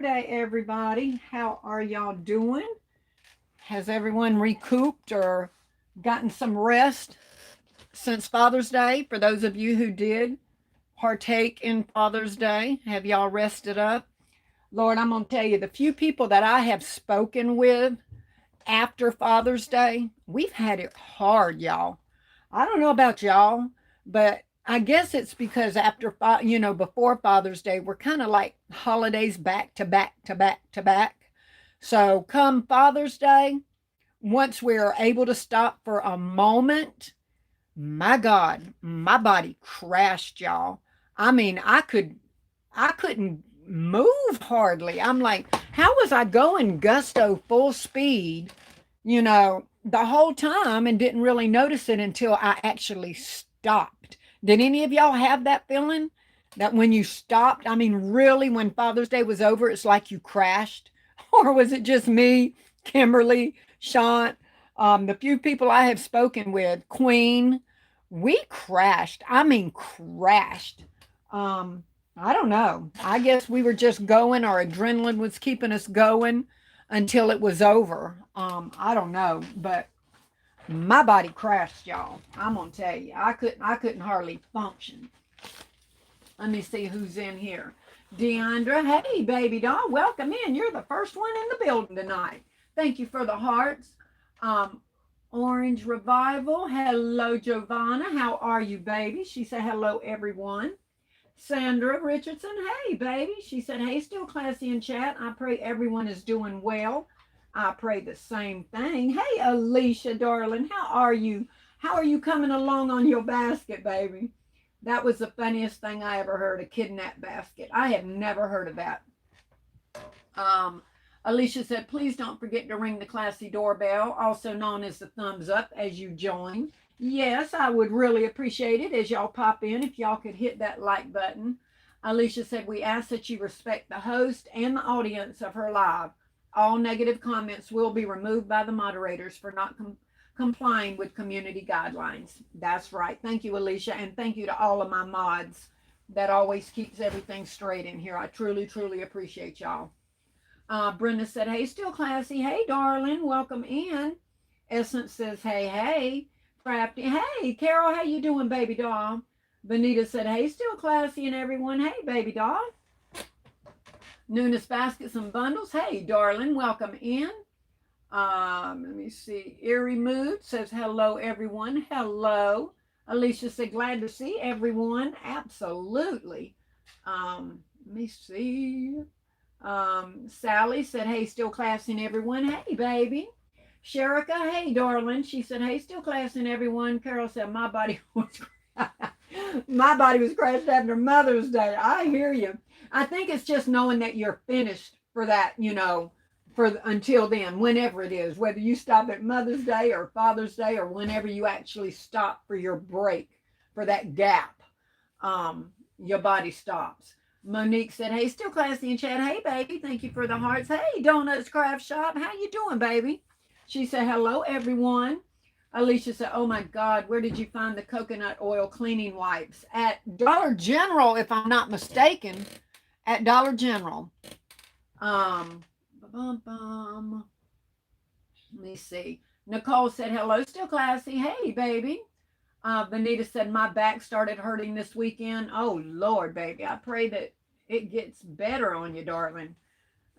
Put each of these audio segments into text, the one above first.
Day, everybody. How are y'all doing? Has everyone recouped or gotten some rest since Father's Day? For those of you who did partake in Father's Day, have y'all rested up? Lord, I'm going to tell you the few people that I have spoken with after Father's Day, we've had it hard, y'all. I don't know about y'all, but I guess it's because before Father's Day, we're kind of like holidays back to back to back to back. So come Father's Day, once we're able to stop for a moment, my God, my body crashed, y'all. I mean, I couldn't move hardly. I'm like, how was I going gusto full speed, the whole time and didn't really notice it until I actually stopped? Did any of y'all have that feeling that when you stopped, I mean, really, when Father's Day was over, it's like you crashed? Or was it just me, Kimberly, Sean, the few people I have spoken with, Queen? We crashed. I mean, crashed. I don't know. I guess we were just going. Our adrenaline was keeping us going until it was over. I don't know, but my body crashed, y'all. I'm gonna tell you, I couldn't hardly function. Let me see who's in here. Deandra, hey baby doll, welcome in. You're the first one in the building tonight. Thank you for the hearts. Um, Orange Revival, hello Giovanna. How are you, baby? She said hello, everyone. Sandra Richardson, hey baby. She said, hey, still classy in chat. I pray everyone is doing well. I pray the same thing. Hey Alicia, darling, how are you? How are you coming along on your basket, baby? That was the funniest thing I ever heard, a kidnap basket. I have never heard of that. Um, Alicia said, please don't forget to ring the classy doorbell, also known as the thumbs up, as you join. Yes, I would really appreciate it as y'all pop in if y'all could hit that like button. Alicia said, we ask that you respect the host and the audience of her live. All negative comments will be removed by the moderators for not complying with community guidelines. That's right. Thank you, Alicia, and thank you to all of my mods that always keeps everything straight in here. I truly, truly appreciate y'all. Brenda said, hey, still classy. Hey, darling, welcome in. Essence says, hey, hey. Crafty, hey, Carol, how you doing, baby doll? Benita said, hey, still classy, and everyone, hey, baby doll. Newness Baskets and Bundles, hey, darling, welcome in. Let me see. Eerie Mood says, hello, everyone. Hello. Alicia said, glad to see everyone. Absolutely. Let me see. Sally said, hey, still classing everyone. Hey, baby. Sherika, hey, darling. She said, hey, still classing everyone. Carol said, my body was my body was crashed after Mother's Day. I hear you. I think it's just knowing that you're finished for that, for until then, whenever it is, whether you stop at Mother's Day or Father's Day or whenever you actually stop for your break, for that gap, your body stops. Monique said, hey, still classy in chat. Hey, baby, thank you for the hearts. Hey, Donuts Craft Shop, how you doing, baby? She said, hello, everyone. Alicia said, oh my God, where did you find the coconut oil cleaning wipes? At Dollar General, if I'm not mistaken. At Dollar General. Let me see. Nicole said, hello, still classy. Hey, baby. Benita said, my back started hurting this weekend. Oh, Lord, baby. I pray that it gets better on you, darling.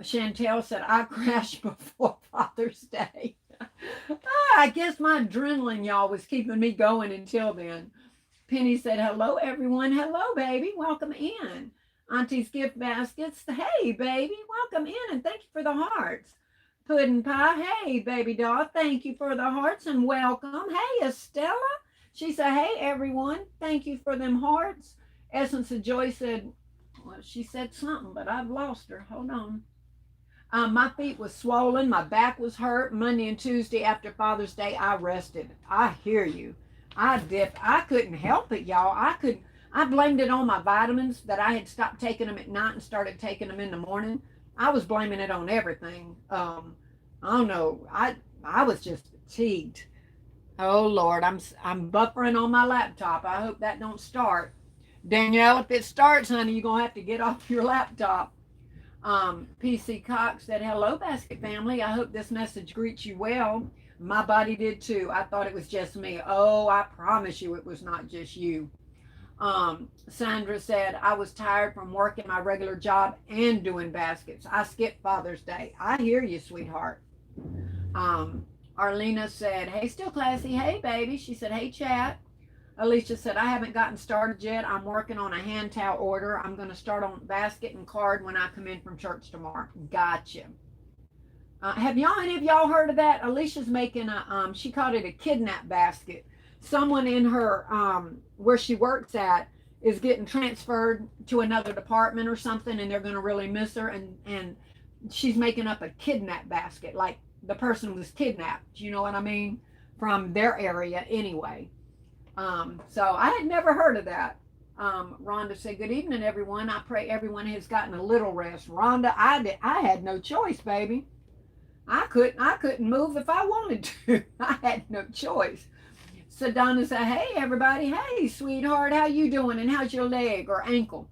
Chantel said, I crashed before Father's Day. I guess my adrenaline, y'all, was keeping me going until then. Penny said, hello, everyone. Hello, baby. Welcome in. Auntie's Gift Baskets. Hey, baby. Welcome in, and thank you for the hearts. Pudding Pie. Hey, baby doll. Thank you for the hearts, and welcome. Hey, Estella. She said, hey, everyone. Thank you for them hearts. Essence of Joy said, well, she said something, but I've lost her. Hold on. My feet was swollen. My back was hurt. Monday and Tuesday after Father's Day, I rested. I hear you. I couldn't help it, y'all. I blamed it on my vitamins that I had stopped taking them at night and started taking them in the morning. I was blaming it on everything. I don't know. I was just fatigued. Oh Lord, I'm buffering on my laptop. I hope that don't start. Danielle, if it starts, honey, you're gonna have to get off your laptop. PC Cox said, hello, Basket Family. I hope this message greets you well. My body did too. I thought it was just me. Oh, I promise you it was not just you. Sandra said, I was tired from working my regular job and doing baskets. I skipped Father's Day. I hear you, sweetheart. Arlena said, hey, still classy. Hey, baby. She said, hey, chat. Alicia said, I haven't gotten started yet. I'm working on a hand towel order. I'm going to start on basket and card when I come in from church tomorrow. Gotcha. Have any of y'all heard of that? Alicia's making she called it a kidnap basket. Someone in her, where she works at, is getting transferred to another department or something, and they're going to really miss her. And she's making up a kidnap basket, like the person was kidnapped. You know what I mean? From their area anyway. So I had never heard of that. Rhonda said, good evening, everyone. I pray everyone has gotten a little rest. Rhonda, I had no choice, baby. I couldn't move if I wanted to. I had no choice. So Donna said, hey, everybody. Hey, sweetheart, how you doing? And how's your leg or ankle?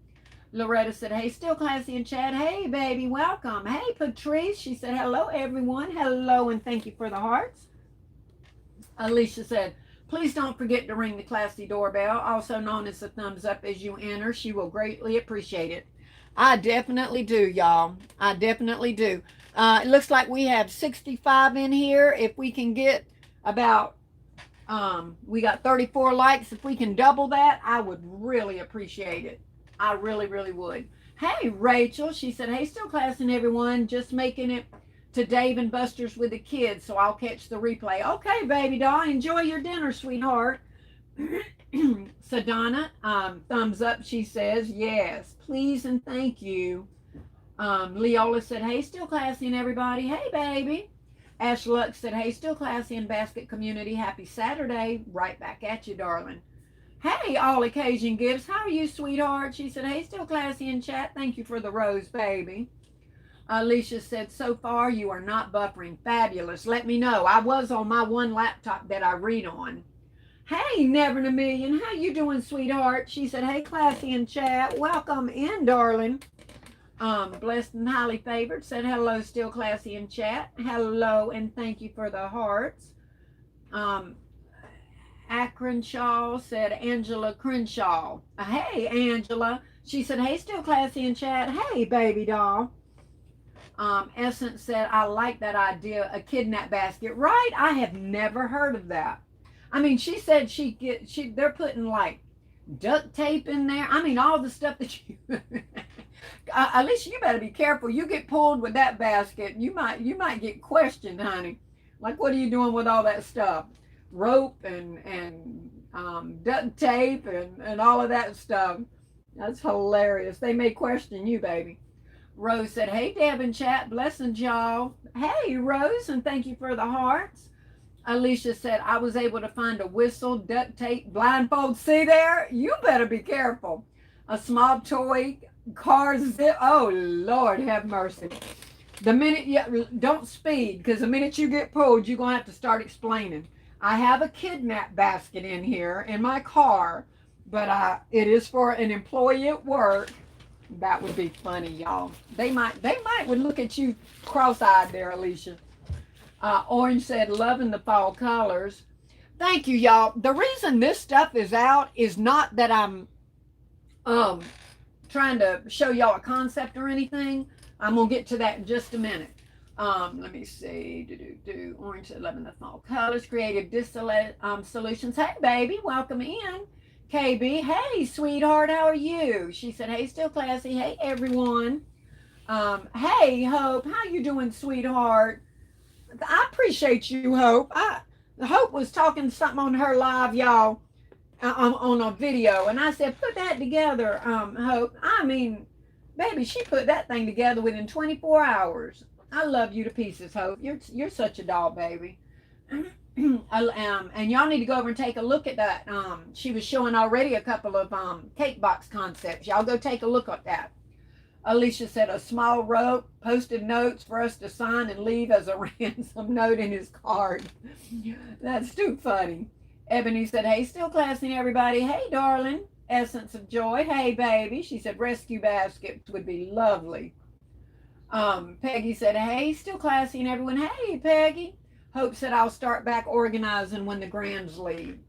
Loretta said, hey, still classy and chat. Hey, baby, welcome. Hey, Patrice. She said, hello, everyone. Hello, and thank you for the hearts. Alicia said, please don't forget to ring the classy doorbell, also known as the thumbs up as you enter. She will greatly appreciate it. I definitely do, y'all. I definitely do. It looks like we have 65 in here. If we can get about, we got 34 likes. If we can double that, I would really appreciate it. I really, really would. Hey, Rachel. She said, hey, still classing everyone. Just making it to Dave and Buster's with the kids, so I'll catch the replay. Okay, baby doll. Enjoy your dinner, sweetheart. Sadonna, thumbs up, she says. Yes, please and thank you. Leola said, hey, still classy and everybody. Hey, baby. Ash Lux said, hey, still classy and basket community. Happy Saturday. Right back at you, darling. Hey, all occasion gifts. How are you, sweetheart? She said, hey, still classy in chat. Thank you for the rose, baby. Alicia said, so far you are not buffering. Fabulous. Let me know. I was on my one laptop that I read on. Hey, Never in a Million. How you doing, sweetheart? She said, hey, classy in chat. Welcome in, darling. Blessed and highly favored said, hello, still classy in chat. Hello, and thank you for the hearts. Akrenshaw said, Angela Crenshaw. Hey, Angela. She said, hey, still classy in chat. Hey, baby doll. Essence said, I like that idea, a kidnap basket. Right? I have never heard of that. I mean, she said they're putting like duct tape in there. I mean, all the stuff that you, at least you better be careful. You get pulled with that basket, you might get questioned, honey. Like, what are you doing with all that stuff? Rope and duct tape and all of that stuff. That's hilarious. They may question you, baby. Rose said, hey, Deb and chat, blessings, y'all. Hey, Rose, and thank you for the hearts. Alicia said, I was able to find a whistle, duct tape, blindfold. See there? You better be careful. A small toy, car zip. Oh, Lord, have mercy. The minute you, don't speed, because the minute you get pulled, you're going to have to start explaining. I have a kidnap basket in here in my car, but it is for an employee at work. That would be funny, y'all. They might would look at you cross-eyed there, Alicia. Orange said, loving the fall colors. Thank you, y'all. The reason this stuff is out is not that I'm trying to show y'all a concept or anything. I'm gonna get to that in just a minute. Let me see. Orange said, loving the fall colors. Creative Solutions. Hey, baby, welcome in. KB, hey, sweetheart, how are you? She said, hey, still classy. Hey, everyone. Hey, Hope, how you doing, sweetheart? I appreciate you, Hope. Hope was talking something on her live, y'all, on a video, and I said, put that together, Hope. I mean, baby, she put that thing together within 24 hours. I love you to pieces, Hope. You're such a doll, baby. And y'all need to go over and take a look at that. She was showing already a couple of cake box concepts. Y'all go take a look at that. Alicia said, a small rope, posted notes for us to sign and leave as a ransom note in his card. That's too funny. Ebony said, hey, still classing everybody. Hey, darling. Essence of Joy. Hey, baby. She said, rescue baskets would be lovely. Peggy said, hey, still classy, and everyone, hey, Peggy. Hope said, I'll start back organizing when the grands leave.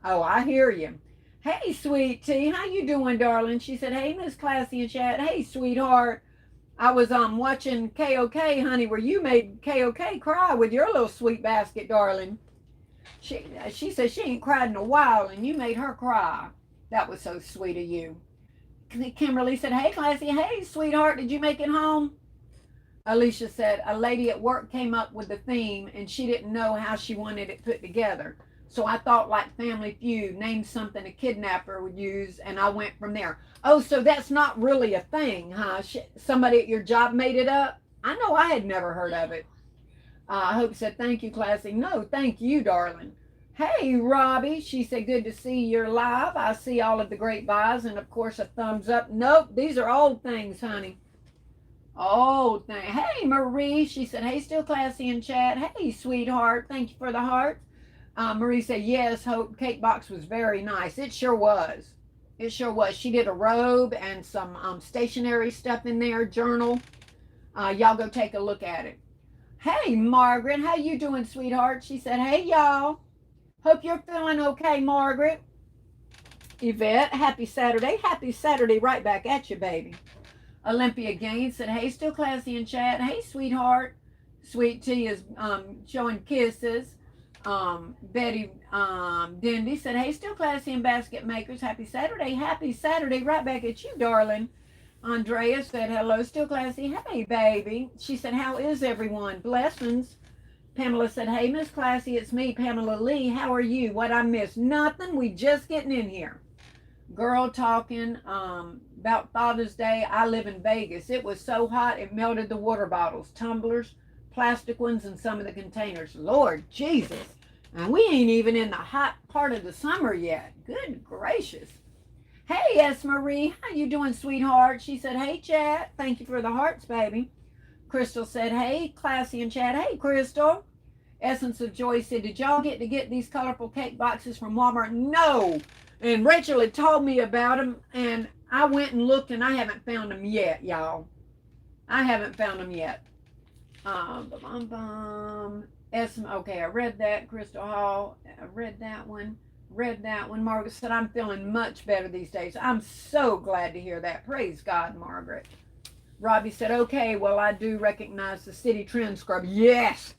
Oh, I hear you. Hey, sweet tea, how you doing, darling? She said, hey, Miss Classy and Chat. Hey, sweetheart. I was watching KOK, honey, where you made KOK cry with your little sweet basket, darling. She said she ain't cried in a while, and you made her cry. That was so sweet of you. Kimberly said, hey, Classy. Hey, sweetheart, did you make it home? Alicia said, a lady at work came up with the theme and she didn't know how she wanted it put together. So I thought like Family Feud, name something a kidnapper would use, and I went from there. Oh, so that's not really a thing, huh? Somebody at your job made it up? I know I had never heard of it. Hope said, thank you, Classy. No, thank you, darling. Hey, Robbie. She said, good to see you're live. I see all of the great buys and, of course, a thumbs up. Nope, these are old things, honey. Oh, hey, Marie. She said, hey, still classy in chat. Hey, sweetheart. Thank you for the heart. Marie said, yes, Hope Cake Box was very nice. It sure was. It sure was. She did a robe and some stationery stuff in there, journal. Y'all go take a look at it. Hey, Margaret. How you doing, sweetheart? She said, hey, y'all. Hope you're feeling okay, Margaret. Yvette, happy Saturday. Happy Saturday right back at you, baby. Olympia Gaines said, hey, still classy in chat. Hey, sweetheart. Sweet Tea is showing kisses. Betty Dindy said, hey, still classy in basket makers. Happy Saturday. Happy Saturday. Right back at you, darling. Andrea said, hello, still classy. Hey, baby. She said, how is everyone? Blessings. Pamela said, hey, Miss Classy, it's me, Pamela Lee. How are you? What I missed? Nothing. We just getting in here. Girl talking about Father's Day. I live in Vegas. It was so hot it melted the water bottles, tumblers, plastic ones, and some of the containers. Lord Jesus. And we ain't even in the hot part of the summer yet. Good gracious. Hey, S. Marie. How you doing, sweetheart? She said, hey, chat. Thank you for the hearts, baby. Crystal said, hey, Classy and chat. Hey, Crystal. Essence of Joy said, did y'all get to get these colorful cake boxes from Walmart? No. And Rachel had told me about them, and I went and looked, and I haven't found them yet, y'all. I haven't found them yet. Okay, I read that. Crystal Hall, I read that one. Margaret said, I'm feeling much better these days. I'm so glad to hear that. Praise God, Margaret. Robbie said, okay, well, I do recognize the City Trend Scrub. Yes.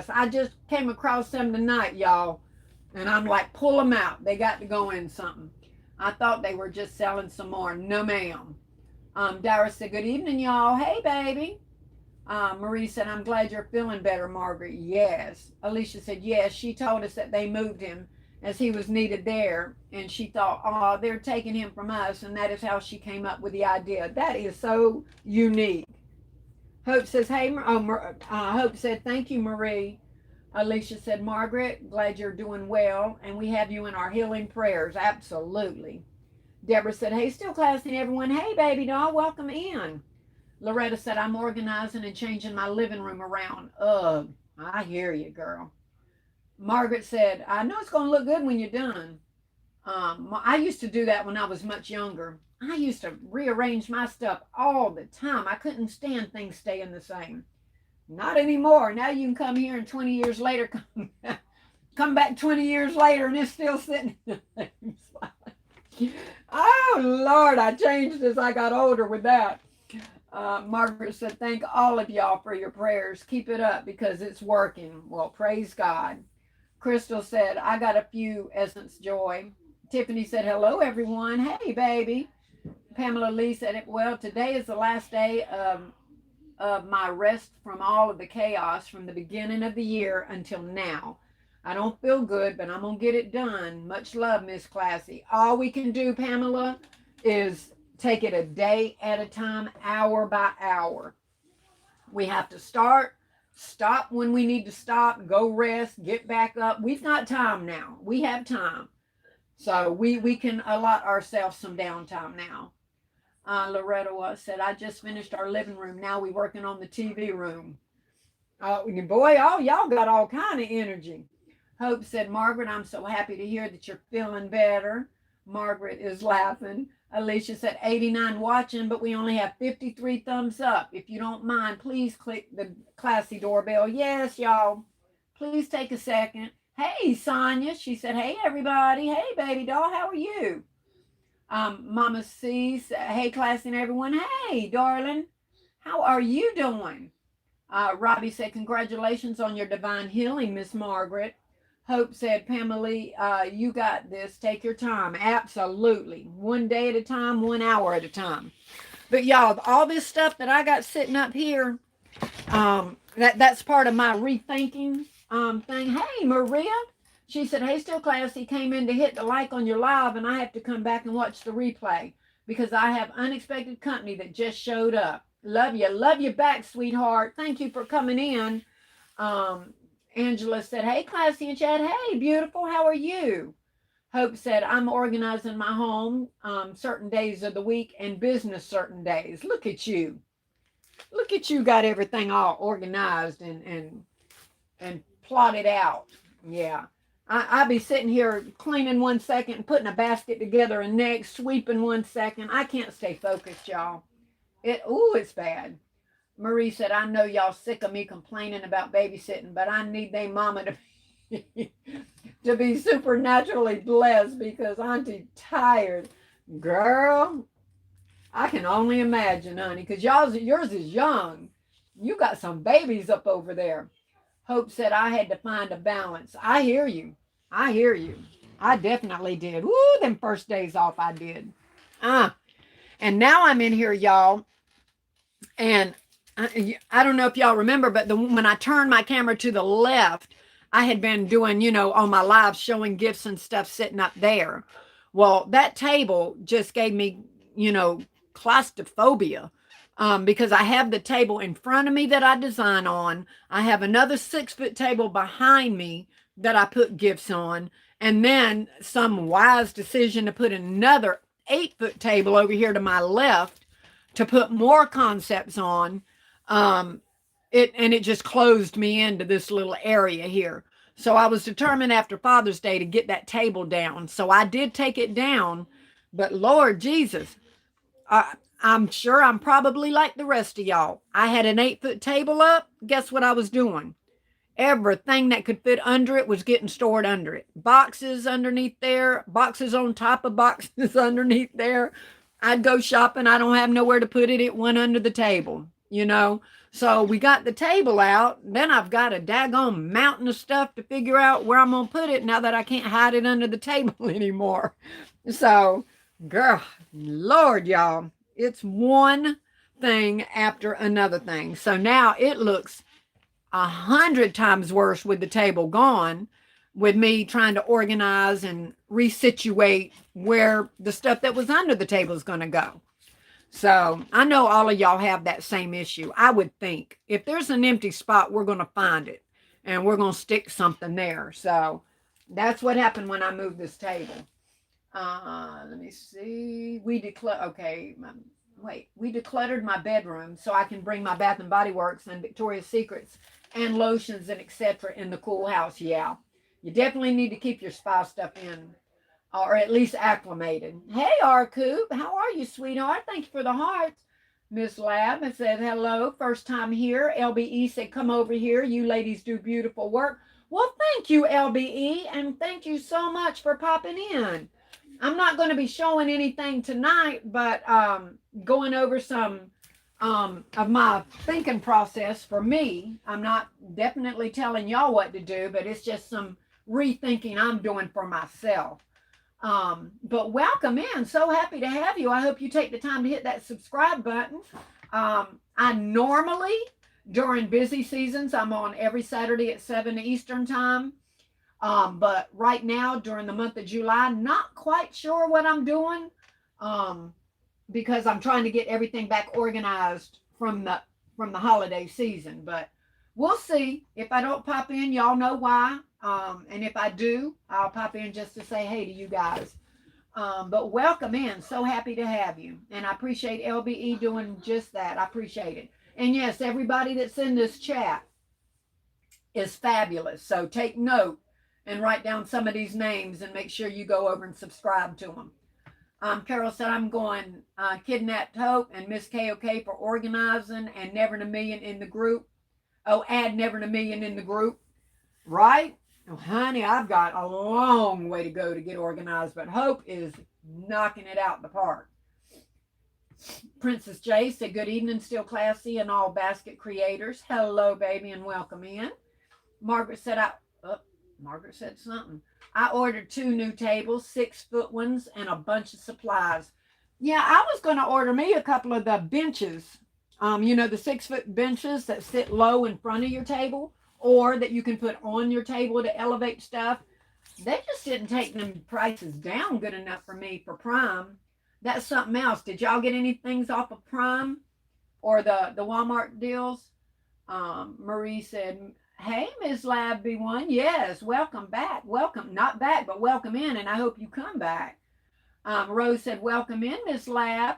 I just came across them tonight, y'all. And I'm like, pull them out. They got to go in something. I thought they were just selling some more. No, ma'am. Dara said, good evening, y'all. Hey, baby. Marie said, I'm glad you're feeling better, Margaret. Yes. Alicia said, yes. She told us that they moved him as he was needed there. And she thought, oh, they're taking him from us. And that is how she came up with the idea. That is so unique. Hope says, hey, Hope said, thank you, Marie. Alicia said, Margaret, glad you're doing well, and we have you in our healing prayers. Absolutely. Deborah said, hey, still classy, everyone. Hey, baby doll, welcome in. Loretta said, I'm organizing and changing my living room around. Ugh, I hear you, girl. Margaret said, I know it's going to look good when you're done. I used to do that when I was much younger. I used to rearrange my stuff all the time. I couldn't stand things staying the same. Not anymore. Now you can come here and 20 years later, come back 20 years later and it's still sitting in the same spot. Oh, Lord, I changed as I got older with that. Margaret said, thank all of y'all for your prayers. Keep it up because it's working. Well, praise God. Crystal said, I got a few Essence Joy. Tiffany said, hello, everyone. Hey, baby. Pamela Lee said, well, today is the last day of my rest from all of the chaos from the beginning of the year until now. I don't feel good, but I'm going to get it done. Much love, Miss Classy. All we can do, Pamela, is take it a day at a time, hour by hour. We have to stop when we need to stop, go rest, get back up. We've got time now. We have time. So we can allot ourselves some downtime now. Loretta said, I just finished our living room. Now we're working on the TV room. Boy, y'all got all kind of energy. Hope said, Margaret, I'm so happy to hear that you're feeling better. Margaret is laughing. Alicia said 89 watching, but we only have 53 thumbs up. If you don't mind, please click the classy doorbell. Yes, y'all. Please take a second. Hey, Sonia. She said, hey, everybody. Hey, baby doll. How are you? Mama C said, hey, classy and everyone. Hey, darling. How are you doing? Robbie said, congratulations on your divine healing, Miss Margaret. Hope said, Pamela, you got this. Take your time. Absolutely. One day at a time, 1 hour at a time. But y'all, all this stuff that I got sitting up here, that's part of my rethinking thing. Hey, Maria. She said, hey, Still Classy, came in to hit the like on your live, and I have to come back and watch the replay because I have unexpected company that just showed up. Love you. Love you back, sweetheart. Thank you for coming in. Angela said, hey, Classy and Chad. Hey, beautiful. How are you? Hope said, I'm organizing my home certain days of the week and business certain days. Look at you. Look at you, got everything all organized and plotted out. Yeah. I be sitting here cleaning 1 second and putting a basket together and next sweeping 1 second. I can't stay focused, y'all. It's bad. Marie said, I know y'all sick of me complaining about babysitting, but I need they mama to be, to be supernaturally blessed because Auntie tired. Girl, I can only imagine, honey, because yours is young. You got some babies up over there. Hope said, I had to find a balance. I hear you. I hear you. I definitely did. Woo, them first days off I did. And now I'm in here, y'all. And I don't know if y'all remember, but when I turned my camera to the left, I had been doing, on my live showing gifts and stuff sitting up there. Well, that table just gave me, claustrophobia. Because I have the table in front of me that I design on. I have another 6-foot table behind me that I put gifts on. And then some wise decision to put another 8-foot table over here to my left to put more concepts on. It just closed me into this little area here. So I was determined after Father's Day to get that table down. So I did take it down, but Lord Jesus, I'm sure I'm probably like the rest of y'all. I had an 8-foot table up. Guess what I was doing? Everything that could fit under it was getting stored under it. Boxes underneath there, boxes on top of boxes underneath there. I'd go shopping. I don't have nowhere to put it. It went under the table, So we got the table out. Then I've got a daggone mountain of stuff to figure out where I'm going to put it now that I can't hide it under the table anymore. So, girl, Lord, y'all, it's one thing after another thing. So now it looks 100 times worse with the table gone, with me trying to organize and resituate where the stuff that was under the table is going to go. So I know all of y'all have that same issue. I would think if there's an empty spot, we're going to find it and we're going to stick something there. So that's what happened when I moved this table. Let me see. We decluttered my bedroom so I can bring my Bath and Body Works and Victoria's Secrets and lotions and etc. in the cool house. Yeah, you definitely need to keep your spa stuff in, or at least acclimated. Hey, Arcoop, how are you, sweetheart? Thank you for the hearts. Miss Lab has said hello, first time here. LBE said, come over here. You ladies do beautiful work. Well, thank you, LBE, and thank you so much for popping in. I'm not going to be showing anything tonight, but going over some of my thinking process for me. I'm not definitely telling y'all what to do, but it's just some rethinking I'm doing for myself. But welcome in. So happy to have you. I hope you take the time to hit that subscribe button. I normally, during busy seasons, I'm on every Saturday at 7 Eastern time. But right now, during the month of July, not quite sure what I'm doing, because I'm trying to get everything back organized from the holiday season. But we'll see. If I don't pop in, y'all know why. And if I do, I'll pop in just to say hey to you guys. But welcome in. So happy to have you. And I appreciate LBE doing just that. I appreciate it. And yes, everybody that's in this chat is fabulous. So take note and write down some of these names and make sure you go over and subscribe to them. Carol said, I'm going kidnapped Hope and Miss KOK for organizing and never in a million in the group. Oh, add never in a million in the group. Right? Oh, honey, I've got a long way to go to get organized, but Hope is knocking it out the park. Princess J said, good evening, still classy and all basket creators. Hello, baby, and welcome in. Margaret said, Margaret said something. I ordered 2 new tables, 6-foot ones, and a bunch of supplies. Yeah, I was going to order me a couple of the benches. You know, the 6-foot benches that sit low in front of your table or that you can put on your table to elevate stuff. They just didn't take them prices down good enough for me for Prime. That's something else. Did y'all get any things off of Prime or the Walmart deals? Marie said, hey, Ms. Lab B1. Yes, welcome back. Welcome, not back, but welcome in, and I hope you come back. Rose said, welcome in, Ms. Lab.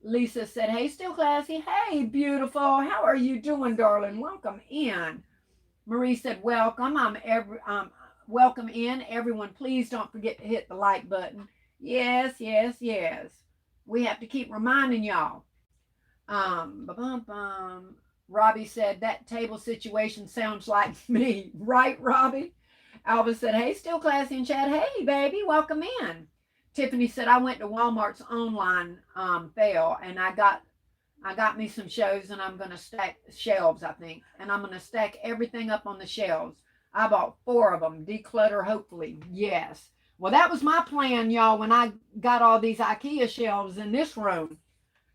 Lisa said, hey, still classy. Hey, beautiful. How are you doing, darling? Welcome in. Marie said, welcome. Welcome in. Everyone, please don't forget to hit the like button. Yes, yes, yes. We have to keep reminding y'all. Robbie said, that table situation sounds like me. Right, Robbie? Alva said, hey, still classy in chat. Hey, baby, welcome in. Tiffany said, I went to Walmart's online fail, and I got me some shows, and I'm going to stack shelves, I think. And I'm going to stack everything up on the shelves. I bought 4 of them. Declutter, hopefully. Yes. Well, that was my plan, y'all, when I got all these IKEA shelves in this room.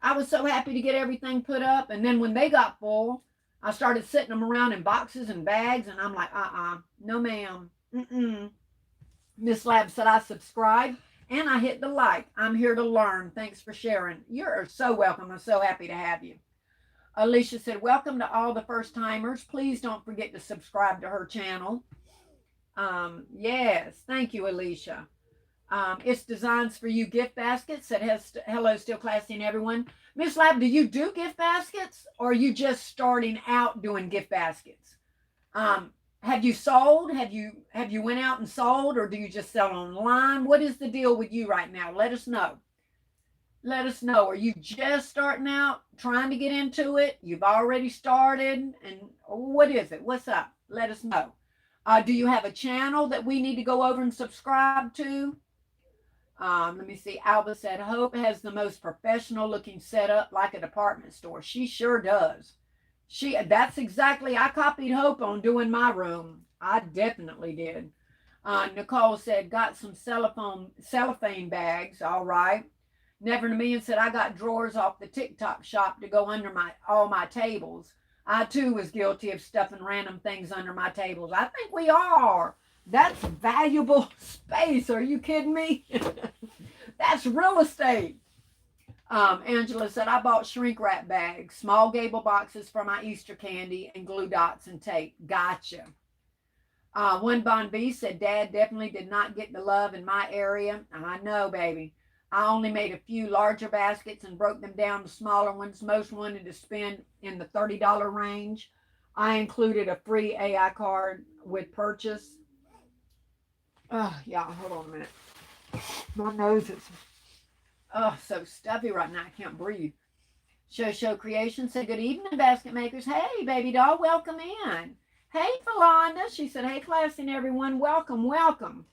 I was so happy to get everything put up. And then when they got full, I started setting them around in boxes and bags. And I'm like, no, ma'am. Miss Lab said, I subscribed and I hit the like. I'm here to learn. Thanks for sharing. You're so welcome. I'm so happy to have you. Alicia said, welcome to all the first timers. Please don't forget to subscribe to her channel. Yes, thank you, Alicia. It's Designs for You gift baskets. Said, hello, still classy and everyone. Miss Lab, do you do gift baskets, or are you just starting out doing gift baskets? Have you sold? Have you went out and sold, or do you just sell online? What is the deal with you right now? Let us know. Let us know. Are you just starting out, trying to get into it? You've already started, and what is it? What's up? Let us know. Do you have a channel that we need to go over and subscribe to? Let me see. Alba said, Hope has the most professional looking setup, like a department store. She sure does. That's exactly, I copied Hope on doing my room. I definitely did. Nicole said, got some cellophane bags. All right. Never in a Million said, I got drawers off the TikTok shop to go under all my tables. I too was guilty of stuffing random things under my tables. I think we are. That's valuable space. Are you kidding me? That's real estate. Angela said, I bought shrink wrap bags, small gable boxes for my Easter candy, and glue dots and tape. Gotcha. One Bon B said, Dad definitely did not get the love in my area. I know, baby. I only made a few larger baskets and broke them down to smaller ones. Most wanted to spend in the $30 range. I included a free AI card with purchase. Oh, yeah, hold on a minute. My nose is so stuffy right now. I can't breathe. Show Creation said, good evening, basket makers. Hey, baby doll, welcome in. Hey, Philonda. She said, hey, class and everyone. Welcome, welcome.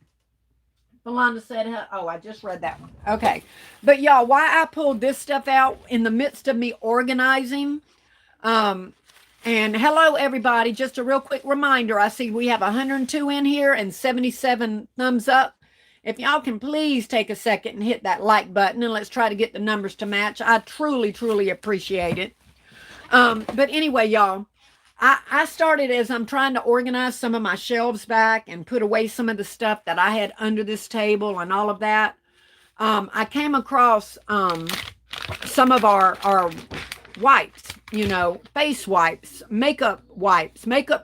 Philonda said, oh, I just read that one. Okay. But y'all, why I pulled this stuff out in the midst of me organizing. And hello, everybody. Just a real quick reminder. I see we have 102 in here and 77 thumbs up. If y'all can please take a second and hit that like button, and let's try to get the numbers to match. I truly, truly appreciate it. But anyway, y'all, I started as I'm trying to organize some of my shelves back and put away some of the stuff that I had under this table and all of that. I came across some of our wipes, you know, face wipes, makeup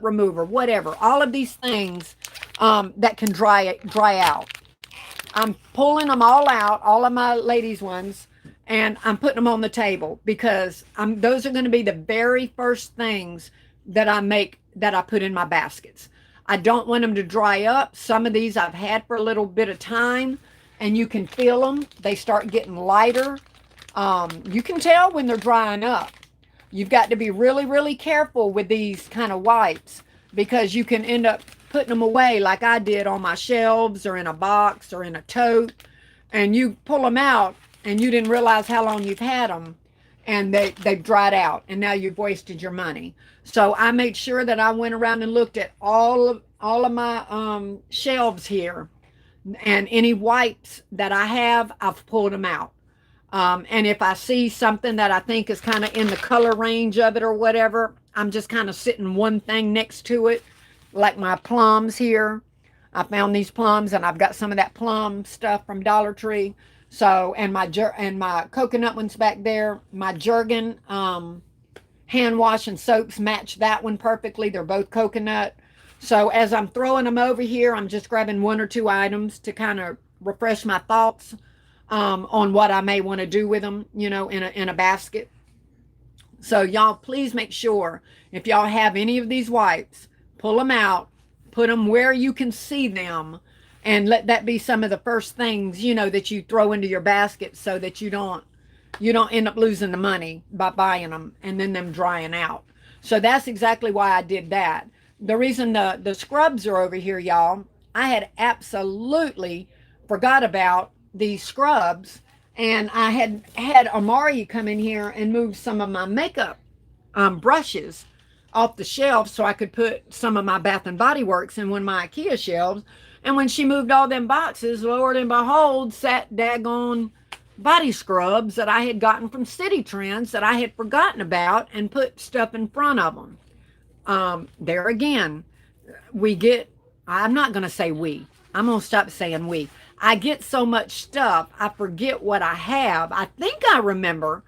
remover, whatever. All of these things that can dry out. I'm pulling them all out, all of my ladies' ones, and I'm putting them on the table because those are going to be the very first things that I put in my baskets. I don't want them to dry up. Some of these I've had for a little bit of time, and you can feel them. They start getting lighter. You can tell when they're drying up. You've got to be really, really careful with these kind of wipes because you can end up putting them away like I did on my shelves or in a box or in a tote, and you pull them out and you didn't realize how long you've had them, and they've dried out, and now you've wasted your money. So I made sure that I went around and looked at all of my shelves here, and any wipes that I have, I've pulled them out. And if I see something that I think is kind of in the color range of it or whatever, I'm just kind of sitting one thing next to it, like my plums here. I found these plums, and I've got some of that plum stuff from Dollar Tree. So, and my coconut ones back there, my Jergen hand wash and soaps match that one perfectly. They're both coconut. So as I'm throwing them over here, I'm just grabbing one or two items to kind of refresh my thoughts on what I may want to do with them, you know, in a basket. So y'all, please make sure if y'all have any of these wipes, pull them out, put them where you can see them, and let that be some of the first things, you know, that you throw into your basket so that you don't end up losing the money by buying them and then them drying out. So that's exactly why I did that. The reason the scrubs are over here, y'all, I had absolutely forgot about these scrubs, and I had Amari come in here and move some of my makeup brushes off the shelf so I could put some of my Bath and Body Works in one of my IKEA shelves. And when she moved all them boxes, Lord and behold, sat daggone body scrubs that I had gotten from City Trends that I had forgotten about and put stuff in front of them. There again, I'm not going to say we. I'm going to stop saying we. I get so much stuff, I forget what I have. I think I remember,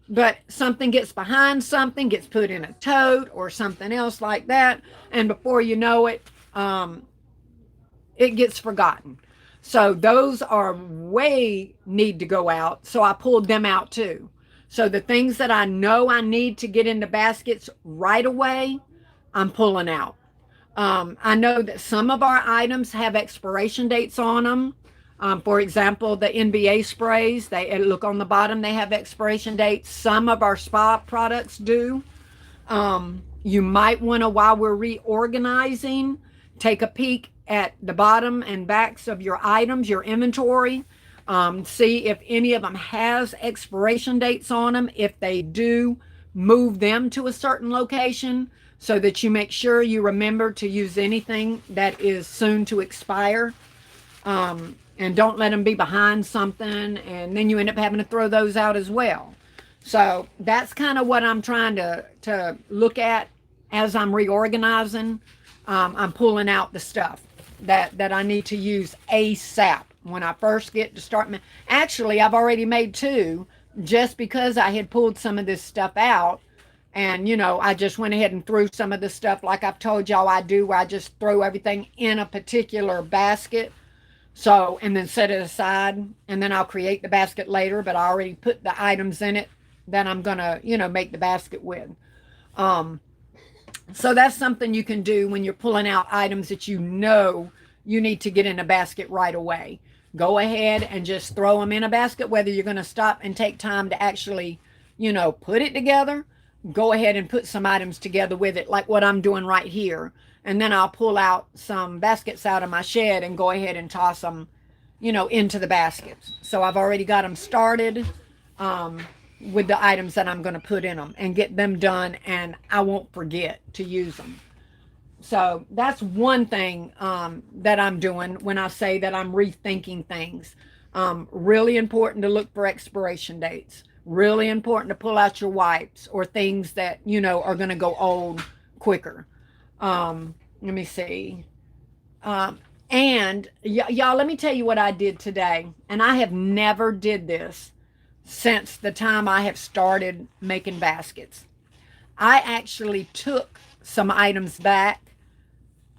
but something gets behind something, gets put in a tote or something else like that, and before you know it, it gets forgotten. So those are way need to go out. So I pulled them out too. So the things that I know I need to get into baskets right away, I'm pulling out. I know that some of our items have expiration dates on them. For example, the NBA sprays, they look on the bottom, they have expiration dates. Some of our spa products do. You might want to, while we're reorganizing, take a peek at the bottom and backs of your items, your inventory. See if any of them has expiration dates on them. If they do, move them to a certain location so that you make sure you remember to use anything that is soon to expire. And don't let them be behind something, and then you end up having to throw those out as well. So that's kind of what I'm trying to look at as I'm reorganizing. I'm pulling out the stuff that I need to use ASAP when I first get to start. Actually, I've already made two just because I had pulled some of this stuff out. And, you know, I just went ahead and threw some of the stuff like I've told y'all I do, where I just throw everything in a particular basket. So, and then set it aside, and then I'll create the basket later, but I already put the items in it that I'm going to, you know, make the basket with. So that's something you can do when you're pulling out items that you know you need to get in a basket right away. Go ahead and just throw them in a basket, whether you're going to stop and take time to actually, you know, put it together. Go ahead and put some items together with it, like what I'm doing right here. And then I'll pull out some baskets out of my shed and go ahead and toss them, you know, into the baskets. So I've already got them started with the items that I'm going to put in them and get them done, and I won't forget to use them. So that's one thing that I'm doing when I say that I'm rethinking things. Really important to look for expiration dates. Really important to pull out your wipes or things that, you know, are going to go old quicker. Let me see. And y'all, let me tell you what I did today. And I have never did this since the time I have started making baskets. I actually took some items back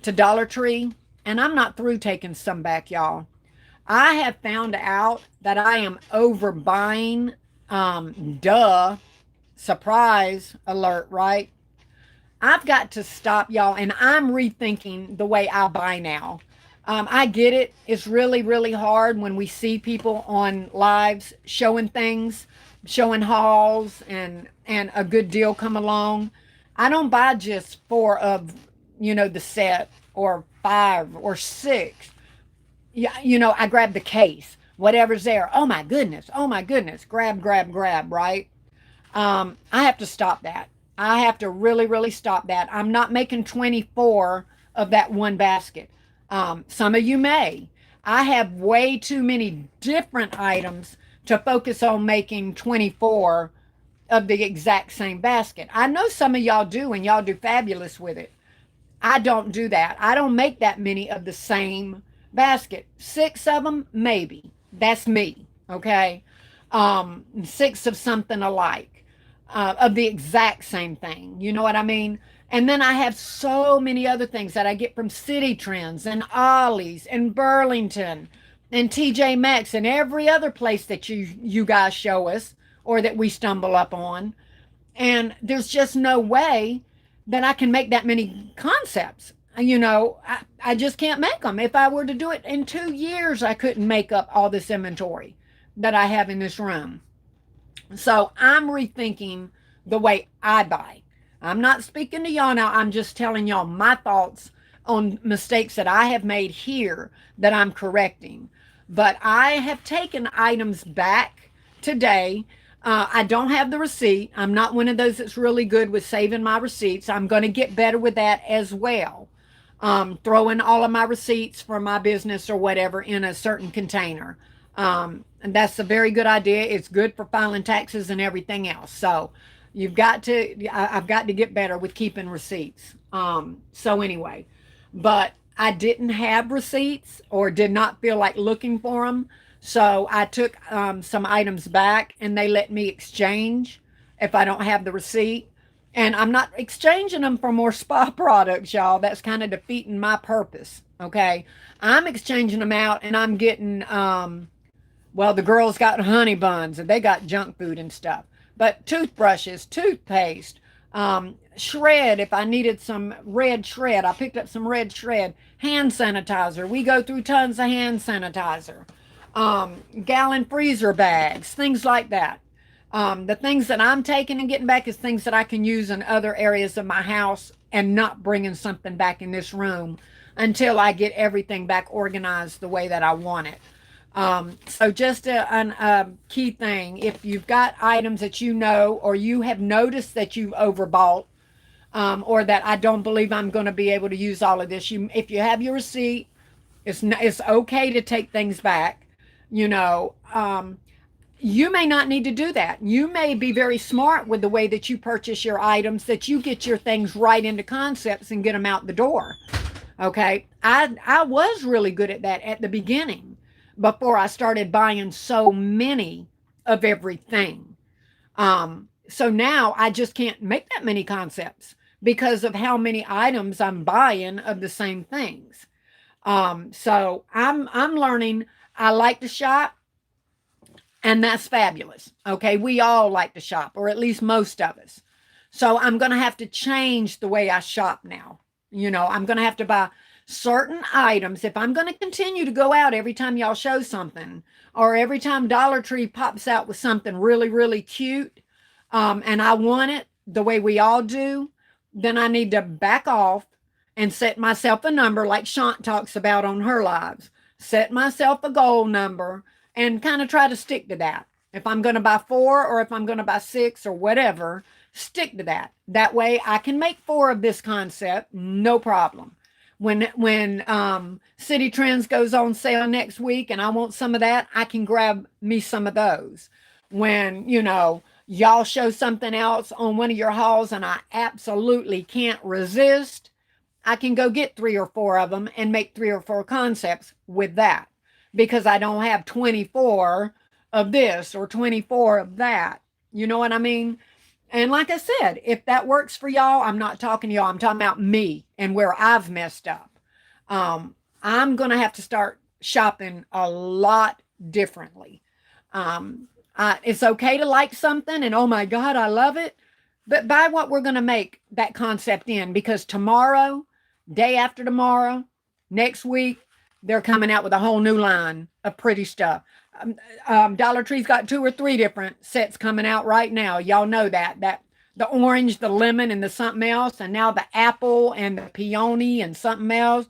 to Dollar Tree, and I'm not through taking some back, y'all. I have found out that I am overbuying. Surprise alert, right? I've got to stop, y'all, and I'm rethinking the way I buy now. I get it. It's really, really hard when we see people on lives showing things, showing hauls, and a good deal come along. I don't buy just four of, the set or five or six. Yeah, I grab the case, whatever's there. Oh my goodness. Oh my goodness. Grab, grab, grab, right? I have to stop that. I have to really, really stop that. I'm not making 24 of that one basket. Some of you may. I have way too many different items to focus on making 24 of the exact same basket. I know some of y'all do, and y'all do fabulous with it. I don't do that. I don't make that many of the same basket. Six of them, maybe. That's me. Okay. Six of something alike, of the exact same thing. You know what I mean? And then I have so many other things that I get from City Trends and Ollie's and Burlington and TJ Maxx and every other place that you guys show us or that we stumble up on. And there's just no way that I can make that many concepts. I just can't make them. If I were to do it in 2 years, I couldn't make up all this inventory that I have in this room. So I'm rethinking the way I buy. I'm not speaking to y'all now. I'm just telling y'all my thoughts on mistakes that I have made here that I'm correcting. But I have taken items back today. I don't have the receipt. I'm not one of those that's really good with saving my receipts. I'm going to get better with that as well. Throwing all of my receipts for my business or whatever in a certain container. And that's a very good idea. It's good for filing taxes and everything else. So I've got to get better with keeping receipts. So anyway, but I didn't have receipts or did not feel like looking for them. So I took some items back and they let me exchange if I don't have the receipt. And I'm not exchanging them for more spa products, y'all. That's kind of defeating my purpose. Okay. I'm exchanging them out and I'm getting, well, the girls got honey buns and they got junk food and stuff. But toothbrushes, toothpaste, shred, if I needed some red shred, I picked up some red shred, hand sanitizer. We go through tons of hand sanitizer, gallon freezer bags, things like that. The things that I'm taking and getting back is things that I can use in other areas of my house and not bringing something back in this room until I get everything back organized the way that I want it. So just a key thing, if you've got items that you know or you have noticed that you've overbought, or that I don't believe I'm going to be able to use all of this, if you have your receipt, it's okay to take things back. You know, you may not need to do that. You may be very smart with the way that you purchase your items, that you get your things right into concepts and get them out the door. Okay. I was really good at that at the beginning before I started buying so many of everything. So now I just can't make that many concepts because of how many items I'm buying of the same things. So I'm learning. I like to shop, and that's fabulous. Okay, we all like to shop, or at least most of us. So I'm going to have to change the way I shop now. I'm going to have to buy certain items. If I'm going to continue to go out every time y'all show something, or every time Dollar Tree pops out with something really, really cute, and I want it the way we all do, then I need to back off and set myself a number like Shant talks about on her lives. Set myself a goal number and kind of try to stick to that. If I'm going to buy four or if I'm going to buy six or whatever, stick to that. That way I can make four of this concept, no problem. When City Trends goes on sale next week and I want some of that, I can grab me some of those. When, y'all show something else on one of your hauls and I absolutely can't resist, I can go get 3 or 4 of them and make 3 or 4 concepts with that, because I don't have 24 of this or 24 of that. You know what I mean? And like I said, if that works for y'all, I'm not talking to y'all. I'm talking about me and where I've messed up. I'm going to have to start shopping a lot differently. It's okay to like something and, oh my God, I love it. But buy what we're going to make that concept in, because tomorrow, day after tomorrow, next week, they're coming out with a whole new line of pretty stuff. Dollar Tree's got 2 or 3 different sets coming out right now. Y'all know that the orange, the lemon, and the something else, and now the apple and the peony and something else.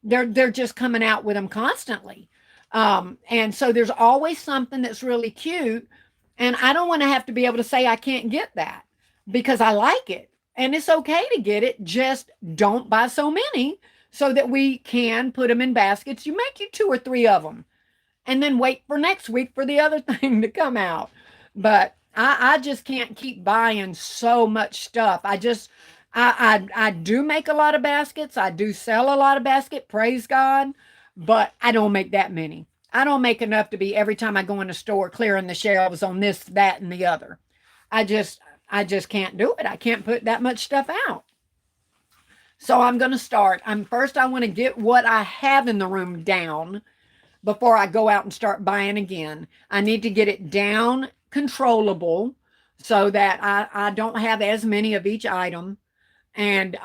They're just coming out with them constantly. And so there's always something that's really cute. And I don't want to have to be able to say I can't get that because I like it. And it's okay to get it. Just don't buy so many so that we can put them in baskets. You make you 2 or 3 of them and then wait for next week for the other thing to come out. But I just can't keep buying so much stuff. I do make a lot of baskets. I do sell a lot of baskets, praise God, but I don't make that many. I don't make enough to be every time I go in the store clearing the shelves on this, that, and the other. I just can't do it. I can't put that much stuff out. So I'm going to start. First I want to get what I have in the room down before I go out and start buying again. I need to get it down controllable so that I don't have as many of each item and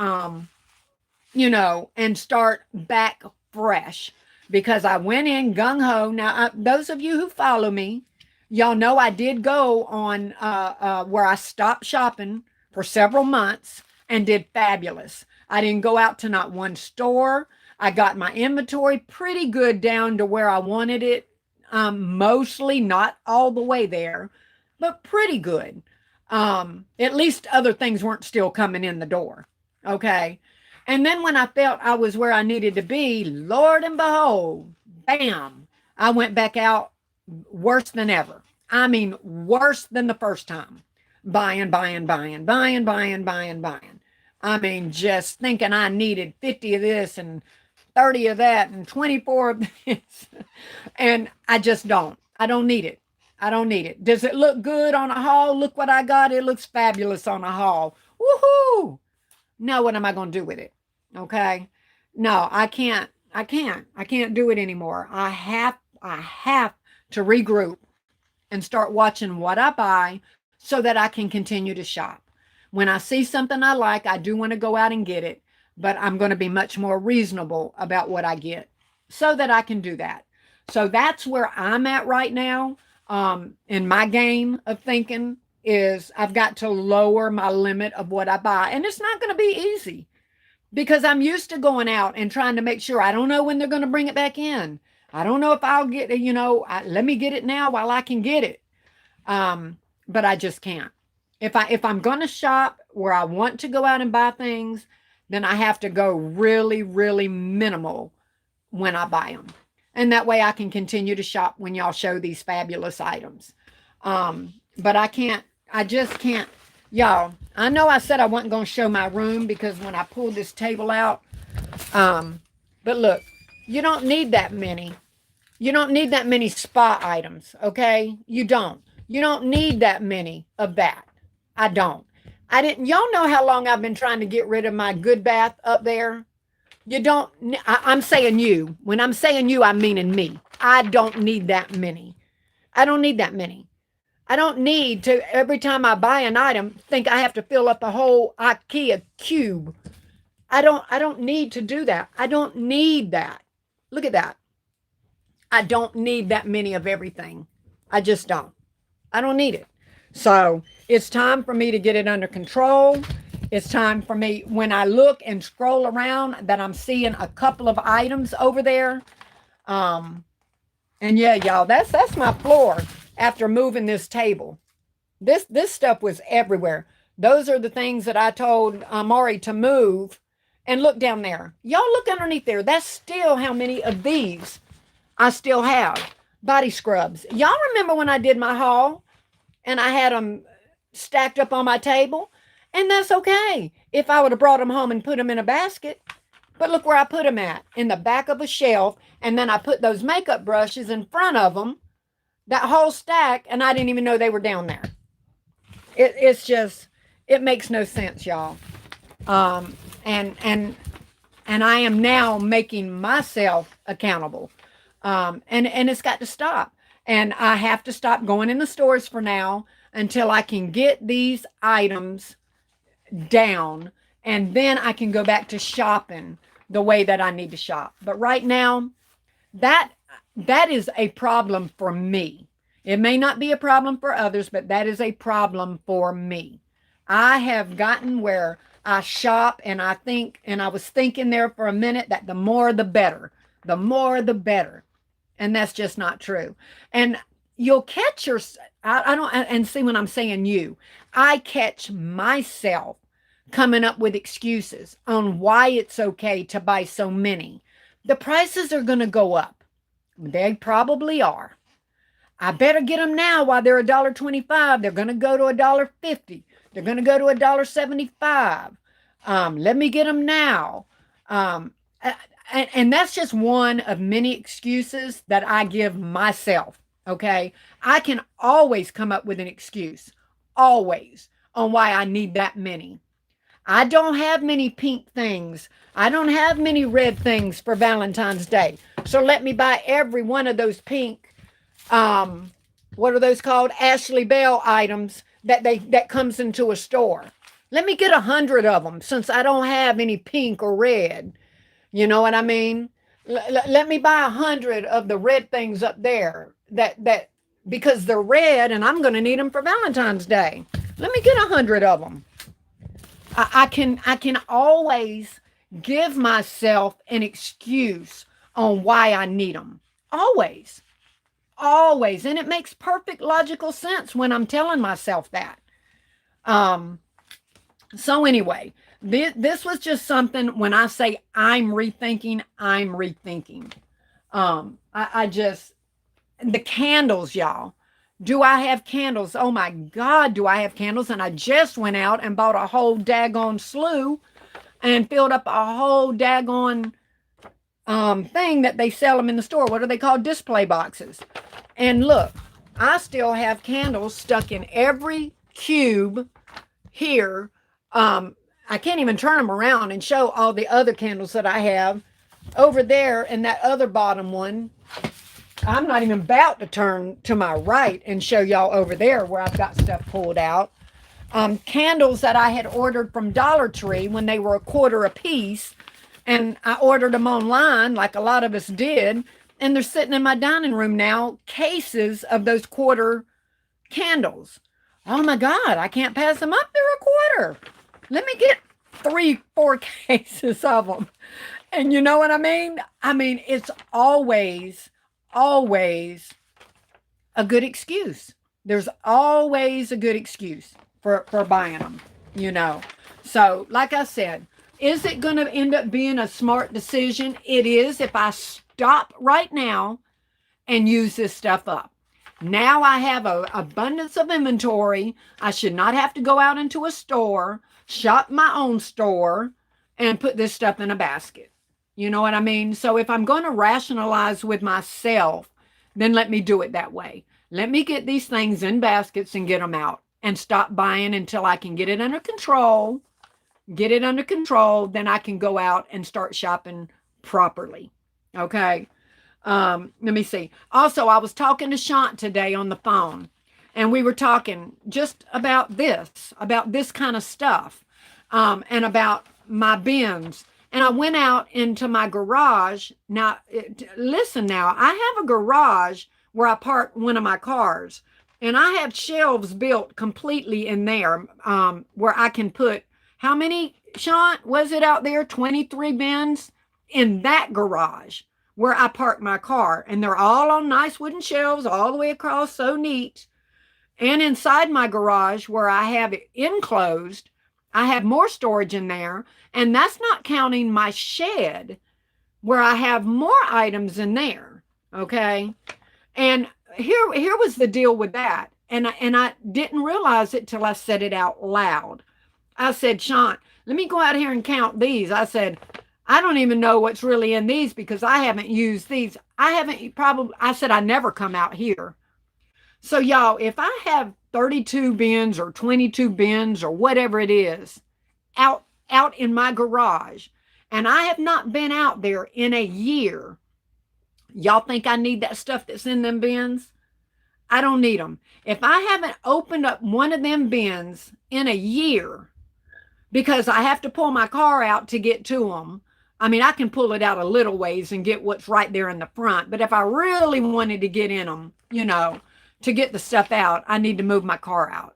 and start back fresh because I went in gung-ho. Now, those of you who follow me, y'all know I did go on where I stopped shopping for several months and did fabulous. I didn't go out to not one store. I got my inventory pretty good down to where I wanted it. Mostly, not all the way there, but pretty good. At least other things weren't still coming in the door. Okay. And then when I felt I was where I needed to be, Lord and behold, bam, I went back out worse than ever. I mean, worse than the first time. Buying, buying, buying, buying, buying, buying, buying. I mean, just thinking I needed 50 of this and 30 of that and 24 of this. And I just don't. I don't need it. I don't need it. Does it look good on a haul? Look what I got. It looks fabulous on a haul. Woohoo! Now what am I going to do with it? Okay. No, I can't. I can't do it anymore. I have to regroup and start watching what I buy so that I can continue to shop. When I see something I like, I do want to go out and get it, but I'm going to be much more reasonable about what I get so that I can do that. So that's where I'm at right now. In my game of thinking is I've got to lower my limit of what I buy. And it's not going to be easy because I'm used to going out and trying to make sure. I don't know when they're going to bring it back in. I don't know if I'll get it, let me get it now while I can get it. But I just can't. If I'm going to shop where I want to go out and buy things, then I have to go really, really minimal when I buy them. And that way I can continue to shop when y'all show these fabulous items. But I just can't. Y'all, I know I said I wasn't going to show my room because when I pulled this table out, but look, you don't need that many. You don't need that many spa items, okay? You don't. You don't need that many of that. I don't. Y'all know how long I've been trying to get rid of my good bath up there? You don't, I'm saying you. When I'm saying you, I'm meaning me. I don't need that many. I don't need that many. I don't need to, every time I buy an item, think I have to fill up a whole IKEA cube. I don't need to do that. I don't need that. Look at that. I don't need that many of everything. I just don't. I don't need it. So it's time for me to get it under control. It's time for me, when I look and scroll around, that I'm seeing a couple of items over there. And yeah, y'all, that's my floor after moving this table. This stuff was everywhere. Those are the things that I told Maury to move. And look down there. Y'all look underneath there. That's still how many of these I still have. Body scrubs. Y'all remember when I did my haul and I had them stacked up on my table? And that's okay if I would have brought them home and put them in a basket. But look where I put them at, in the back of a shelf. And then I put those makeup brushes in front of them, that whole stack, and I didn't even know they were down there. It's just, it makes no sense, y'all. And I am now making myself accountable. And it's got to stop. And I have to stop going in the stores for now until I can get these items down, and then I can go back to shopping the way that I need to shop. But right now, That that is a problem for me. It may not be a problem for others, but that is a problem for me. I have gotten where I shop and I think, and I was thinking there for a minute that the more the better, the more the better. And that's just not true. And you'll catch your, I don't, and see when I'm saying you, I catch myself coming up with excuses on why it's okay to buy so many. The prices are going to go up. They probably are. I better get them now while they're $1.25. They're going to go to $1.50. They're going to go to $1.75. Let me get them now. Um, and that's just one of many excuses that I give myself. Okay. I can always come up with an excuse, always, on why I need that many. I don't have many pink things. I don't have many red things for Valentine's Day. So let me buy every one of those pink, what are those called? Ashley Bell items that comes into a store. Let me get 100 of them since I don't have any pink or red. You know what I mean? Let me buy 100 of the red things up there that because they're red and I'm going to need them for Valentine's Day. Let me get 100 of them. I can always give myself an excuse on why I need them. Always. Always. And it makes perfect logical sense when I'm telling myself that. Um, so anyway, this was just something when I say I'm rethinking, I'm rethinking. I just, the candles, y'all. Do I have candles? Oh my God, do I have candles? And I just went out and bought a whole daggone slew and filled up a whole daggone thing that they sell them in the store. What are they called? Display boxes. And look, I still have candles stuck in every cube here. I can't even turn them around and show all the other candles that I have over there in that other bottom one. I'm not even about to turn to my right and show y'all over there where I've got stuff pulled out. Candles that I had ordered from Dollar Tree when they were $1 a piece. And I ordered them online like a lot of us did. And they're sitting in my dining room now, cases of those quarter candles. Oh my God, I can't pass them up. They're $1. Let me get 3-4 cases of them. And you know what I mean? I mean, it's always a good excuse. There's always a good excuse for buying them, you know. So, like I said, is it going to end up being a smart decision? It is if I stop right now and use this stuff up. Now I have an abundance of inventory. I should not have to go out into a store, shop my own store, and put this stuff in a basket. You know what I mean? So if I'm going to rationalize with myself, then let me do it that way. Let me get these things in baskets and get them out and stop buying until I can get it under control. Get it under control, then I can go out and start shopping properly. Okay. Let me see. Also, I was talking to Shant today on the phone, and we were talking just about this kind of stuff, and about my bins. And I went out into my garage. Now, listen now, I have a garage where I park one of my cars. And I have shelves built completely in there where I can put, how many, Sean, was it out there? 23 bins in that garage where I park my car. And they're all on nice wooden shelves all the way across, so neat. And inside my garage where I have it enclosed, I have more storage in there. And that's not counting my shed where I have more items in there. Okay. And here was the deal with that. And I didn't realize it till I said it out loud. I said, Sean, let me go out here and count these. I said, I don't even know what's really in these because I haven't used these. I said, I never come out here. So y'all, if I have 32 bins or 22 bins or whatever it is out in my garage, and I have not been out there in a year, y'all think I need that stuff that's in them bins? I don't need them. If I haven't opened up one of them bins in a year, because I have to pull my car out to get to them, I mean, I can pull it out a little ways and get what's right there in the front. But if I really wanted to get in them, to get the stuff out, I need to move my car out.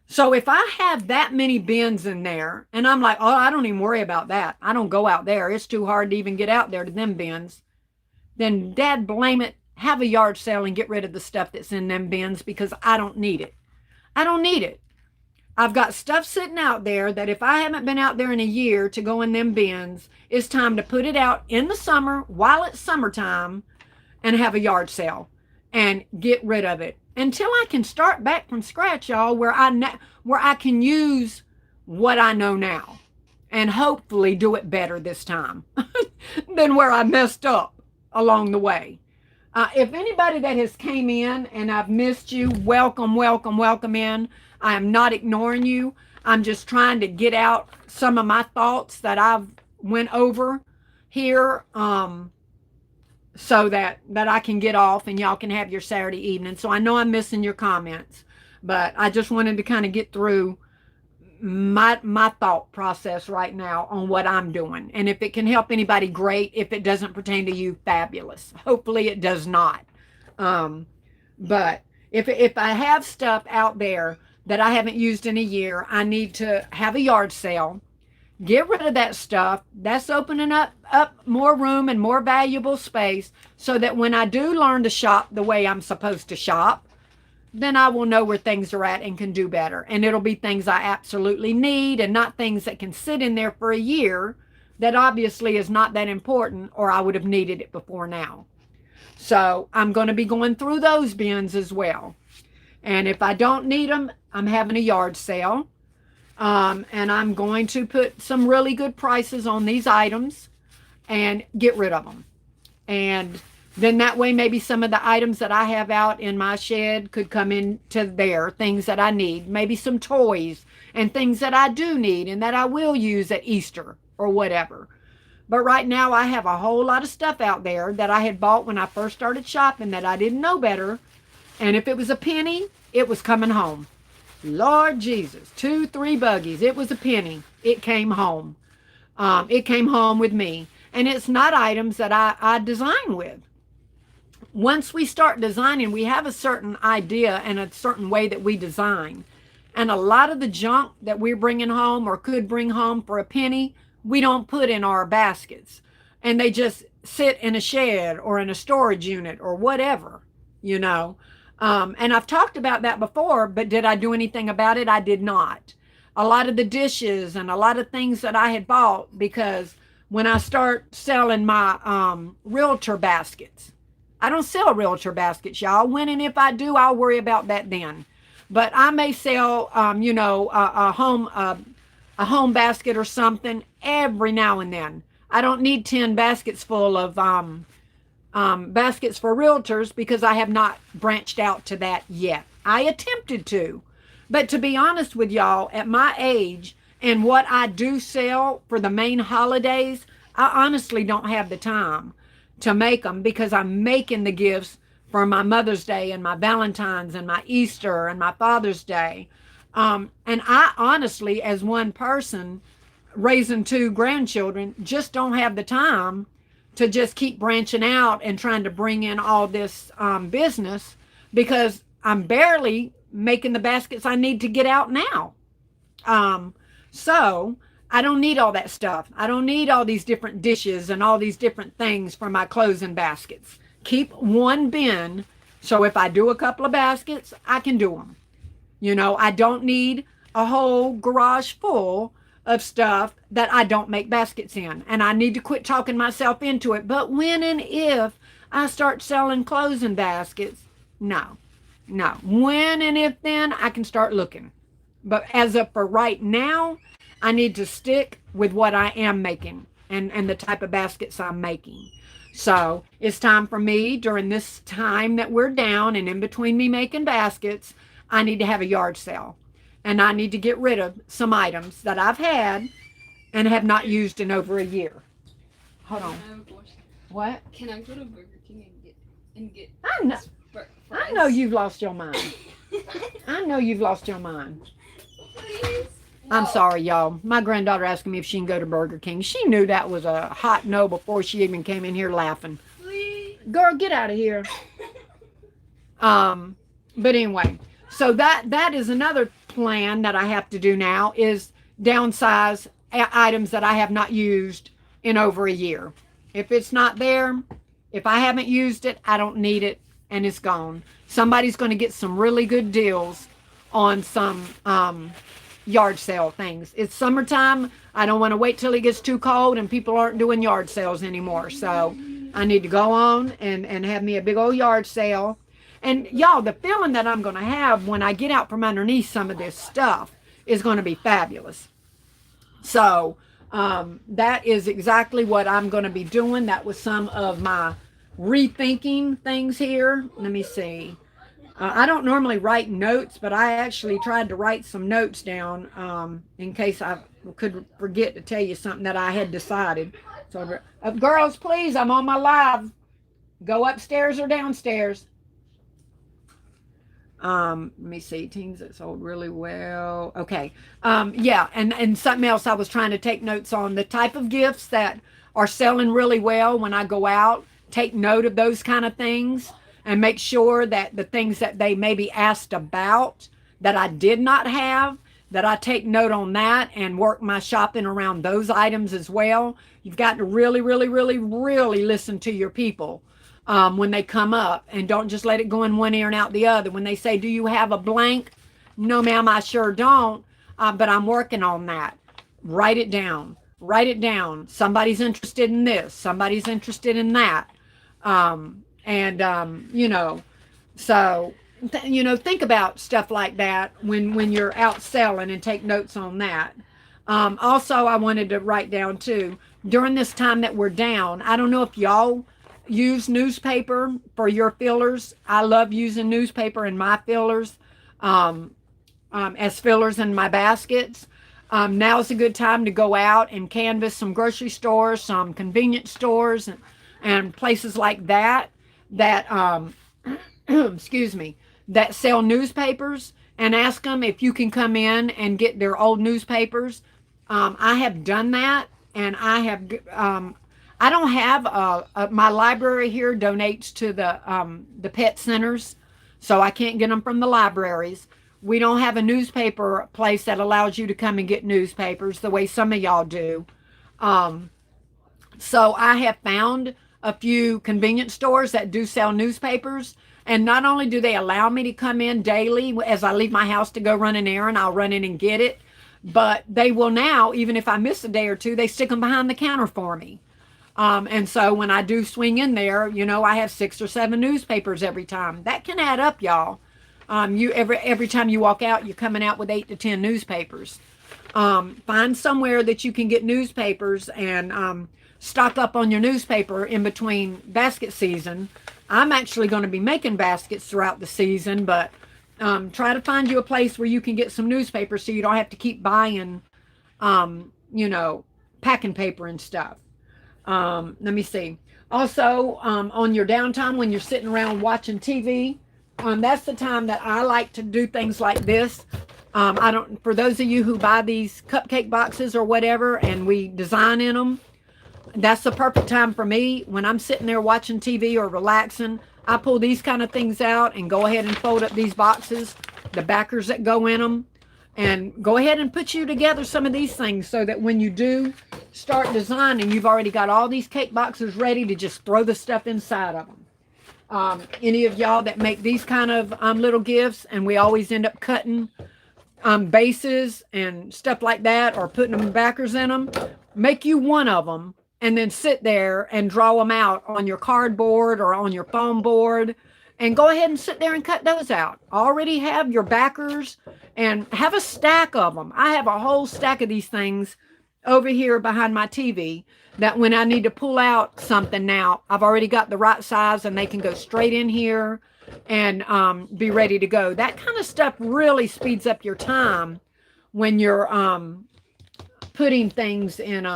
So if I have that many bins in there and I'm like, oh, I don't even worry about that. I don't go out there. It's too hard to even get out there to them bins. Then dad blame it. Have a yard sale and get rid of the stuff that's in them bins because I don't need it. I don't need it. I've got stuff sitting out there that if I haven't been out there in a year to go in them bins, it's time to put it out in the summer while it's summertime and have a yard sale and get rid of it until I can start back from scratch, y'all, where I can use what I know now and hopefully do it better this time than where I messed up along the way. If anybody that has came in and I've missed you, welcome, welcome, welcome in. I am not ignoring you. I'm just trying to get out some of my thoughts that I've went over here so that I can get off and y'all can have your Saturday evening. So I know I'm missing your comments, but I just wanted to kind of get through my thought process right now on what I'm doing. And if it can help anybody, great. If it doesn't pertain to you, fabulous. Hopefully it does not. But if I have stuff out there that I haven't used in a year, I need to have a yard sale, get rid of that stuff. That's opening up more room and more valuable space so that when I do learn to shop the way I'm supposed to shop, then I will know where things are at and can do better. And it'll be things I absolutely need and not things that can sit in there for a year that obviously is not that important or I would have needed it before now. So I'm going to be going through those bins as well. And if I don't need them, I'm having a yard sale. And I'm going to put some really good prices on these items and get rid of them. And then that way maybe some of the items that I have out in my shed could come into there, things that I need, maybe some toys and things that I do need and that I will use at Easter or whatever. But right now I have a whole lot of stuff out there that I had bought when I first started shopping that I didn't know better. And if it was a penny, it was coming home. Lord Jesus, 2-3 buggies. It was a penny. It came home. It came home with me. And it's not items that I design with. Once we start designing, we have a certain idea and a certain way that we design. And a lot of the junk that we're bringing home or could bring home for a penny, we don't put in our baskets. And they just sit in a shed or in a storage unit or whatever, And I've talked about that before, but did I do anything about it? I did not. A lot of the dishes and a lot of things that I had bought, because when I start selling my realtor baskets, I don't sell realtor baskets, y'all. When and if I do, I'll worry about that then. But I may sell, a home basket or something every now and then. I don't need 10 baskets full of baskets for realtors because I have not branched out to that yet. I attempted to, but to be honest with y'all, at my age and what I do sell for the main holidays, I honestly don't have the time to make them because I'm making the gifts for my Mother's Day and my Valentine's and my Easter and my Father's Day. And I honestly, as one person raising 2 grandchildren, just don't have the time to just keep branching out and trying to bring in all this business because I'm barely making the baskets I need to get out now. So I don't need all that stuff. I don't need all these different dishes and all these different things for my clothes and baskets. Keep one bin. So if I do a couple of baskets, I can do them. I don't need a whole garage full of stuff that I don't make baskets in. And I need to quit talking myself into it. But when and if I start selling clothes and baskets, no. When and if then I can start looking. But as of for right now, I need to stick with what I am making and the type of baskets I'm making. So it's time for me during this time that we're down and in between me making baskets, I need to have a yard sale. And I need to get rid of some items that I've had and have not used in over a year. Hold on. What? Can I go to Burger King and get I know you've lost your mind. I know you've lost your mind. Please. I'm sorry, y'all. My granddaughter asking me if she can go to Burger King. She knew that was a hot no before she even came in here laughing. Please. Girl, get out of here. Um, but anyway, so that is another plan that I have to do now is downsize items that I have not used in over a year. If it's not there, if I haven't used it, I don't need it, and it's gone. Somebody's going to get some really good deals on some yard sale things. It's summertime. I don't want to wait till it gets too cold and people aren't doing yard sales anymore. So I need to go on and have me a big old yard sale. And y'all, the feeling that I'm going to have when I get out from underneath some of this stuff is going to be fabulous. So that is exactly what I'm going to be doing. That was some of my rethinking things here. Let me see. I don't normally write notes, but I actually tried to write some notes down in case I could forget to tell you something that I had decided. So, girls, please, I'm on my live. Go upstairs or downstairs. Let me see, teams that sold really well. Okay. Yeah, and something else I was trying to take notes on, the type of gifts that are selling really well when I go out. Take note of those kind of things and make sure that the things that they maybe asked about that I did not have, that I take note on that and work my shopping around those items as well. You've got to really, really, really, really listen to your people when they come up, and don't just let it go in one ear and out the other. When they say, do you have a blank? No, ma'am, I sure don't, but I'm working on that. Write it down. Write it down. Somebody's interested in this. Somebody's interested in that. You know, so, think about stuff like that when you're out selling and take notes on that. Also, I wanted to write down too, during this time that we're down, I don't know if y'all use newspaper for your fillers. I love using newspaper in my fillers as fillers in my baskets. Now's a good time to go out and canvass some grocery stores, some convenience stores, and places like that excuse me, that sell newspapers, and ask them if you can come in and get their old newspapers. I have done that, and I don't have my library here donates to the pet centers, so I can't get them from the libraries. We don't have a newspaper place that allows you to come and get newspapers the way some of y'all do. So I have found a few convenience stores that do sell newspapers. And not only do they allow me to come in daily as I leave my house to go run an errand, I'll run in and get it. But they will now, even if I miss a day or two, they stick them behind the counter for me. And so when I do swing in there, I have 6 or 7 newspapers every time. That can add up, y'all. Every time you walk out, you're coming out with 8 to 10 newspapers. Find somewhere that you can get newspapers and stock up on your newspaper in between basket season. I'm actually going to be making baskets throughout the season, but try to find you a place where you can get some newspapers so you don't have to keep buying, packing paper and stuff. Let me see. Also, on your downtime when you're sitting around watching TV, that's the time that I like to do things like this. For those of you who buy these cupcake boxes or whatever, and we design in them, that's the perfect time for me. When I'm sitting there watching TV or relaxing, I pull these kind of things out and go ahead and fold up these boxes, the backers that go in them, and go ahead and put you together some of these things so that when you do start designing, you've already got all these cake boxes ready to just throw the stuff inside of them. Any of y'all that make these kind of little gifts, and we always end up cutting bases and stuff like that, or putting them backers in them, make you one of them and then sit there and draw them out on your cardboard or on your foam board, and go ahead and sit there and cut those out. Already have your backers and have a stack of them. I have a whole stack of these things over here behind my TV that when I need to pull out something now, I've already got the right size and they can go straight in here and be ready to go. That kind of stuff really speeds up your time when you're putting things in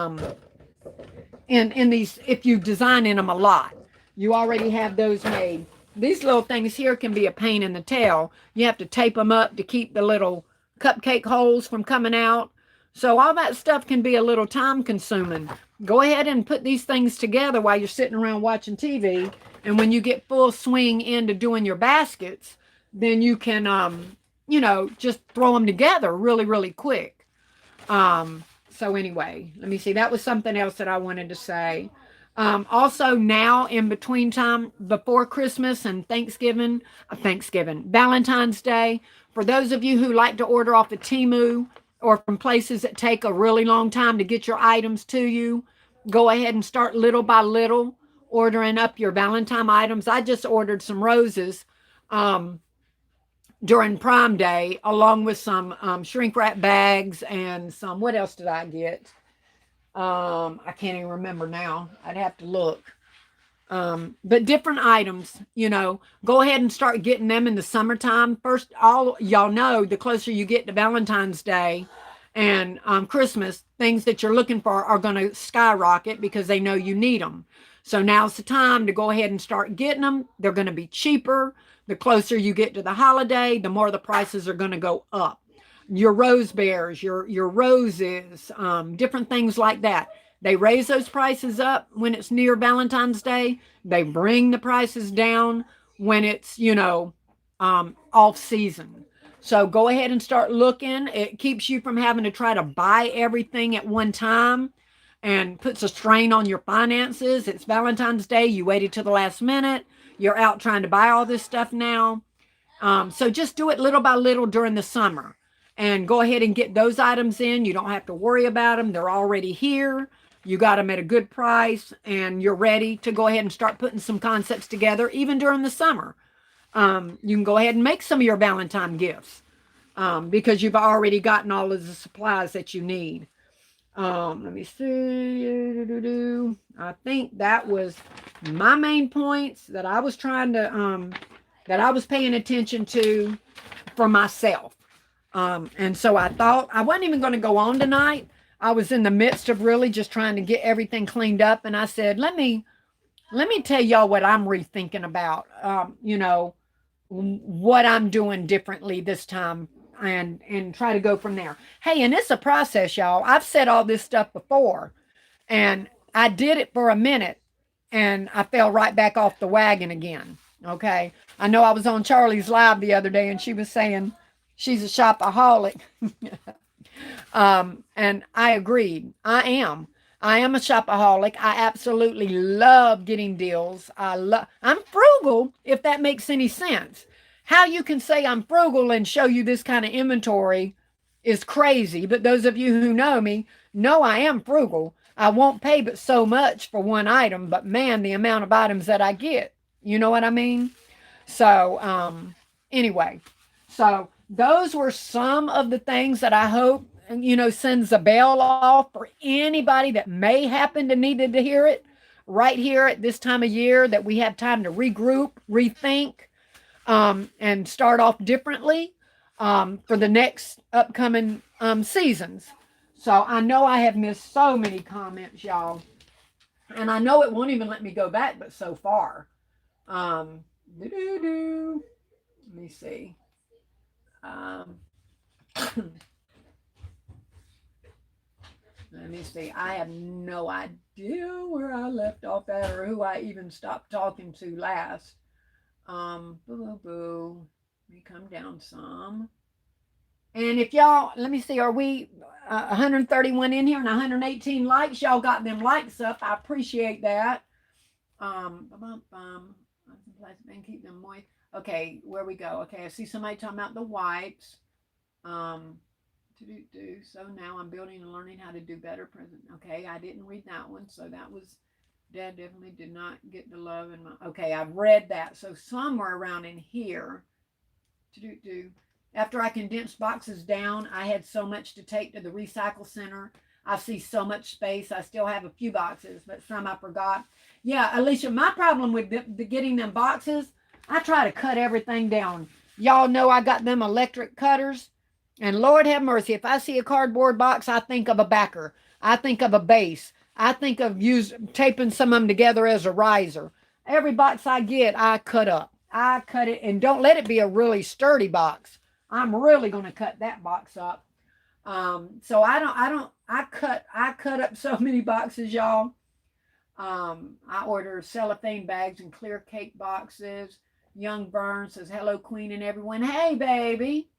these, if you design in them a lot. You already have those made. These little things here can be a pain in the tail. You have to tape them up to keep the little cupcake holes from coming out. So all that stuff can be a little time consuming. Go ahead and put these things together while you're sitting around watching TV. And when you get full swing into doing your baskets, then you can, just throw them together really, really quick. So anyway, let me see. That was something else that I wanted to say. Also now in between time before Christmas and Valentine's Day, for those of you who like to order off of Temu or from places that take a really long time to get your items to you, go ahead and start little by little ordering up your Valentine items. I just ordered some roses. During Prime Day, along with some shrink wrap bags and some, what else did I get? I can't even remember now. I'd have to look. But different items, go ahead and start getting them in the summertime. First, all y'all know the closer you get to Valentine's Day and Christmas, things that you're looking for are going to skyrocket because they know you need them. So now's the time to go ahead and start getting them. They're going to be cheaper. The closer you get to the holiday, the more the prices are going to go up. Your rose bears, your roses, different things like that. They raise those prices up when it's near Valentine's Day. They bring the prices down when it's, off season. So go ahead and start looking. It keeps you from having to try to buy everything at one time and puts a strain on your finances. It's Valentine's Day. You waited till the last minute. You're out trying to buy all this stuff now. So just do it little by little during the summer and go ahead and get those items in. You don't have to worry about them. They're already here. You got them at a good price and you're ready to go ahead and start putting some concepts together even during the summer. You can go ahead and make some of your Valentine gifts because you've already gotten all of the supplies that you need. Let me see. I think that was my main points that I was trying to, that I was paying attention to for myself. And so I thought I wasn't even going to go on tonight. I was in the midst of really just trying to get everything cleaned up. And I said, let me tell y'all what I'm rethinking about, what I'm doing differently this time and try to go from there. Hey, and it's a process, y'all. I've said all this stuff before and I did it for a minute and I fell right back off the wagon again. Okay. I know I was on Charlie's live the other day and she was saying she's a shopaholic. And I agreed. I am a shopaholic. I absolutely love getting deals. I'm frugal, if that makes any sense. How you can say I'm frugal and show you this kind of inventory is crazy. But those of you who know me know I am frugal. I won't pay but so much for one item, but man, the amount of items that I get, you know what I mean? So, anyway, so those were some of the things that I hope, sends a bell off for anybody that may happen to need to hear it right here at this time of year, that we have time to regroup, rethink, and start off differently for the next upcoming seasons. So I know I have missed so many comments, y'all. And I know it won't even let me go back, but so far. Let me see. Let me see. I have no idea where I left off at or who I even stopped talking to last. Let me come down some. And if y'all, let me see, are we 131 in here and 118 likes? Y'all got them likes up. I appreciate that. Keep them moist. Okay, where we go? Okay, I see somebody talking about the wipes. So now I'm building and learning how to do better present. Okay, I didn't read that one, so that was Dad definitely did not get the love in my. Okay, I've read that. So somewhere around in here. After I condensed boxes down, I had so much to take to the recycle center. I see so much space. I still have a few boxes, but some I forgot. Yeah, Alicia, my problem with getting them boxes, I try to cut everything down. Y'all know I got them electric cutters. And Lord have mercy, if I see a cardboard box, I think of a backer. I think of a base. I think of taping some of them together as a riser. Every box I get, I cut up. I cut it, and don't let it be a really sturdy box. I'm really going to cut that box up. So I cut up so many boxes, y'all. I order cellophane bags and clear cake boxes. Young Burns says, hello, Queen and everyone. Hey, baby.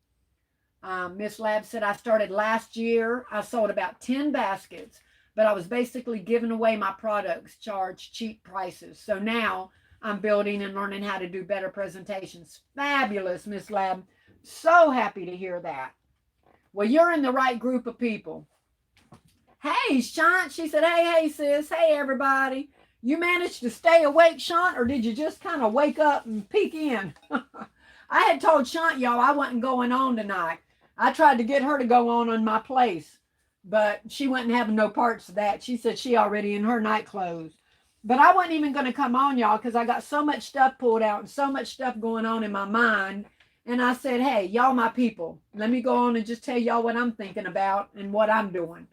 Miss Lab said, I started last year. I sold about 10 baskets, but I was basically giving away my products, charged cheap prices. So now I'm building and learning how to do better presentations. Fabulous, Miss Lab. So happy to hear that. Well, you're in the right group of people. Hey, Shant, she said, hey, sis. Hey, everybody. You managed to stay awake, Shant, or did you just kind of wake up and peek in? I had told Shant, y'all, I wasn't going on tonight. I tried to get her to go on in my place, but she wasn't having no parts of that. She said she already in her night clothes. But I wasn't even going to come on, y'all, because I got so much stuff pulled out and so much stuff going on in my mind. And I said, hey, y'all my people. Let me go on and just tell y'all what I'm thinking about and what I'm doing.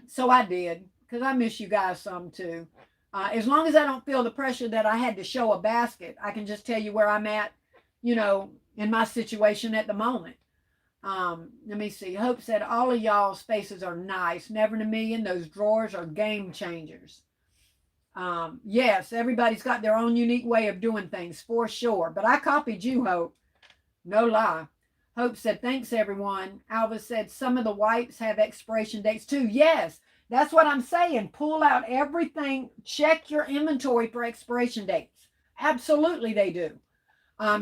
So I did, because I miss you guys some too. As long as I don't feel the pressure that I had to show a basket, I can just tell you where I'm at, in my situation at the moment. Let me see. Hope said all of y'all's faces are nice. Never in a million. Those drawers are game changers. Yes, everybody's got their own unique way of doing things for sure. But I copied you, Hope. No lie. Hope said, thanks, everyone. Alva said, some of the wipes have expiration dates too. Yes, that's what I'm saying. Pull out everything. Check your inventory for expiration dates. Absolutely, they do.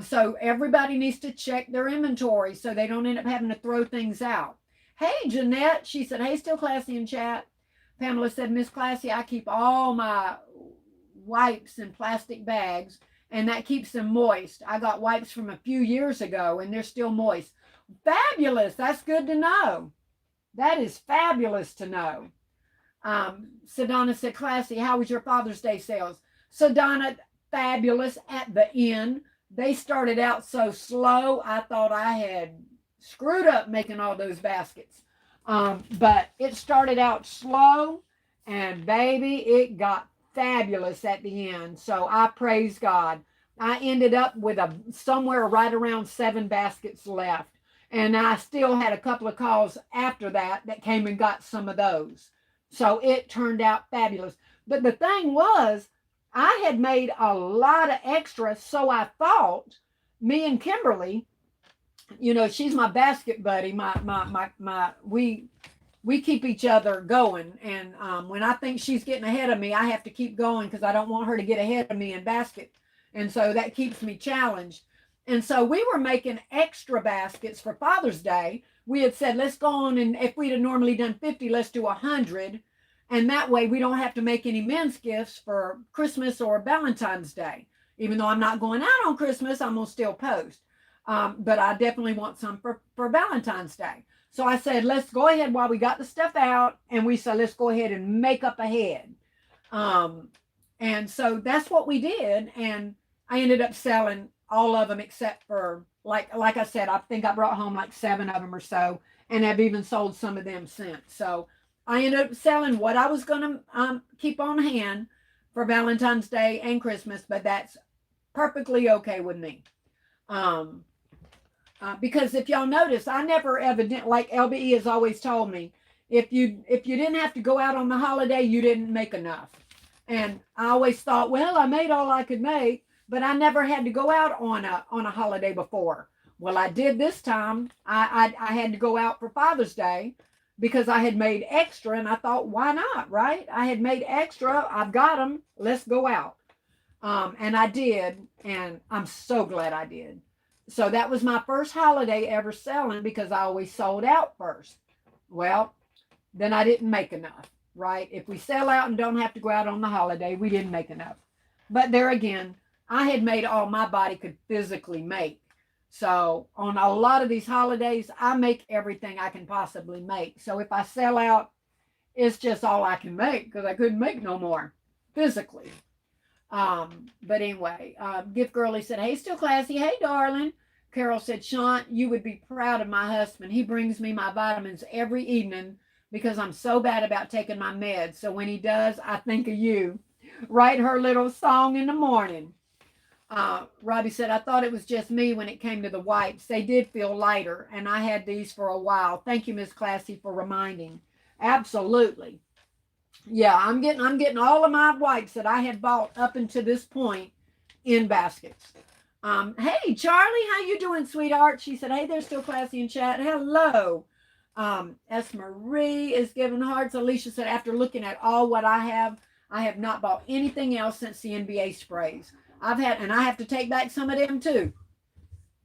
So everybody needs to check their inventory so they don't end up having to throw things out. Hey, Jeanette, she said, hey, still classy in chat. Pamela said, Miss Classy, I keep all my wipes in plastic bags and that keeps them moist. I got wipes from a few years ago and they're still moist. Fabulous. That's good to know. That is fabulous to know. Sedona said, Classy, how was your Father's Day sales? Sedona, fabulous at the end. They started out so slow, I thought I had screwed up making all those baskets. But it started out slow, and baby, it got fabulous at the end. So I praise God. I ended up with somewhere right around 7 baskets left. And I still had a couple of calls after that came and got some of those. So it turned out fabulous. But the thing was, I had made a lot of extra, so I thought me and Kimberly, she's my basket buddy. We keep each other going, and when I think she's getting ahead of me, I have to keep going because I don't want her to get ahead of me in basket, and so that keeps me challenged. And so we were making extra baskets for Father's Day. We had said, let's go on, and if we'd have normally done 50, let's do 100. And that way we don't have to make any men's gifts for Christmas or Valentine's Day. Even though I'm not going out on Christmas, I'm going to still post. But I definitely want some for Valentine's Day. So I said, let's go ahead while we got the stuff out. And we said, let's go ahead and make up ahead. And so that's what we did. And I ended up selling all of them except for, like I said, I think I brought home like 7 of them or so. And I've even sold some of them since. So I ended up selling what I was going to keep on hand for Valentine's Day and Christmas, but that's perfectly okay with me. Because if y'all notice, I never evident like LBE has always told me, if you didn't have to go out on the holiday, you didn't make enough. And I always thought, well, I made all I could make, but I never had to go out on a holiday before. Well, I did this time. I had to go out for Father's Day because I had made extra, and I thought, why not, right? I had made extra. I've got them. Let's go out. And I did, and I'm so glad I did. So that was my first holiday ever selling because I always sold out first. Well, then I didn't make enough, right? If we sell out and don't have to go out on the holiday, we didn't make enough. But there again, I had made all my body could physically make. So on a lot of these holidays, I make everything I can possibly make. So if I sell out, it's just all I can make because I couldn't make no more physically. But anyway, Gift Girlie said, hey, still classy. Hey, darling. Carol said, Sean, you would be proud of my husband. He brings me my vitamins every evening because I'm so bad about taking my meds. So when he does, I think of you. Write her little song in the morning. Robbie said, I thought it was just me when it came to the wipes. They did feel lighter, and I had these for a while. Thank you, Miss Classy, for reminding. Absolutely. Yeah, I'm getting all of my wipes that I had bought up until this point in baskets. Hey Charlie, how you doing, sweetheart? She said, hey, they're still Classy in chat. Hello. S. Marie is giving hearts. Alicia said, after looking at all what I have not bought anything else since the NBA sprays. And I have to take back some of them too.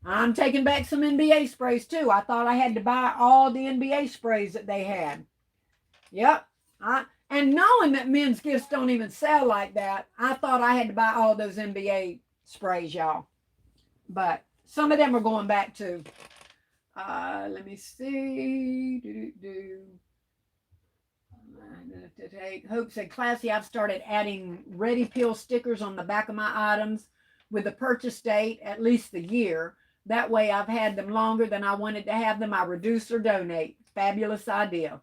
I'm taking back some NBA sprays too. I thought I had to buy all the NBA sprays that they had. Yep. And knowing that men's gifts don't even sell like that, I thought I had to buy all those NBA sprays, y'all. But some of them are going back to. Let me see. Hope said, Classy, I've started adding ready peel stickers on the back of my items with the purchase date, at least the year. That way I've had them longer than I wanted to have them. I reduce or donate. Fabulous idea.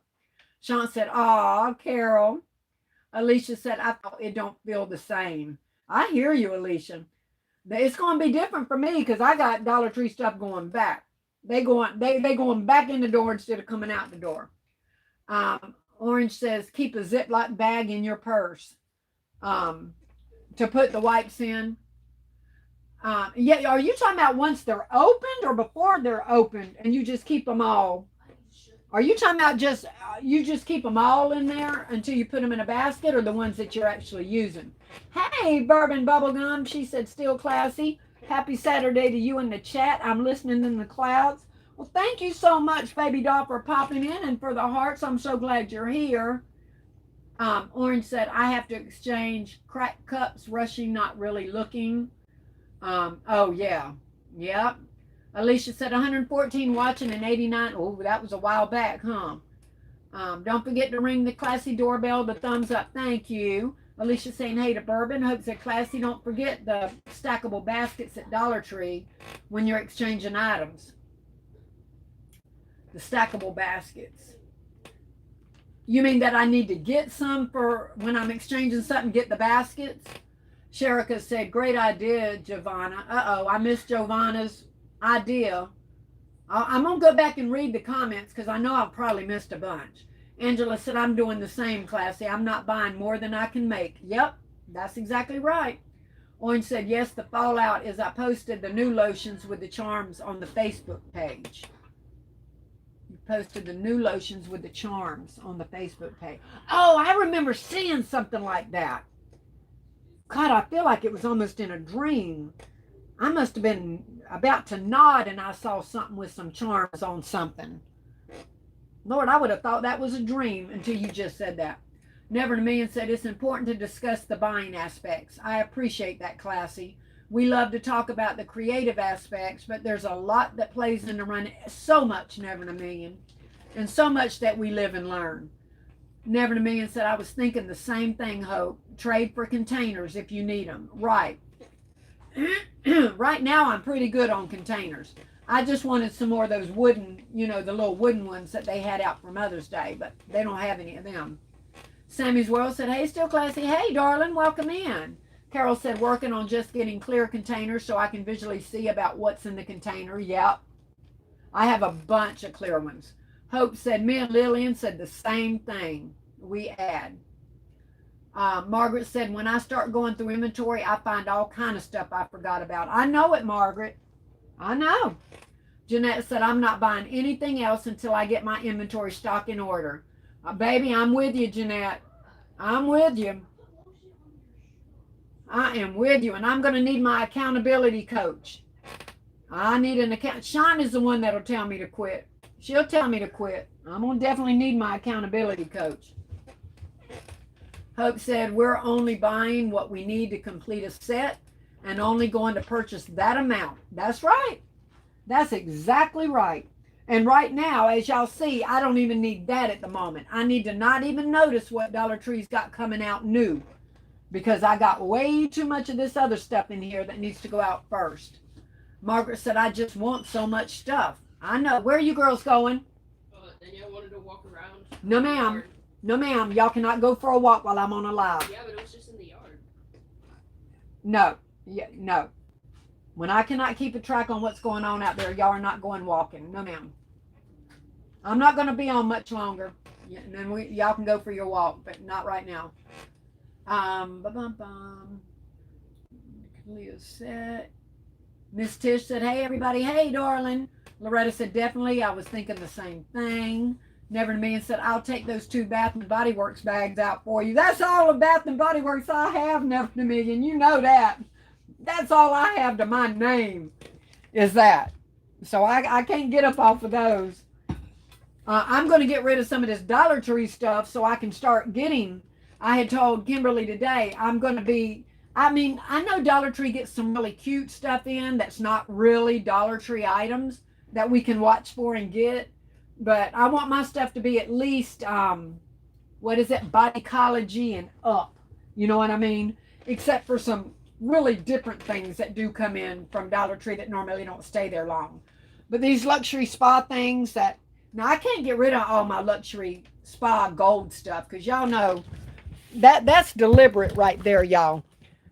Sean said, aw, Carol. Alicia said, I thought it don't feel the same. I hear you, Alicia. It's going to be different for me because I got Dollar Tree stuff going back. They going back in the door instead of coming out the door. Orange says, keep a Ziploc bag in your purse to put the wipes in. Yeah, are you talking about once they're opened or before they're opened and you just keep them all? Are you talking about just you just keep them all in there until you put them in a basket, or the ones that you're actually using? Hey, Bourbon Bubblegum, she said, still Classy. Happy Saturday to you in the chat. I'm listening in the clouds. Well, thank you so much, Baby Doll, for popping in and for the hearts. I'm so glad you're here. Orange said, I have to exchange cracked cups, rushing, not really looking. Oh, yeah. Yep. Alicia said 114 watching and 89. Oh, that was a while back, huh? Don't forget to ring the Classy doorbell, the thumbs up. Thank you. Alicia saying, hey to Bourbon. Hope said, Classy, don't forget the stackable baskets at Dollar Tree when you're exchanging items. The stackable baskets. You mean that I need to get some for when I'm exchanging something, get the baskets? Sherika said, great idea, Giovanna. Uh-oh, I missed Giovanna's idea. I'm going to go back and read the comments because I know I've probably missed a bunch. Angela said, I'm doing the same, Classy. I'm not buying more than I can make. Yep, that's exactly right. Orange said, yes, the fallout is I posted the new lotions with the charms on the Facebook page. You posted the new lotions with the charms on the Facebook page. Oh, I remember seeing something like that. God, I feel like it was almost in a dream. I must have been about to nod and I saw something with some charms on something. Lord, I would have thought that was a dream until you just said that. Never in a Million said, it's important to discuss the buying aspects. I appreciate that, Classy. We love to talk about the creative aspects, but there's a lot that plays into running so much, Never in a Million, and so much that we live and learn. Never in a Million said, I was thinking the same thing, Hope. Trade for containers if you need them. Right. Right now, I'm pretty good on containers. I just wanted some more of those wooden, the little wooden ones that they had out for Mother's Day, but they don't have any of them. Sammy's World said, hey, still Classy. Hey, darling, welcome in. Carol said, working on just getting clear containers so I can visually see about what's in the container. Yep. I have a bunch of clear ones. Hope said, me and Lillian said the same thing. We add. Margaret said, when I start going through inventory, I find all kind of stuff I forgot about. I know it, Margaret. I know. Jeanette said, I'm not buying anything else until I get my inventory stock in order. Baby, I'm with you, Jeanette. I'm with you. I am with you, and I'm going to need my accountability coach. I need an account. Sean is the one that'll tell me to quit. She'll tell me to quit. I'm going to definitely need my accountability coach. Hope said, we're only buying what we need to complete a set and only going to purchase that amount. That's right. That's exactly right. And right now, as y'all see, I don't even need that at the moment. I need to not even notice what Dollar Tree's got coming out new because I got way too much of this other stuff in here that needs to go out first. Margaret said, I just want so much stuff. I know. Where are you girls going? Danielle wanted to walk around. No, ma'am. No, ma'am. Y'all cannot go for a walk while I'm on a live. Yeah, but it was just in the yard. No. Yeah, no. When I cannot keep a track on what's going on out there, y'all are not going walking. No, ma'am. I'm not going to be on much longer. And then y'all can go for your walk, but not right now. Leah said, Miss Tish said, hey, everybody. Hey, darling. Loretta said, definitely. I was thinking the same thing. Never to Me and said, I'll take those 2 Bath and Body Works bags out for you. That's all the Bath and Body Works I have, Never to Me, and you know that. That's all I have to my name is that. So I can't get up off of those. I'm going to get rid of some of this Dollar Tree stuff so I can start getting. I had told Kimberly today I'm going to be, I mean, I know Dollar Tree gets some really cute stuff in that's not really Dollar Tree items that we can watch for and get. But I want my stuff to be at least, Bodycology and up. You know what I mean? Except for some really different things that do come in from Dollar Tree that normally don't stay there long. But these luxury spa things that, now I can't get rid of all my luxury spa gold stuff because y'all know that's deliberate right there, y'all.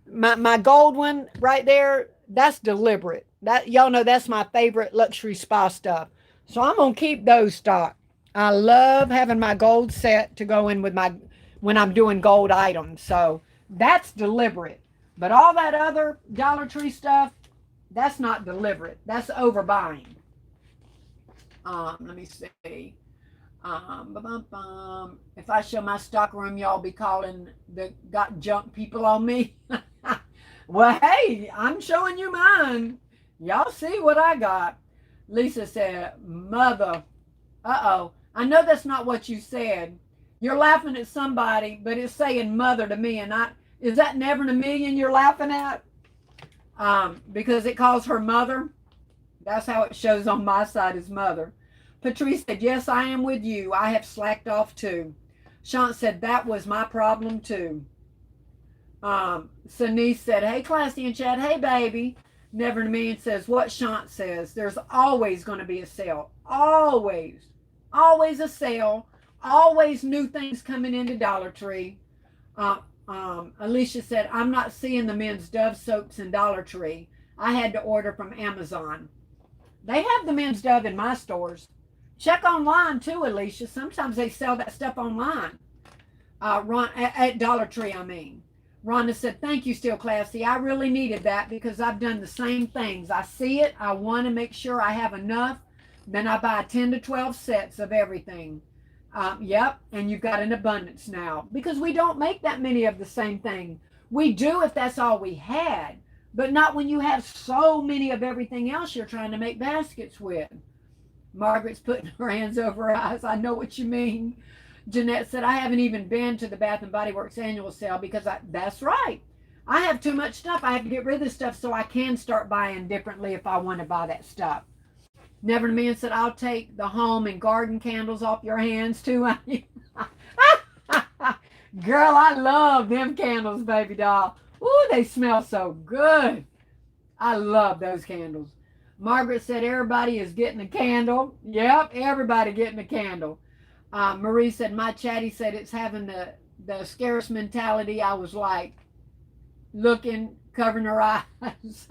My gold one right there, that's deliberate. That y'all know that's my favorite luxury spa stuff. So I'm gonna keep those stock. I love having my gold set to go in with my when I'm doing gold items. So that's deliberate. But all that other Dollar Tree stuff, that's not deliberate. That's overbuying. Let me see. If I show my stock room, y'all be calling the got junk people on me. Well, hey, I'm showing you mine. Y'all see what I got. Lisa said, mother. Uh-oh. I know that's not what you said. You're laughing at somebody, but it's saying mother to me. And is that Never in a Million you're laughing at? Because it calls her mother. That's how it shows on my side as mother. Patrice said, yes, I am with you. I have slacked off too. Shant said, that was my problem too. Sanice said, hey, Classy and Chad. Hey, baby. Never in a Million says, what Shant says. There's always going to be a sale. Always. Always a sale. Always new things coming into Dollar Tree. Alicia said, I'm not seeing the men's Dove soaps in Dollar Tree. I had to order from Amazon. They have the men's Dove in my stores. Check online too, Alicia. Sometimes they sell that stuff online. At Dollar Tree, I mean. Rhonda said, thank you, Still Classy. I really needed that because I've done the same things. I see it. I want to make sure I have enough. Then I buy 10 to 12 sets of everything. Yep, and you've got an abundance now. Because we don't make that many of the same thing. We do if that's all we had. But not when you have so many of everything else you're trying to make baskets with. Margaret's putting her hands over her eyes. I know what you mean. Jeanette said, I haven't even been to the Bath and Body Works annual sale because that's right. I have too much stuff. I have to get rid of this stuff so I can start buying differently if I want to buy that stuff. Never in a Million said, I'll take the home and garden candles off your hands too. Girl, I love them candles, baby doll. Ooh, they smell so good. I love those candles. Margaret said, everybody is getting a candle. Yep, everybody getting a candle. Marie said, my chatty said it's having the scarce mentality. I was like looking, covering her eyes.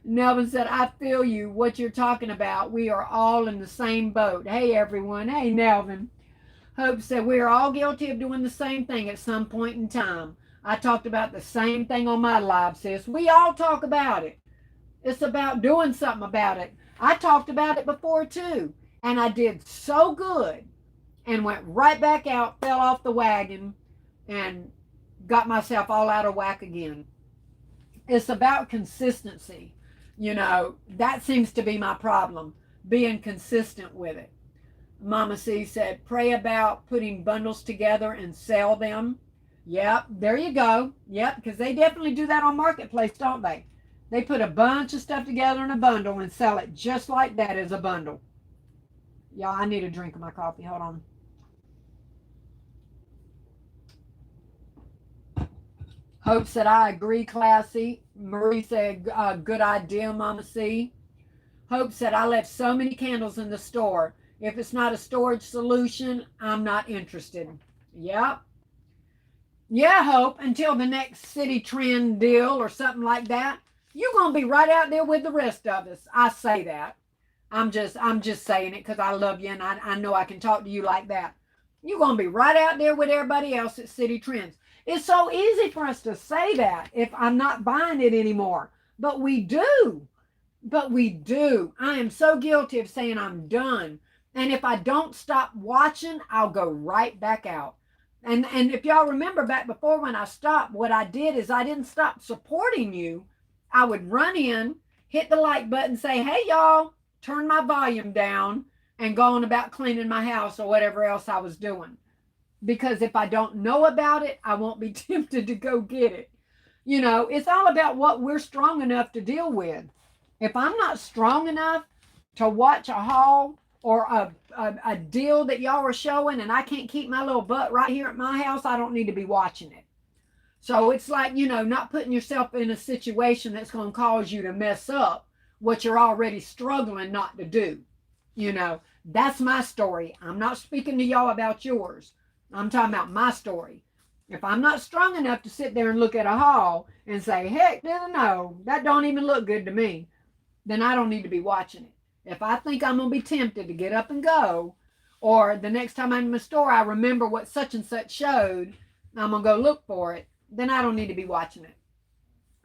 Nelvin said, I feel you, what you're talking about. We are all in the same boat. Hey, everyone. Hey, Nelvin. Hope said, we are all guilty of doing the same thing at some point in time. I talked about the same thing on my live, sis. We all talk about it. It's about doing something about it. I talked about it before, too. And I did so good and went right back out, fell off the wagon, and got myself all out of whack again. It's about consistency. You know, that seems to be my problem, being consistent with it. Mama C said, pray about putting bundles together and sell them. Yep, there you go. Yep, because they definitely do that on Marketplace, don't they? They put a bunch of stuff together in a bundle and sell it just like that as a bundle. Y'all, I need a drink of my coffee. Hold on. Hope said, I agree, Classy. Marie said, good idea, Mama C. Hope said, I left so many candles in the store. If it's not a storage solution, I'm not interested. Yep. Yeah, Hope, until the next city trend deal or something like that. you're going to be right out there with the rest of us. I say that. I'm just saying it because I love you and I know I can talk to you like that. You're going to be right out there with everybody else at City Trends. It's so easy for us to say that if I'm not buying it anymore. But we do. But we do. I am so guilty of saying I'm done. And if I don't stop watching, I'll go right back out. And if y'all remember back before when I stopped, what I did is I didn't stop supporting you. I would run in, hit the like button, say, hey, y'all, turn my volume down, and go on about cleaning my house or whatever else I was doing. Because if I don't know about it, I won't be tempted to go get it. You know, it's all about what we're strong enough to deal with. If I'm not strong enough to watch a haul or a deal that y'all are showing and I can't keep my little butt right here at my house, I don't need to be watching it. So it's like, you know, not putting yourself in a situation that's going to cause you to mess up what you're already struggling not to do. You know, that's my story. I'm not speaking to y'all about yours. I'm talking about my story. If I'm not strong enough to sit there and look at a haul and say, heck, no, that don't even look good to me, then I don't need to be watching it. If I think I'm going to be tempted to get up and go, or the next time I'm in the store, I remember what such and such showed, I'm going to go look for it, then I don't need to be watching it.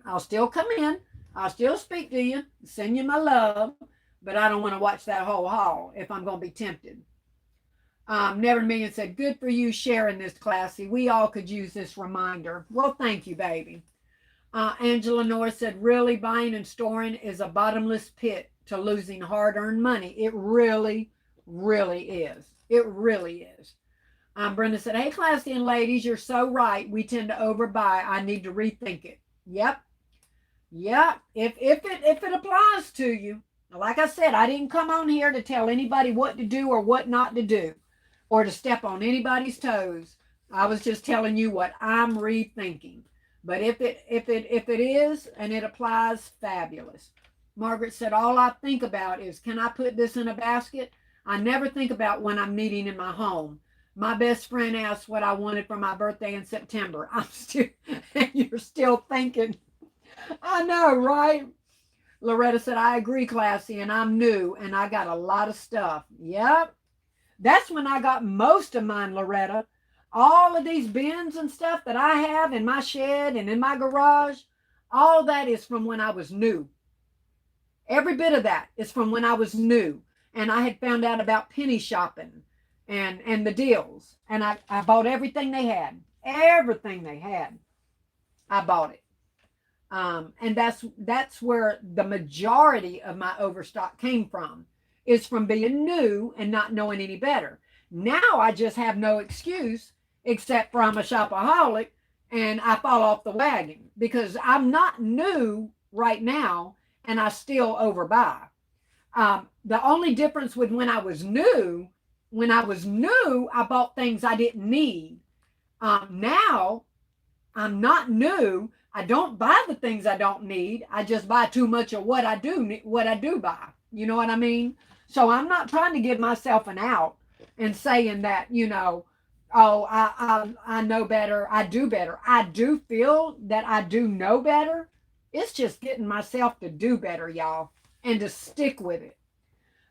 I'll still come in. I'll still speak to you, send you my love, but I don't want to watch that whole haul if I'm going to be tempted. Never Million said, good for you sharing this, Classy. We all could use this reminder. Well, thank you, baby. Angela Norris said, really, buying and storing is a bottomless pit to losing hard-earned money. It really, really is. It really is. Brenda said, hey, Classy and ladies, you're so right. We tend to overbuy. I need to rethink it. Yep. If it applies to you, like I said, I didn't come on here to tell anybody what to do or what not to do, or to step on anybody's toes. I was just telling you what I'm rethinking. But if it is and it applies, fabulous. Margaret said, all I think about is, can I put this in a basket? I never think about when I'm needing in my home. My best friend asked what I wanted for my birthday in September. You're still thinking. I know, right? Loretta said, I agree, Classy, and I'm new, and I got a lot of stuff. Yep. That's when I got most of mine, Loretta. All of these bins and stuff that I have in my shed and in my garage, all that is from when I was new. Every bit of that is from when I was new, and I had found out about penny shopping and the deals, and I bought everything they had. Everything they had, I bought it. And that's where the majority of my overstock came from, is from being new and not knowing any better. Now I just have no excuse except for I'm a shopaholic and I fall off the wagon because I'm not new right now and I still overbuy. The only difference with when I was new, I bought things I didn't need. Now I'm not new. I don't buy the things I don't need. I just buy too much of what I do buy. You know what I mean? So I'm not trying to give myself an out and saying that, you know, oh, I know better. I do better. I do feel that I do know better. It's just getting myself to do better, y'all, and to stick with it.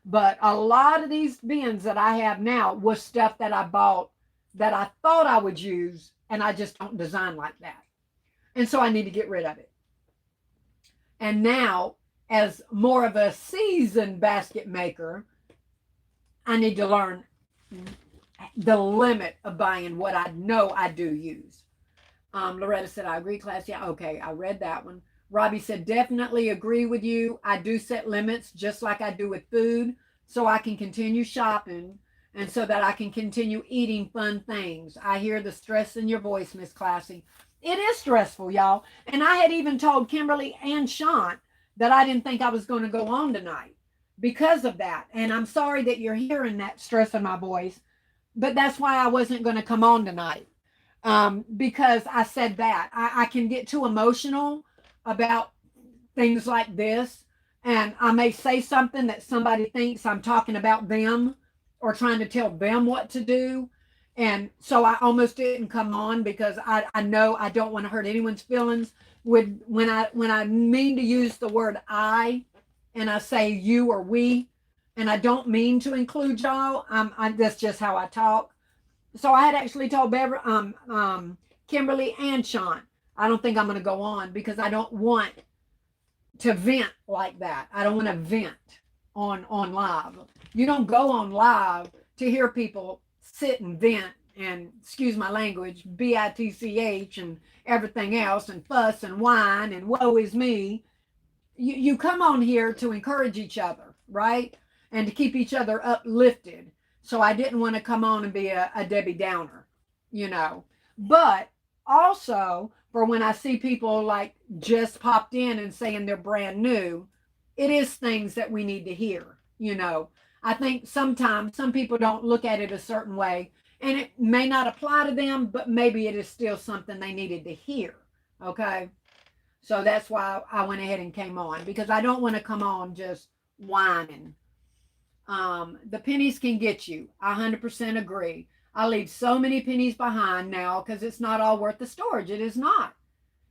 But a lot of these bins that I have now was stuff that I bought that I thought I would use, and I just don't design like that. And so I need to get rid of it. And now, as more of a seasoned basket maker, I need to learn the limit of buying what I know I do use. Loretta said, I agree, Class. Yeah, okay, I read that one. Robbie said, definitely agree with you. I do set limits just like I do with food so I can continue shopping and so that I can continue eating fun things. I hear the stress in your voice, Miss Classy. It is stressful, y'all. And I had even told Kimberly and Sean that I didn't think I was going to go on tonight because of that. And I'm sorry that you're hearing that stress in my voice, but that's why I wasn't going to come on tonight. Because I said that. I can get too emotional about things like this. And I may say something that somebody thinks I'm talking about them or trying to tell them what to do. And so I almost didn't come on because I know I don't want to hurt anyone's feelings. With when I mean to use the word I, and I say you or we, and I don't mean to include y'all. That's just how I talk. So I had actually told Kimberly and Sean, I don't think I'm going to go on because I don't want to vent like that. I don't want to vent on live. You don't go on live to hear people sit and vent and, excuse my language, bitch and everything else and fuss and whine and woe is me. You come on here to encourage each other, right? And to keep each other uplifted. So I didn't want to come on and be a Debbie Downer, you know. But also for when I see people like just popped in and saying they're brand new, it is things that we need to hear, you know. I think sometimes some people don't look at it a certain way and it may not apply to them, but maybe it is still something they needed to hear. Okay. So that's why I went ahead and came on because I don't want to come on just whining. The pennies can get you. I 100% agree. I leave so many pennies behind now because it's not all worth the storage. It is not.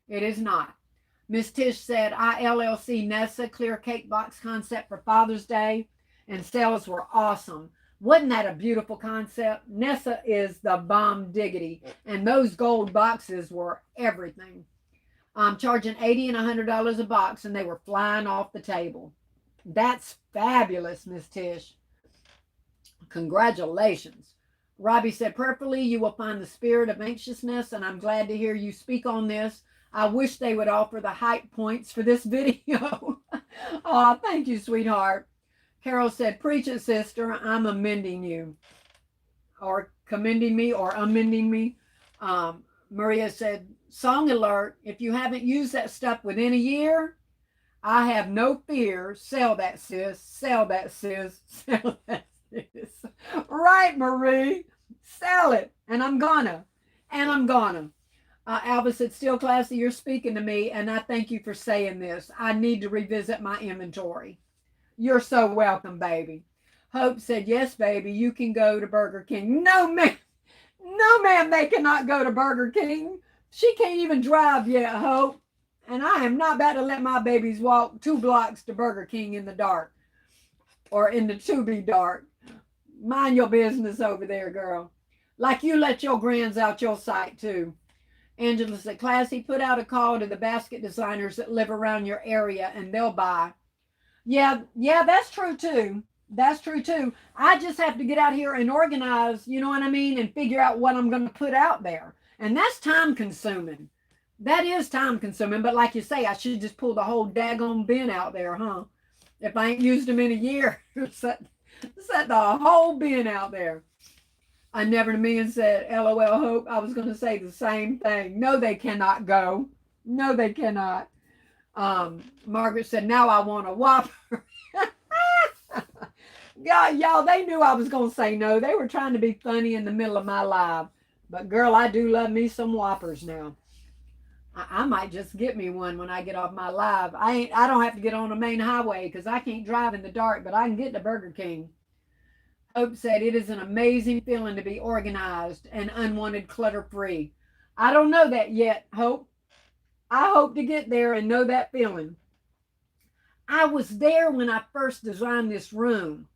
It is not. Miss Tish said, ILLC Nessa clear cake box concept for Father's Day and sales were awesome. Wasn't that a beautiful concept? Nessa is the bomb diggity. And those gold boxes were everything. Charging $80 and $100 a box, and they were flying off the table. That's fabulous, Miss Tish. Congratulations. Robbie said, prayerfully, you will find the spirit of anxiousness, and I'm glad to hear you speak on this. I wish they would offer the hype points for this video. Oh, thank you, sweetheart. Carol said, preach it, sister. I'm amending you. Or commending me or amending me. Maria said, song alert, if you haven't used that stuff within a year, I have no fear. Sell that, sis. Sell that, sis. Sell that, sis. Right, Marie. Sell it. And I'm gonna. Alva said, still classy, you're speaking to me, and I thank you for saying this. I need to revisit my inventory. You're so welcome, baby. Hope said, yes, baby, you can go to Burger King. No, ma'am. No, ma'am, they cannot go to Burger King. She can't even drive yet, Hope. And I am not about to let my babies walk 2 blocks to Burger King in the dark or in the to be dark. Mind your business over there, girl. Like you let your grands out your sight, too. Angela said, classy, put out a call to the basket designers that live around your area and they'll buy. Yeah, that's true, too. That's true, too. I just have to get out here and organize, you know what I mean, and figure out what I'm going to put out there. And that's time consuming. That is time consuming. But like you say, I should just pull the whole daggone bin out there, huh? If I ain't used them in a year, set the whole bin out there. I never in a million said, LOL, Hope. I was going to say the same thing. No, they cannot go. No, they cannot. Margaret said, now I want a Whopper. God, y'all, they knew I was going to say no. They were trying to be funny in the middle of my live. But girl, I do love me some Whoppers now. I might just get me one when I get off my live. I don't have to get on the main highway because I can't drive in the dark, but I can get to Burger King. Hope said, it is an amazing feeling to be organized and unwanted clutter-free. I don't know that yet, Hope. I hope to get there and know that feeling. I was there when I first designed this room.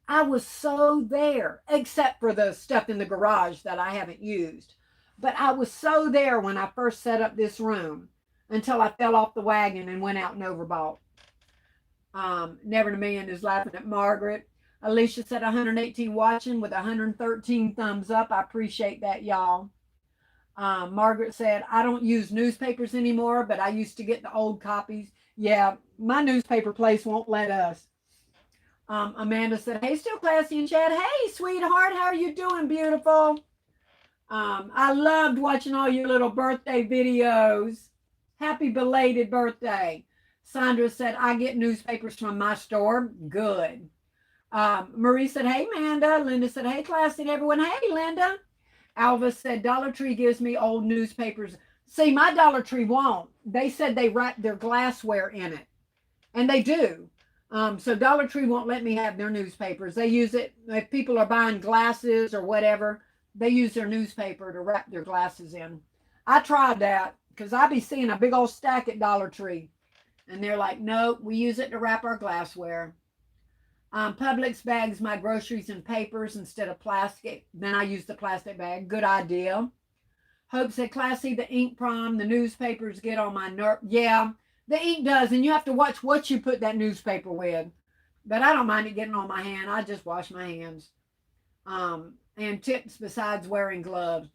I was so there, except for the stuff in the garage that I haven't used. But I was so there when I first set up this room until I fell off the wagon and went out and overbought. Never in a Million is laughing at Margaret. Alicia said 118 watching with 113 thumbs up. I appreciate that, y'all. Margaret said, I don't use newspapers anymore, but I used to get the old copies. Yeah, my newspaper place won't let us. Amanda said, hey, still classy in chat. Hey, sweetheart, how are you doing, beautiful? I loved watching all your little birthday videos. Happy belated birthday. Sandra said, I get newspapers from my store. Good. Marie said, hey, Amanda. Linda said, hey, classy and everyone. Hey, Linda. Alva said, Dollar Tree gives me old newspapers. See, my Dollar Tree won't. They said they wrap their glassware in it. And they do. So Dollar Tree won't let me have their newspapers. They use it if people are buying glasses or whatever. they use their newspaper to wrap their glasses in. I tried that because I be seeing a big old stack at Dollar Tree. And they're like, nope, we use it to wrap our glassware. Publix bags my groceries in papers instead of plastic. Then I use the plastic bag. Good idea. Hope said, Classy, the ink prom, the newspapers get on my nerve. Yeah, the ink does. And you have to watch what you put that newspaper with. But I don't mind it getting on my hand. I just wash my hands. And tips besides wearing gloves.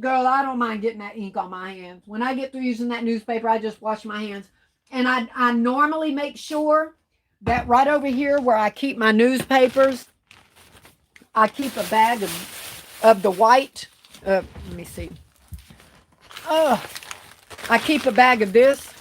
Girl, I don't mind getting that ink on my hands. When I get through using that newspaper, I just wash my hands. And I normally make sure that right over here where I keep my newspapers, I keep a bag of the white. Let me see. I keep a bag of this.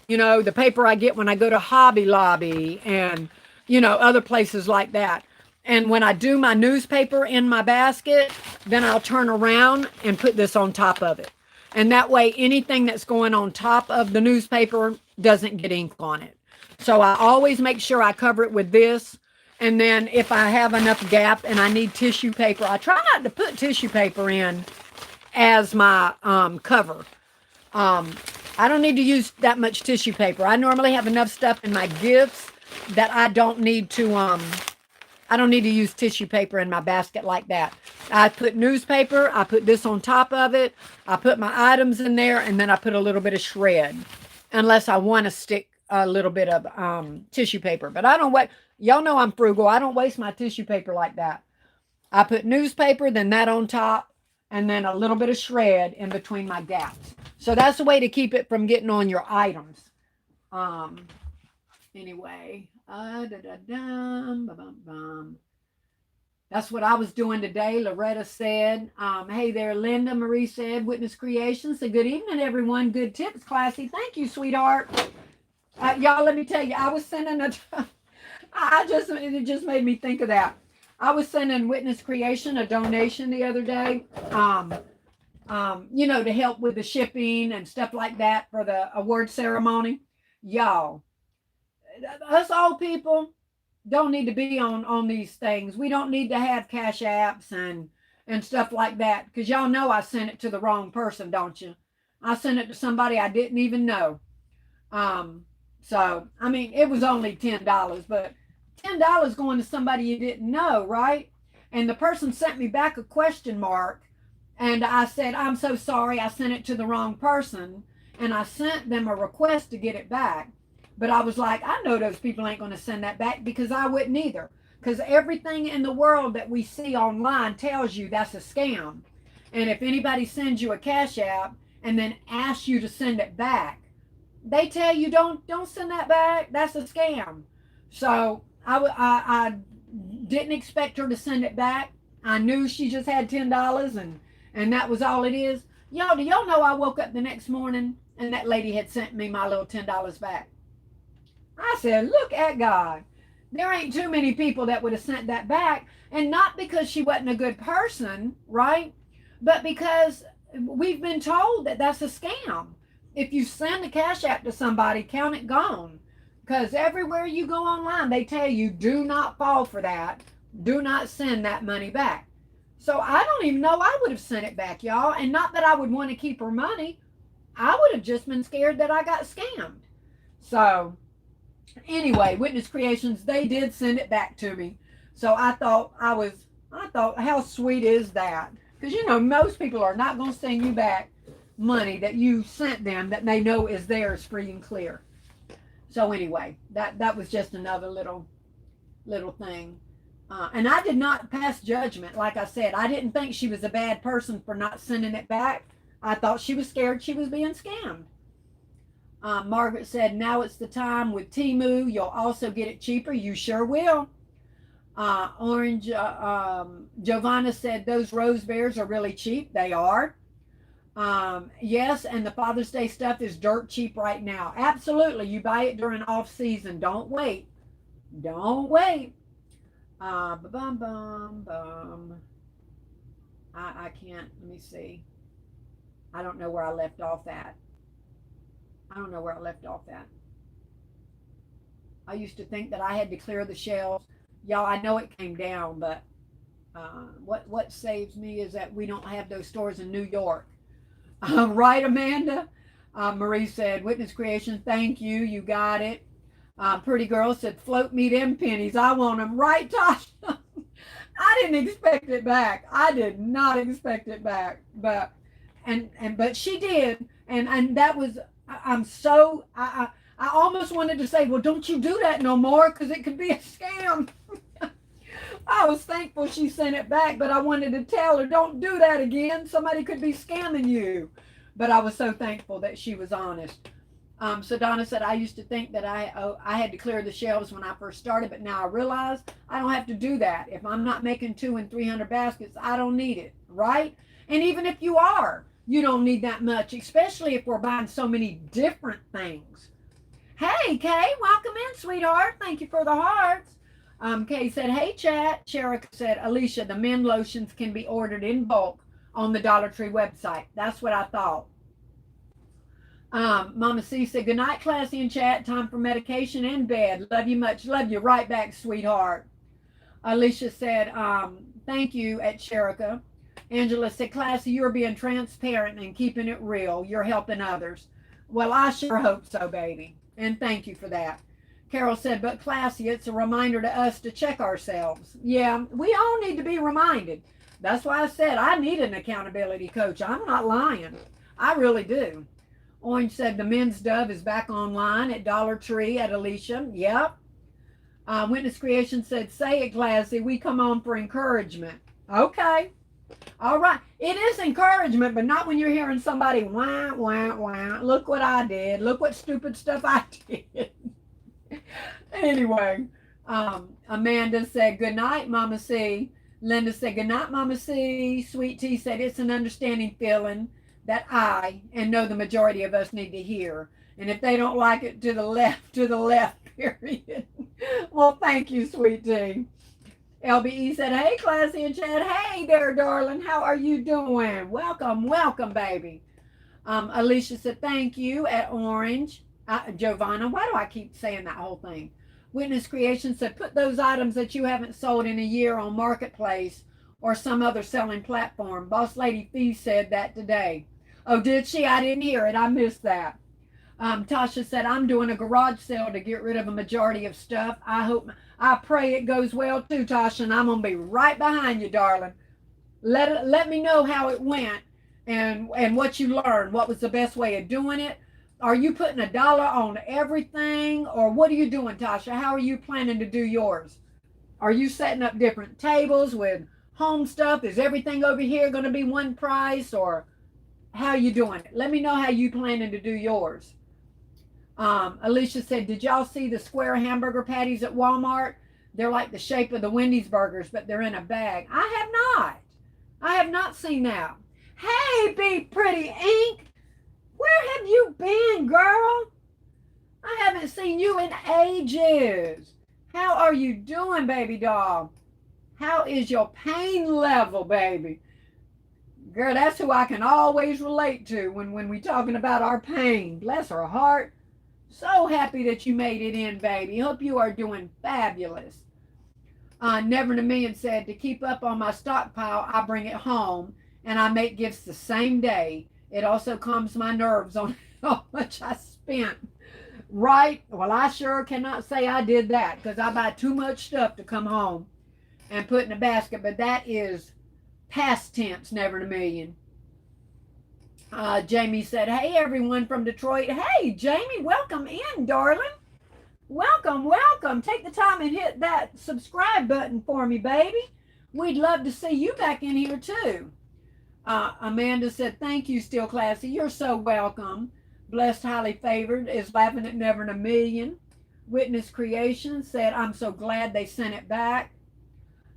You know, the paper I get when I go to Hobby Lobby and, you know, other places like that. And when I do my newspaper in my basket, then I'll turn around and put this on top of it. And that way, anything that's going on top of the newspaper doesn't get ink on it. So I always make sure I cover it with this. And then if I have enough gap and I need tissue paper, I try not to put tissue paper in as my cover. I don't need to use that much tissue paper. I normally have enough stuff in my gifts that I don't need to use tissue paper in my basket like that. I put newspaper, I put this on top of it, I put my items in there, and then I put a little bit of shred, unless I want to stick a little bit of tissue paper. But I don't wait. Y'all know I'm frugal. I don't waste my tissue paper like that. I put newspaper, then that on top, and then a little bit of shred in between my gaps. So that's the way to keep it from getting on your items. Anyway, that's what I was doing today. Loretta said, hey there, Linda. Marie said, Witness Creations. So good evening, everyone. Good tips, Classy. Thank you, sweetheart. Y'all, let me tell you, I was sending it just made me think of that. I was sending Witness Creation a donation the other day, you know, to help with the shipping and stuff like that for the award ceremony. Y'all, us old people don't need to be on these things. We don't need to have cash apps and stuff like that, because y'all know I sent it to the wrong person, don't you? I sent it to somebody I didn't even know. So I mean, it was only $10, but $10 going to somebody you didn't know, right? And the person sent me back a question mark, and I said, I'm so sorry, I sent it to the wrong person, and I sent them a request to get it back. But I was like, I know those people ain't going to send that back, because I wouldn't either. Because everything in the world that we see online tells you that's a scam. And if anybody sends you a cash app and then asks you to send it back, they tell you don't send that back. That's a scam. So I didn't expect her to send it back. I knew she just had $10 and that was all it is. Y'all, do y'all know I woke up the next morning and that lady had sent me my little $10 back? I said, look at God. There ain't too many people that would have sent that back. And not because she wasn't a good person, right? But because we've been told that that's a scam. If you send a cash app to somebody, count it gone. Because everywhere you go online, they tell you, do not fall for that. Do not send that money back. So I don't even know I would have sent it back, y'all. And not that I would want to keep her money. I would have just been scared that I got scammed. So anyway, Witness Creations, they did send it back to me. So I thought, how sweet is that? Because, you know, most people are not going to send you back money that you sent them that they know is theirs free and clear. So anyway, that was just another little thing. And I did not pass judgment. Like I said, I didn't think she was a bad person for not sending it back. I thought she was scared she was being scammed. Margaret said, now it's the time with Temu. You'll also get it cheaper. You sure will. Orange Giovanna said, those rose bears are really cheap. They are. Yes, and the Father's Day stuff is dirt cheap right now. Absolutely. You buy it during off season. Don't wait. Don't wait. Bum bum bum. I can't. Let me see. I don't know where I left off at. I used to think that I had to clear the shelves. Y'all, I know it came down, but What saves me is that we don't have those stores in New York. Right, Amanda? Marie said, Witness Creation, thank you. You got it. Pretty Girl said, float me them pennies. I want them. Right, Tasha? I didn't expect it back. I did not expect it back. But she did. And that was, I'm so, I almost wanted to say, well, don't you do that no more because it could be a scam. I was thankful she sent it back, but I wanted to tell her, don't do that again. Somebody could be scamming you. But I was so thankful that she was honest. So Donna said, I used to think that I had to clear the shelves when I first started, but now I realize I don't have to do that. If I'm not making 200 and 300 baskets, I don't need it, right? And even if you are, you don't need that much, especially if we're buying so many different things. Hey, Kay, welcome in, sweetheart. Thank you for the hearts. Kay said, hey, chat. Sherrick said, Alicia, the men lotions can be ordered in bulk on the Dollar Tree website. That's what I thought. Mama C said, good night, classy and chat. Time for medication and bed. Love you much. Love you right back, sweetheart. Alicia said, thank you at Sherrica. Angela said, classy, you're being transparent and keeping it real. You're helping others. Well, I sure hope so, baby. And thank you for that. Carol said, but classy, it's a reminder to us to check ourselves. Yeah, we all need to be reminded. That's why I said I need an accountability coach. I'm not lying. I really do. Orange said the men's Dove is back online at Dollar Tree at Alicia. Yep. Witness Creation said, say it, classy. We come on for encouragement. Okay. All right. It is encouragement, but not when you're hearing somebody, wah, wah, wah. Look what I did. Look what stupid stuff I did. Anyway, Amanda said, good night, Mama C. Linda said, good night, Mama C. Sweet Tea said, it's an understanding feeling that I and know the majority of us need to hear. And if they don't like it, to the left, period. Well, thank you, Sweet Tea. LBE said, hey, classy and Chad. Hey there, darling. How are you doing? Welcome, baby. Alicia said, thank you at Orange. Giovanna, why do I keep saying that whole thing? Witness Creation said, put those items that you haven't sold in a year on Marketplace or some other selling platform. Boss Lady Fee said that today. Oh, did she? I didn't hear it. I missed that. Tasha said, I'm doing a garage sale to get rid of a majority of stuff. I pray it goes well too, Tasha, and I'm going to be right behind you, darling. Let me know how it went and what you learned. What was the best way of doing it? Are you putting $1 on everything, or what are you doing, Tasha? How are you planning to do yours? Are you setting up different tables with home stuff? Is everything over here going to be one price, or how are you doing it? Let me know how you planning to do yours. Alicia said, did y'all see the square hamburger patties at Walmart? They're like the shape of the Wendy's burgers, but they're in a bag. I have not seen that. Hey, Be Pretty Ink. Where have you been, girl? I haven't seen you in ages. How are you doing, baby doll? How is your pain level, baby? Girl, that's who I can always relate to when we talking about our pain. Bless her heart. So happy that you made it in, baby. Hope you are doing fabulous. Never in a Million said, to keep up on my stockpile, I bring it home and I make gifts the same day. It also calms my nerves on how much I spent. Right? Well, I sure cannot say I did that because I buy too much stuff to come home and put in a basket. But that is past tense, Never in a Million. Jamie said, hey, everyone from Detroit. Hey, Jamie, welcome in, darling. Welcome. Take the time and hit that subscribe button for me, baby. We'd love to see you back in here, too. Amanda said, thank you, Still Classy. You're so welcome. Blessed, highly favored is laughing at Never in a Million. Witness Creation said, I'm so glad they sent it back.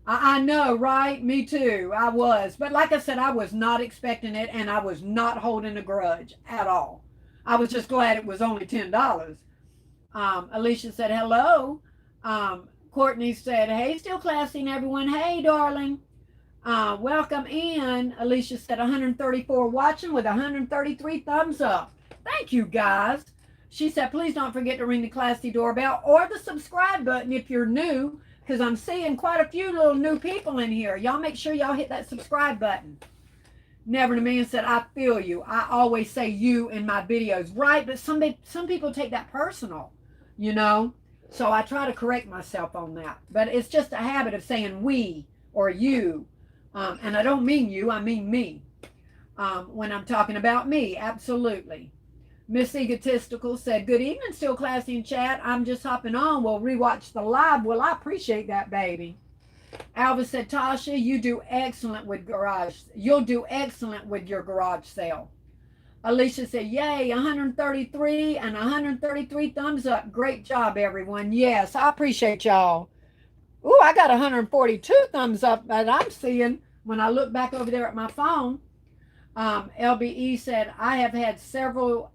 I know, right? Me too. I was. But like I said, I was not expecting it, and I was not holding a grudge at all. I was just glad it was only $10. Alicia said, hello. Courtney said, hey, Still Classy, and everyone. Hey, darling. Welcome in. Alicia said 134 watching with 133 thumbs up. Thank you, guys. She said, please don't forget to ring the Classy doorbell or the subscribe button if you're new, because I'm seeing quite a few little new people in here. Y'all make sure y'all hit that subscribe button. Never to me and said, I feel you. I always say you in my videos, right? But some people take that personal, you know? So I try to correct myself on that. But it's just a habit of saying we or you. And I don't mean you, I mean me. When I'm talking about me, absolutely. Miss Egotistical said, good evening, still classy in chat. I'm just hopping on. We'll rewatch the live. Well, I appreciate that, baby. Alva said, Tasha, you do excellent with garage. You'll do excellent with your garage sale. Alicia said, yay, 133 and 133 thumbs up. Great job, everyone. Yes, I appreciate y'all. Ooh, I got 142 thumbs up that I'm seeing when I look back over there at my phone. LBE said, I have had several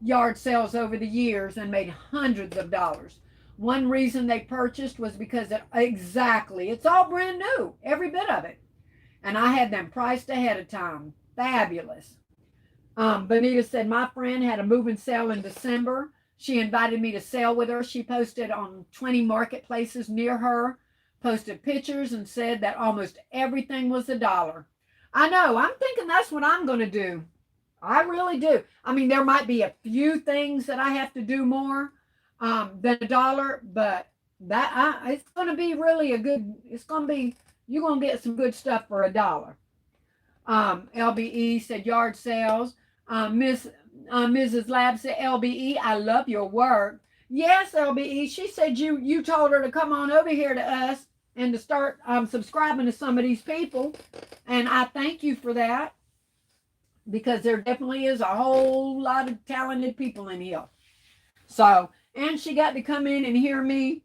yard sales over the years and made hundreds of dollars. One reason they purchased was because it's all brand new, every bit of it. And I had them priced ahead of time. Fabulous. Benita said, my friend had a moving sale in December. She invited me to sell with her. She posted on 20 marketplaces near her, posted pictures and said that almost everything was $1. I know, I'm thinking that's what I'm going to do. I really do. I mean, there might be a few things that I have to do more than $1, but it's going to be really you're going to get some good stuff for $1. LBE said yard sales. Mrs. Lab said, LBE, I love your work. Yes, LBE. She said you told her to come on over here to us and to start subscribing to some of these people. And I thank you for that, because there definitely is a whole lot of talented people in here. So, and she got to come in and hear me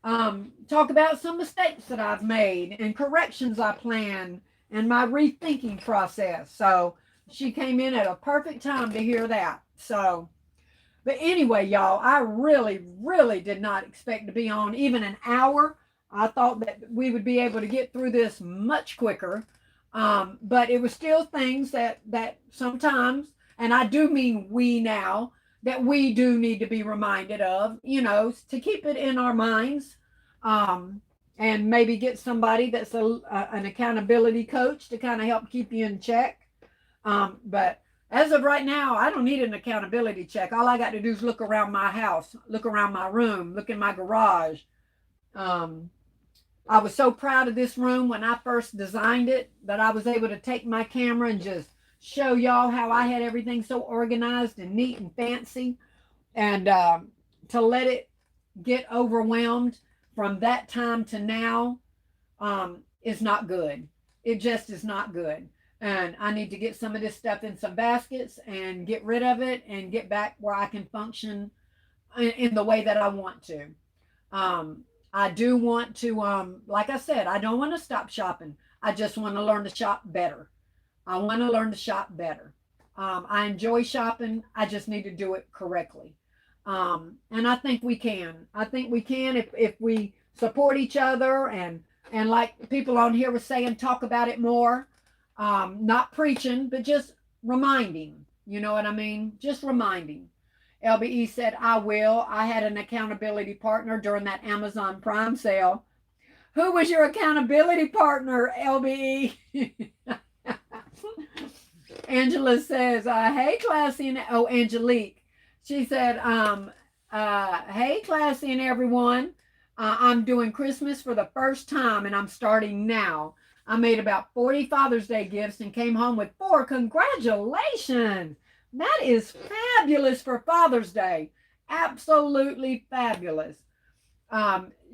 talk about some mistakes that I've made and corrections I plan and my rethinking process. So she came in at a perfect time to hear that. So, but anyway, y'all, I really, really did not expect to be on even an hour. I thought that we would be able to get through this much quicker. But it was still things that sometimes, and I do mean we now, that we do need to be reminded of, to keep it in our minds, and maybe get somebody that's an accountability coach to kind of help keep you in check. But as of right now, I don't need an accountability check. All I got to do is look around my house, look around my room, look in my garage. I was so proud of this room when I first designed it that I was able to take my camera and just show y'all how I had everything so organized and neat and fancy. And to let it get overwhelmed from that time to now is not good. It just is not good. And I need to get some of this stuff in some baskets and get rid of it and get back where I can function in the way that I want to. I do want to, like I said, I don't want to stop shopping. I just want to learn to shop better. I want to learn to shop better. I enjoy shopping. I just need to do it correctly. And I think we can. I think we can if we support each other and like people on here were saying, talk about it more. Not preaching, but just reminding. You know what I mean? Just reminding. LBE said, I will. I had an accountability partner during that Amazon Prime sale. Who was your accountability partner, LBE? Angela says, hey, Classy and Angelique. She said, hey, Classy and everyone. I'm doing Christmas for the first time and I'm starting now. I made about 40 Father's Day gifts and came home with 4. Congratulations. That is fabulous for Father's Day. Absolutely fabulous.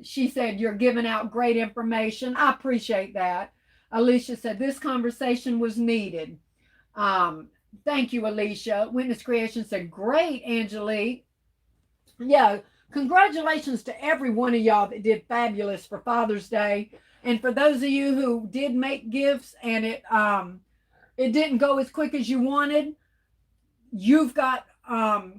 She said, you're giving out great information. I appreciate that. Alicia said, this conversation was needed. Thank you, Alicia. Witness Creation said, great, Angelique. Yeah, congratulations to every one of y'all that did fabulous for Father's Day. And for those of you who did make gifts and it didn't go as quick as you wanted, you've got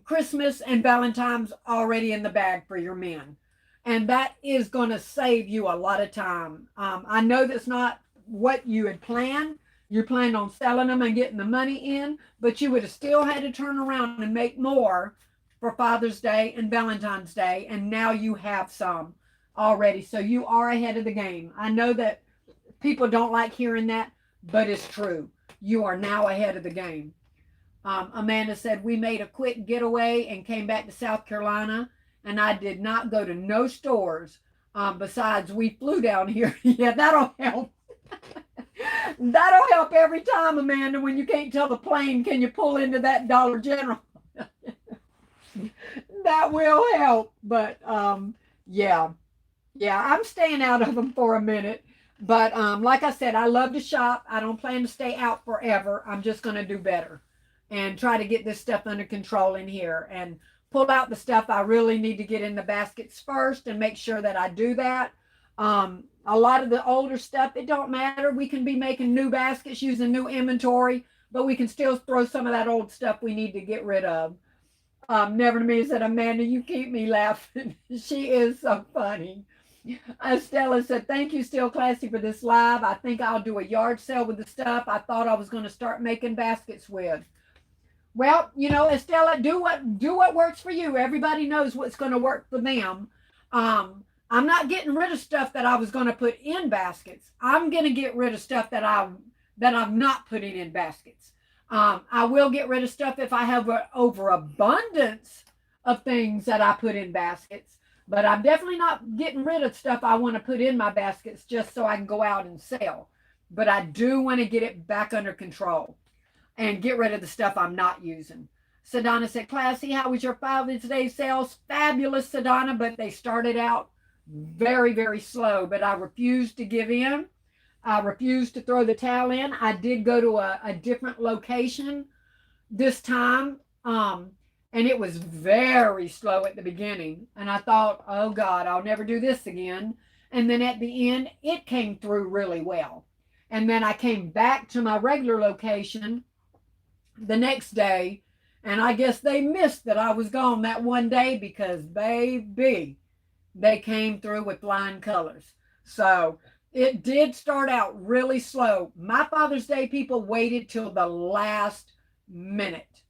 Christmas and Valentine's already in the bag for your men. And that is going to save you a lot of time. I know that's not what you had planned. You planned on selling them and getting the money in, but you would have still had to turn around and make more for Father's Day and Valentine's Day. And now you have some already. So you are ahead of the game. I know that people don't like hearing that, but it's true. You are now ahead of the game. Amanda said, we made a quick getaway and came back to South Carolina, and I did not go to no stores. Besides, we flew down here. Yeah, that'll help. That'll help every time, Amanda, when you can't tell the plane, can you pull into that Dollar General? That will help. But yeah, yeah, I'm staying out of them for a minute. But like I said, I love to shop. I don't plan to stay out forever. I'm just going to do better and try to get this stuff under control in here and pull out the stuff I really need to get in the baskets first and make sure that I do that. A lot of the older stuff, it don't matter. We can be making new baskets using new inventory, but we can still throw some of that old stuff we need to get rid of. Never to me said, Amanda, you keep me laughing. She is so funny. Stella said, thank you, Still Classy, for this live. I think I'll do a yard sale with the stuff I thought I was going to start making baskets with. Well, you know, Estella, do what works for you. Everybody knows what's going to work for them. I'm not getting rid of stuff that I was going to put in baskets. I'm going to get rid of stuff that I'm not putting in baskets. I will get rid of stuff if I have an overabundance of things that I put in baskets. But I'm definitely not getting rid of stuff I want to put in my baskets just so I can go out and sell. But I do want to get it back under control and get rid of the stuff I'm not using. Sedona said, Classy, how was your Father's Day sales? Fabulous, Sedona, but they started out very, very slow. But I refused to give in. I refused to throw the towel in. I did go to a different location this time. And it was very slow at the beginning. And I thought, oh God, I'll never do this again. And then at the end, it came through really well. And then I came back to my regular location the next day. And I guess they missed that I was gone that one day because, baby, they came through with flying colors. So it did start out really slow. My Father's Day people waited till the last minute.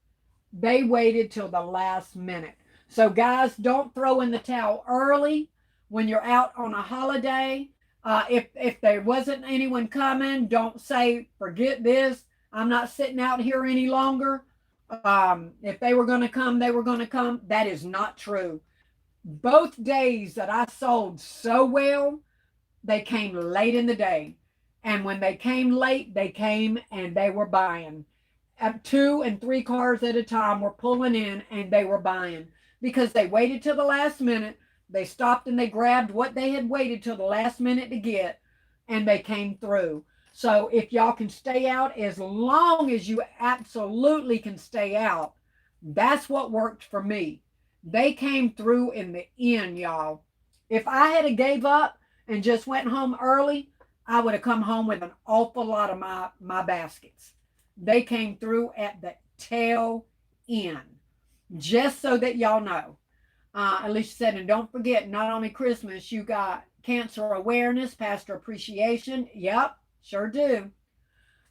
They waited till the last minute. So guys, don't throw in the towel early when you're out on a holiday. If there wasn't anyone coming, don't say, forget this. I'm not sitting out here any longer. If they were going to come, they were going to come. That is not true. Both days that I sold so well, they came late in the day. And when they came late, they came and they were buying. 2 and 3 cars at a time were pulling in and they were buying because they waited till the last minute. They stopped and they grabbed what they had waited till the last minute to get, and they came through. So if y'all can stay out as long as you absolutely can stay out, that's what worked for me. They came through in the end, y'all. If I had gave up and just went home early, I would have come home with an awful lot of my baskets. They came through at the tail end, just so that y'all know. Alicia said, and don't forget, not only Christmas, you got cancer awareness, pastor appreciation. Yep, sure do.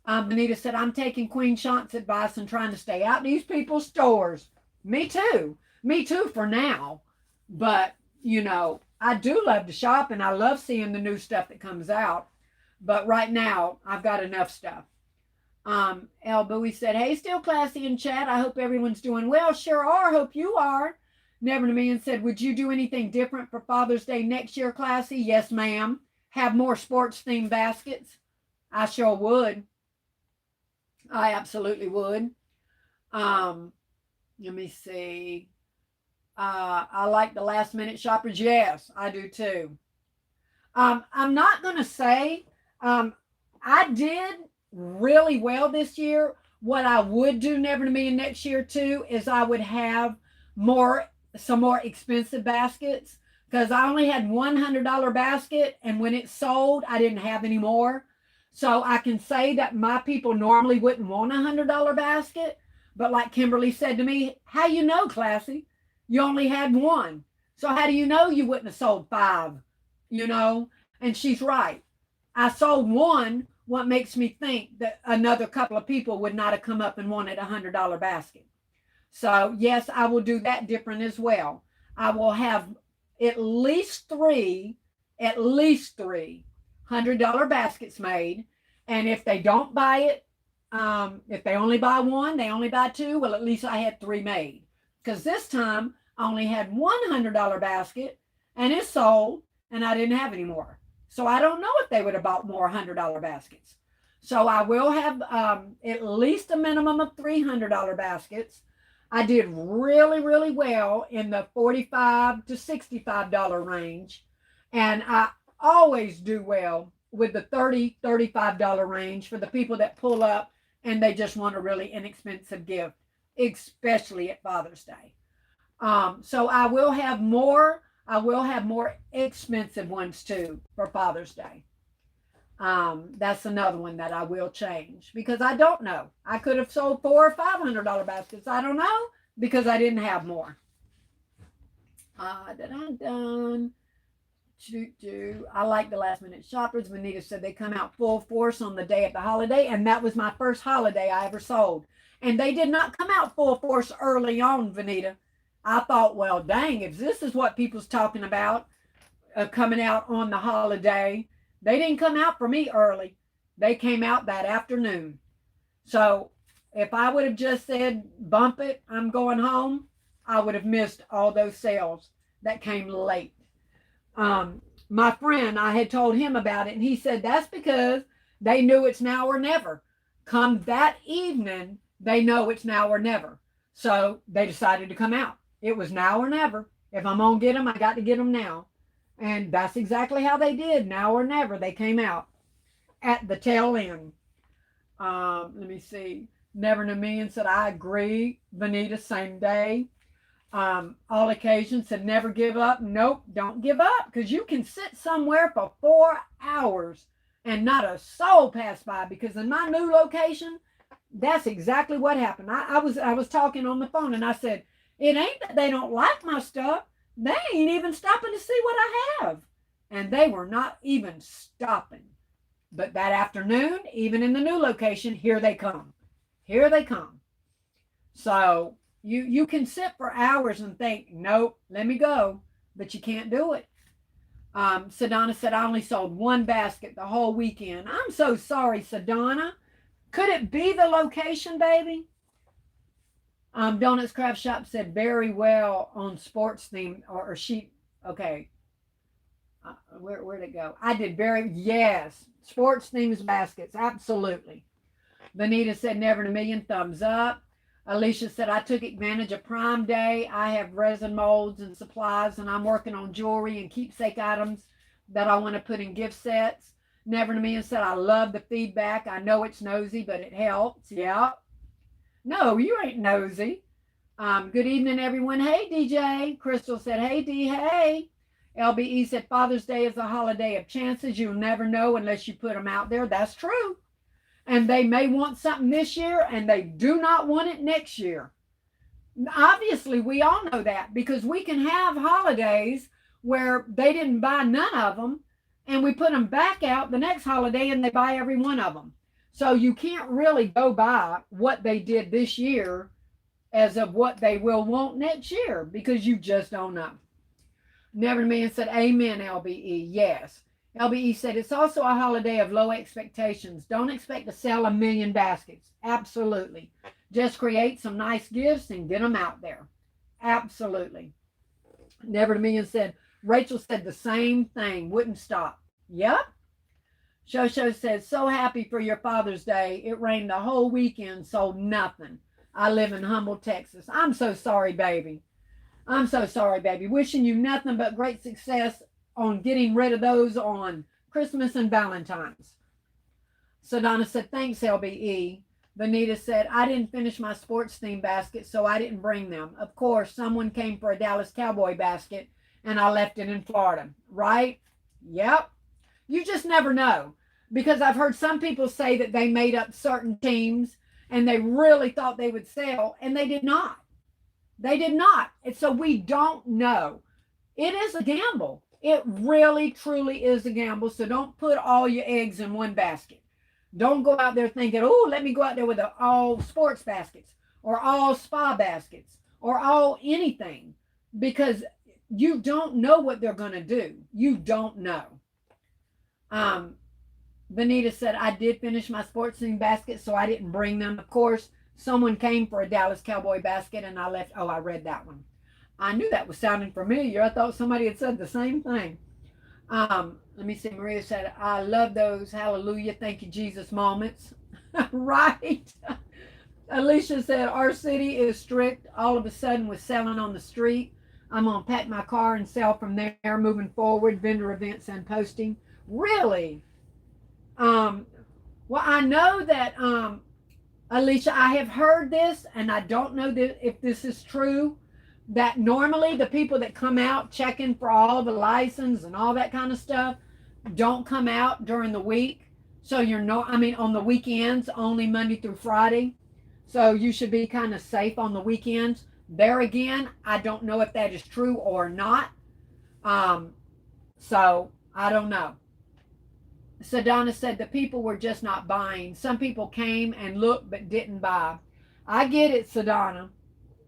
Benita said, I'm taking Queen Shant's advice and trying to stay out these people's stores. Me too. Me too for now. But, you know, I do love to shop and I love seeing the new stuff that comes out. But right now, I've got enough stuff. El Bowie said, hey, Still Classy in chat. I hope everyone's doing well. Sure are. Hope you are. Never to Me and said, would you do anything different for Father's Day next year, Classy? Yes, ma'am. Have more sports themed baskets. I sure would. I absolutely would. Let me see. I like the last minute shoppers. Yes, I do too. I'm not going to say, I did really well this year. What I would do never to me next year too is I would have some more expensive baskets because I only had $100 basket, and when it sold I didn't have any more. So I can say that my people normally wouldn't want $100 basket, but like Kimberly said to me, how you know, Classy? You only had one. So how do you know you wouldn't have sold 5? You know? And she's right. I sold one. What makes me think that another couple of people would not have come up and wanted $100 basket? So yes, I will do that different as well. I will have at least 3 at least $300 baskets made. And if they don't buy it, if they only buy one, they only buy two, well, at least I had three made. Because this time I only had $100 basket and it sold and I didn't have any more. So I don't know if they would have bought more $100 baskets. So I will have at least a minimum of $300 baskets. I did really, really well in the $45 to $65 range. And I always do well with the $35 range for the people that pull up and they just want a really inexpensive gift, especially at Father's Day. So I will have more. I will have more expensive ones too for Father's Day. That's another one that I will change because I don't know. I could have sold $400 or $500 baskets. I don't know because I didn't have more. Done. I like the last minute shoppers. Vanita said they come out full force on the day of the holiday, and that was my first holiday I ever sold. And they did not come out full force early on, Vanita. I thought, well, dang, if this is what people's talking about, coming out on the holiday, they didn't come out for me early. They came out that afternoon. So if I would have just said, bump it, I'm going home, I would have missed all those sales that came late. My friend, I had told him about it, and he said that's because they knew it's now or never. Come that evening, they know it's now or never. So they decided to come out. It was now or never. If I'm going to get them, I got to get them now. And that's exactly how they did. Now or never, they came out at the tail end. Let me see. Never in a Million said, I agree. Vanita, same day. All occasions said, never give up. Nope, don't give up because you can sit somewhere for 4 hours and not a soul pass by because in my new location, that's exactly what happened. I was talking on the phone and I said, it ain't that they don't like my stuff. They ain't even stopping to see what I have. And they were not even stopping. But that afternoon, even in the new location, here they come. Here they come. So you can sit for hours and think, nope, let me go. But you can't do it. Sedona said, I only sold one basket the whole weekend. I'm so sorry, Sedona. Could it be the location, baby? Donuts Craft Shop said very well on sports theme or sheep. Okay. Where'd it go? I did yes. Sports themes baskets. Absolutely. Vanita said never in a million, thumbs up. Alicia said, I took advantage of Prime Day. I have resin molds and supplies, and I'm working on jewelry and keepsake items that I want to put in gift sets. Never in a million said, I love the feedback. I know it's nosy, but it helps. Yeah. No, you ain't nosy. Good evening, everyone. Hey, DJ. Crystal said, hey, D, hey. LBE said, Father's Day is a holiday of chances. You'll never know unless you put them out there. That's true. And they may want something this year, and they do not want it next year. Obviously, we all know that because we can have holidays where they didn't buy none of them, and we put them back out the next holiday, and they buy every one of them. So you can't really go by what they did this year as of what they will want next year because you just don't know. Never in a Million said, amen, LBE. Yes. LBE said, it's also a holiday of low expectations. Don't expect to sell 1 million baskets. Absolutely. Just create some nice gifts and get them out there. Absolutely. Never in a Million said, Rachel said the same thing. Wouldn't stop. Yep. Shosho says, so happy for your Father's Day. It rained the whole weekend, sold nothing. I live in Humble, Texas. I'm so sorry, baby. I'm so sorry, baby. Wishing you nothing but great success on getting rid of those on Christmas and Valentine's. Sedona said, thanks, LBE. Vanita said, I didn't finish my sports theme basket, so I didn't bring them. Of course, someone came for a Dallas Cowboy basket, and I left it in Florida. Right? Yep. You just never know. Because I've heard some people say that they made up certain teams, and they really thought they would sell, and they did not. They did not. And so we don't know. It is a gamble. It really, truly is a gamble. So don't put all your eggs in one basket. Don't go out there thinking, oh, let me go out there with all sports baskets or all spa baskets or all anything. Because You don't know what they're going to do. You don't know. Um, Benita said, I did finish my sports team basket, so I didn't bring them. Of course, someone came for a Dallas Cowboy basket and I left. Oh, I read that one. I knew that was sounding familiar. I thought somebody had said the same thing. Let me see. Maria said, I love those hallelujah, thank you, Jesus moments. Right. Alicia said, our city is strict all of a sudden with selling on the street. I'm going to pack my car and sell from there moving forward, vendor events and posting. Really? Um, well, I know that, Alicia, I have heard this, and I don't know that if this is true, that normally the people that come out checking for all the license and all that kind of stuff don't come out during the week. So you're not, I mean, on the weekends, only Monday through Friday. So you should be kind of safe on the weekends. There again, I don't know if that is true or not. Um, so I don't know. Sadonna said the people were just not buying. Some people came and looked but didn't buy. I get it, Sadonna.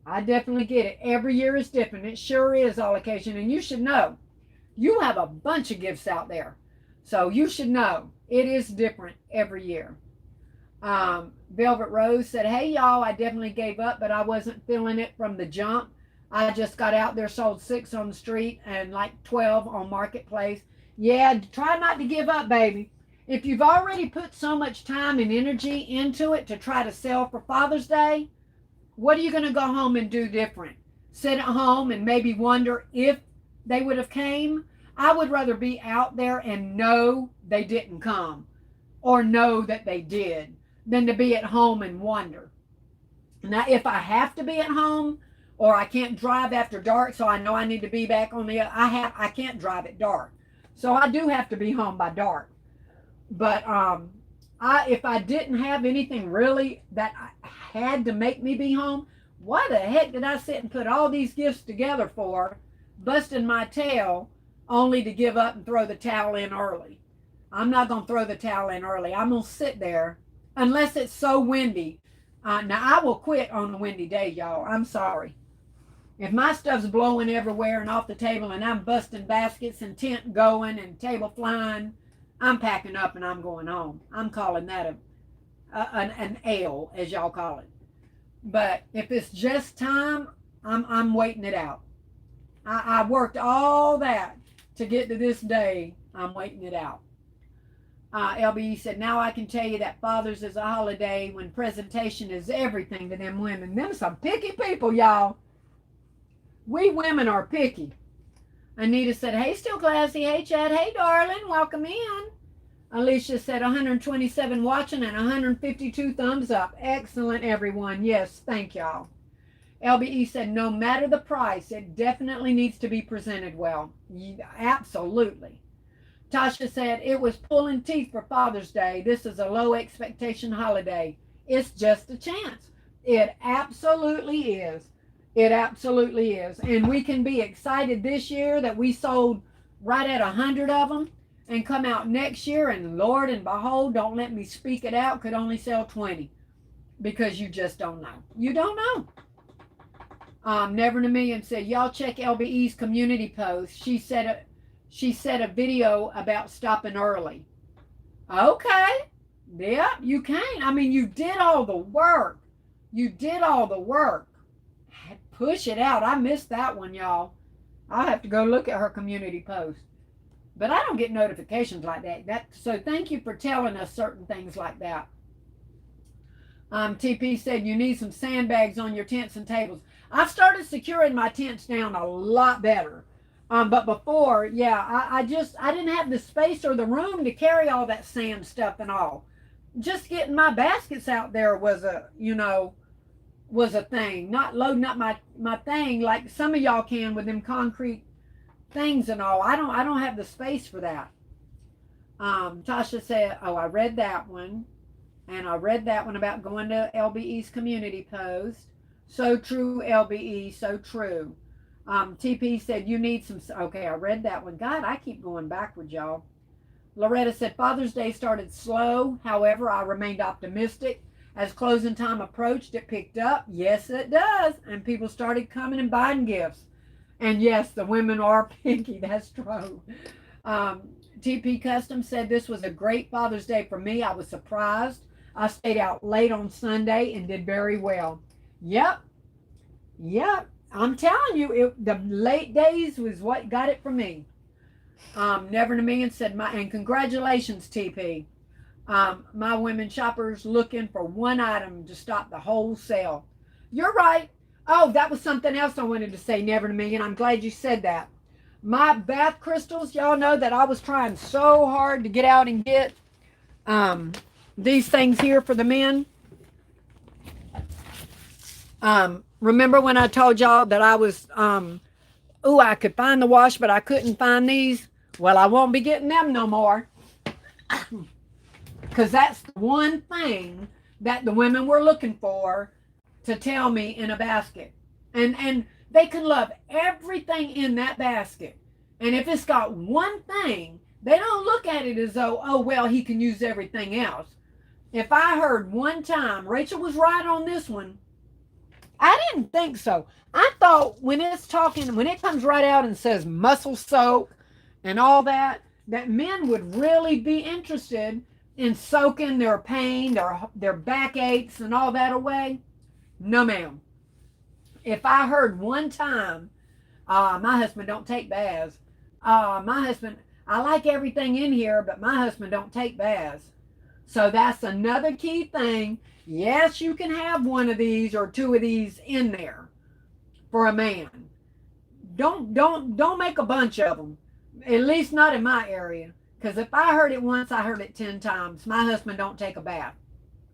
I definitely get it. Every year is different. It sure is all occasion. And you should know, you have a bunch of gifts out there. So you should know it is different every year. Velvet Rose said, hey, y'all, I definitely gave up, but I wasn't feeling it from the jump. I just got out there, sold 6 on the street and like 12 on Marketplace. Yeah, try not to give up, baby. If you've already put so much time and energy into it to try to sell for Father's Day, what are you going to go home and do different? Sit at home and maybe wonder if they would have came? I would rather be out there and know they didn't come or know that they did than to be at home and wonder. Now, if I have to be at home or I can't drive after dark, so I know I need to be back on the, I can't drive at dark. So I do have to be home by dark. But if I didn't have anything really that had to make me be home, why the heck did I sit and put all these gifts together for, busting my tail, only to give up and throw the towel in early? I'm not going to throw the towel in early. I'm going to sit there unless it's so windy. Now, I will quit on a windy day, y'all. I'm sorry. If my stuff's blowing everywhere and off the table and I'm busting baskets and tent going and table flying, I'm packing up and I'm going home. I'm calling that an L, as y'all call it. But if it's just time, I'm waiting it out. I worked all that to get to this day. I'm waiting it out. LBE said, now I can tell you that Father's is a holiday when presentation is everything to them women. Them some picky people, y'all. We women are picky. Anita said, hey, still classy. Hey, Chad. Hey, darling. Welcome in. Alicia said 127 watching and 152 thumbs up. Excellent, everyone. Yes, thank y'all. LBE said, no matter the price, it definitely needs to be presented well. Absolutely. Tasha said, it was pulling teeth for Father's Day. This is a low expectation holiday. It's just a chance. It absolutely is. It absolutely is. And we can be excited this year that we sold right at 100 of them and come out next year and Lord and behold, don't let me speak it out, could only sell 20 because you just don't know. You don't know. Never in a Million said, y'all check LBE's community post. She said a video about stopping early. Okay. Yeah, you can. I mean, you did all the work. You did all the work. Push it out. I missed that one, y'all. I'll have to go look at her community post. But I don't get notifications like that. So thank you for telling us certain things like that. TP said you need some sandbags on your tents and tables. I've started securing my tents down a lot better. But before, yeah, I didn't have the space or the room to carry all that sand stuff and all. Just getting my baskets out there was a thing. Not loading up my thing like some of y'all can with them concrete things and all. I don't have the space for that. Tasha said, oh, I read that one. And I read that one about going to LBE's community post. So true, LBE, so true. TP said, you need some, okay, I read that one. God, I keep going backward, y'all. Loretta said, Father's Day started slow. However, I remained optimistic. As closing time approached, it picked up. Yes, it does. And people started coming and buying gifts. And yes, the women are picky. That's true. Um, TP Custom said this was a great Father's Day for me. I was surprised. I stayed out late on Sunday and did very well. Yep, yep. I'm telling you, the late days was what got it for me. Never in a million said and congratulations, TP. My women shoppers looking for one item to stop the whole sale. You're right. Oh, that was something else I wanted to say, never in a million. I'm glad you said that. My bath crystals, y'all know that I was trying so hard to get out and get um, these things here for the men. Remember when I told y'all that I was, I could find the wash, but I couldn't find these? Well, I won't be getting them no more. Because that's the one thing that the women were looking for to tell me in a basket. And they can love everything in that basket. And if it's got one thing, they don't look at it as though, oh, well, he can use everything else. If I heard one time, Rachel was right on this one, I didn't think so. I thought when it comes right out and says muscle soak and all that, that men would really be interested in soaking their pain, their backaches and all that away. No, ma'am. If I heard one time, my husband don't take baths. My husband, I like everything in here, but my husband don't take baths. So that's another key thing. Yes, you can have one of these or two of these in there for a man. Don't make a bunch of them. At least not in my area. Because if I heard it once, I heard it 10 times. My husband don't take a bath.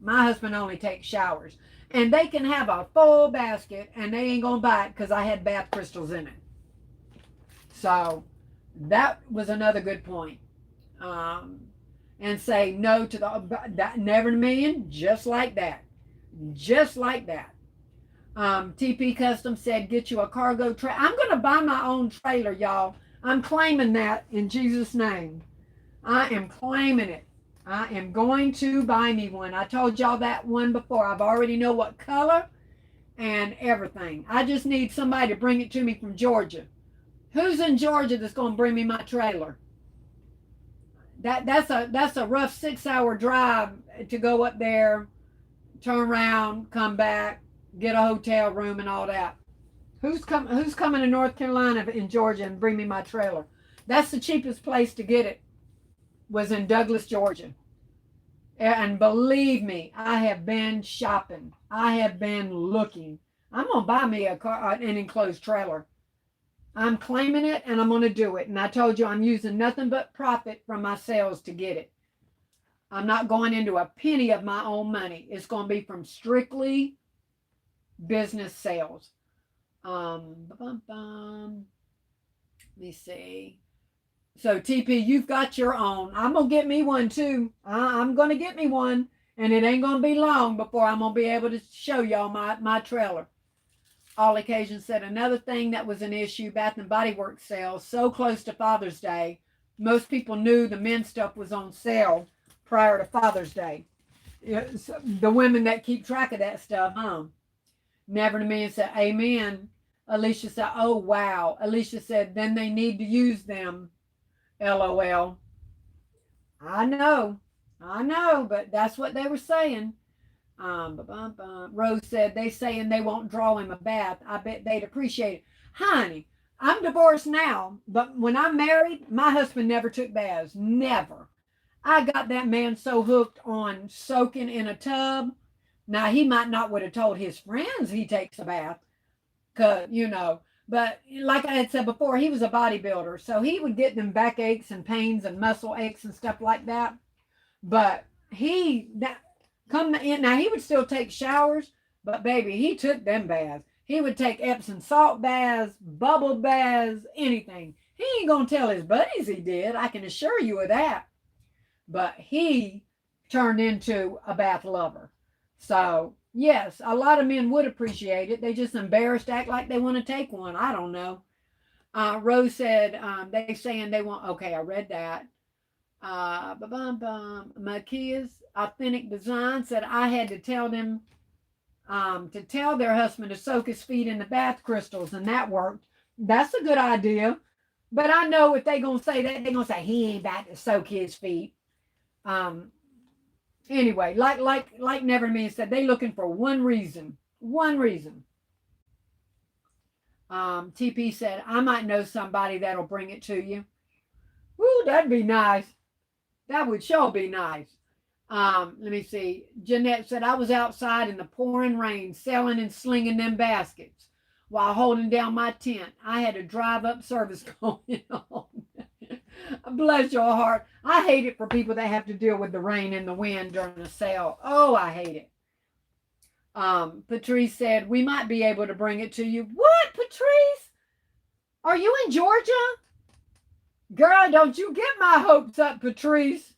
My husband only takes showers. And they can have a full basket and they ain't going to buy it because I had bath crystals in it. So that was another good point. And say no to that, never in a million, just like that. Just like that. TP Custom said, get you a cargo trailer. I'm going to buy my own trailer, y'all. I'm claiming that in Jesus' name. I am claiming it. I am going to buy me one. I told y'all that one before. I've already know what color and everything. I just need somebody to bring it to me from Georgia. Who's in Georgia that's going to bring me my trailer? That's a rough 6-hour drive to go up there, turn around, come back, get a hotel room and all that. Who's coming to North Carolina in Georgia and bring me my trailer? That's the cheapest place to get it. Was in Douglas, Georgia. And believe me, I have been shopping. I have been looking. I'm going to buy me an enclosed trailer. I'm claiming it and I'm going to do it. And I told you I'm using nothing but profit from my sales to get it. I'm not going into a penny of my own money. It's going to be from strictly business sales. Let me see. So TP, you've got your own. I'm going to get me one too. I'm going to get me one. And it ain't going to be long before I'm going to be able to show y'all my trailer. All occasions said another thing that was an issue, Bath and Body Works sales so close to Father's Day. Most people knew the men's stuff was on sale prior to Father's Day. The women that keep track of that stuff, huh? Never in a million said, amen. Alicia said, oh, wow. Alicia said, then they need to use them. LOL. I know, but that's what they were saying. Rose said, they saying they won't draw him a bath. I bet they'd appreciate it. Honey, I'm divorced now, but when I'm married, my husband never took baths. Never. I got that man so hooked on soaking in a tub. Now, he might not would have told his friends he takes a bath, because, but like I had said before, he was a bodybuilder, so he would get them backaches and pains and muscle aches and stuff like that. But now he would still take showers, but baby, he took them baths. He would take Epsom salt baths, bubble baths, anything. He ain't gonna tell his buddies he did, I can assure you of that. But he turned into a bath lover. So yes, a lot of men would appreciate it. They just embarrassed, act like they want to take one. I don't know. Rose said they saying they want. Okay, I read that. Makia's Authentic Design said I had to tell them to tell their husband to soak his feet in the bath crystals, and that worked. That's a good idea. But I know if they gonna say that, they're gonna say he ain't about to soak his feet. Um, anyway, like Never Me said, they looking for one reason. One reason. TP said, I might know somebody that'll bring it to you. Woo, that'd be nice. That would sure be nice. Let me see. Jeanette said, I was outside in the pouring rain selling and slinging them baskets while holding down my tent. I had a drive up service going on. Bless your heart. I hate it for people that have to deal with the rain and the wind during a sale. Oh, I hate it. Patrice said, we might be able to bring it to you. What, Patrice? Are you in Georgia? Girl, don't you get my hopes up, Patrice.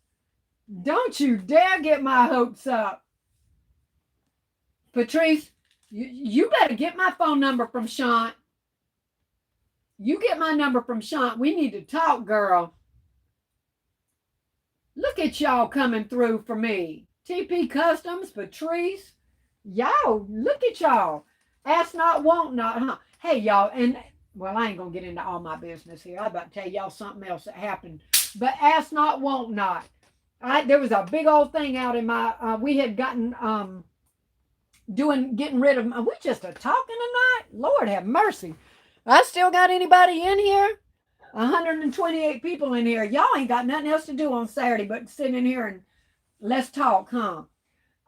Don't you dare get my hopes up. Patrice, you better get my phone number from Sean. You get my number from Sean. We need to talk, girl. Look at y'all coming through for me. TP Customs, Patrice. Y'all, look at y'all. Ask not, want not, huh? Hey, y'all, and well, I ain't gonna get into all my business here. I'm about to tell y'all something else that happened. But ask not, want not. There was a big old thing out in my. We had gotten getting rid of. We just a talking tonight. Lord have mercy. I still got anybody in here? 128 people in here. Y'all ain't got nothing else to do on Saturday but sit in here and let's talk, huh?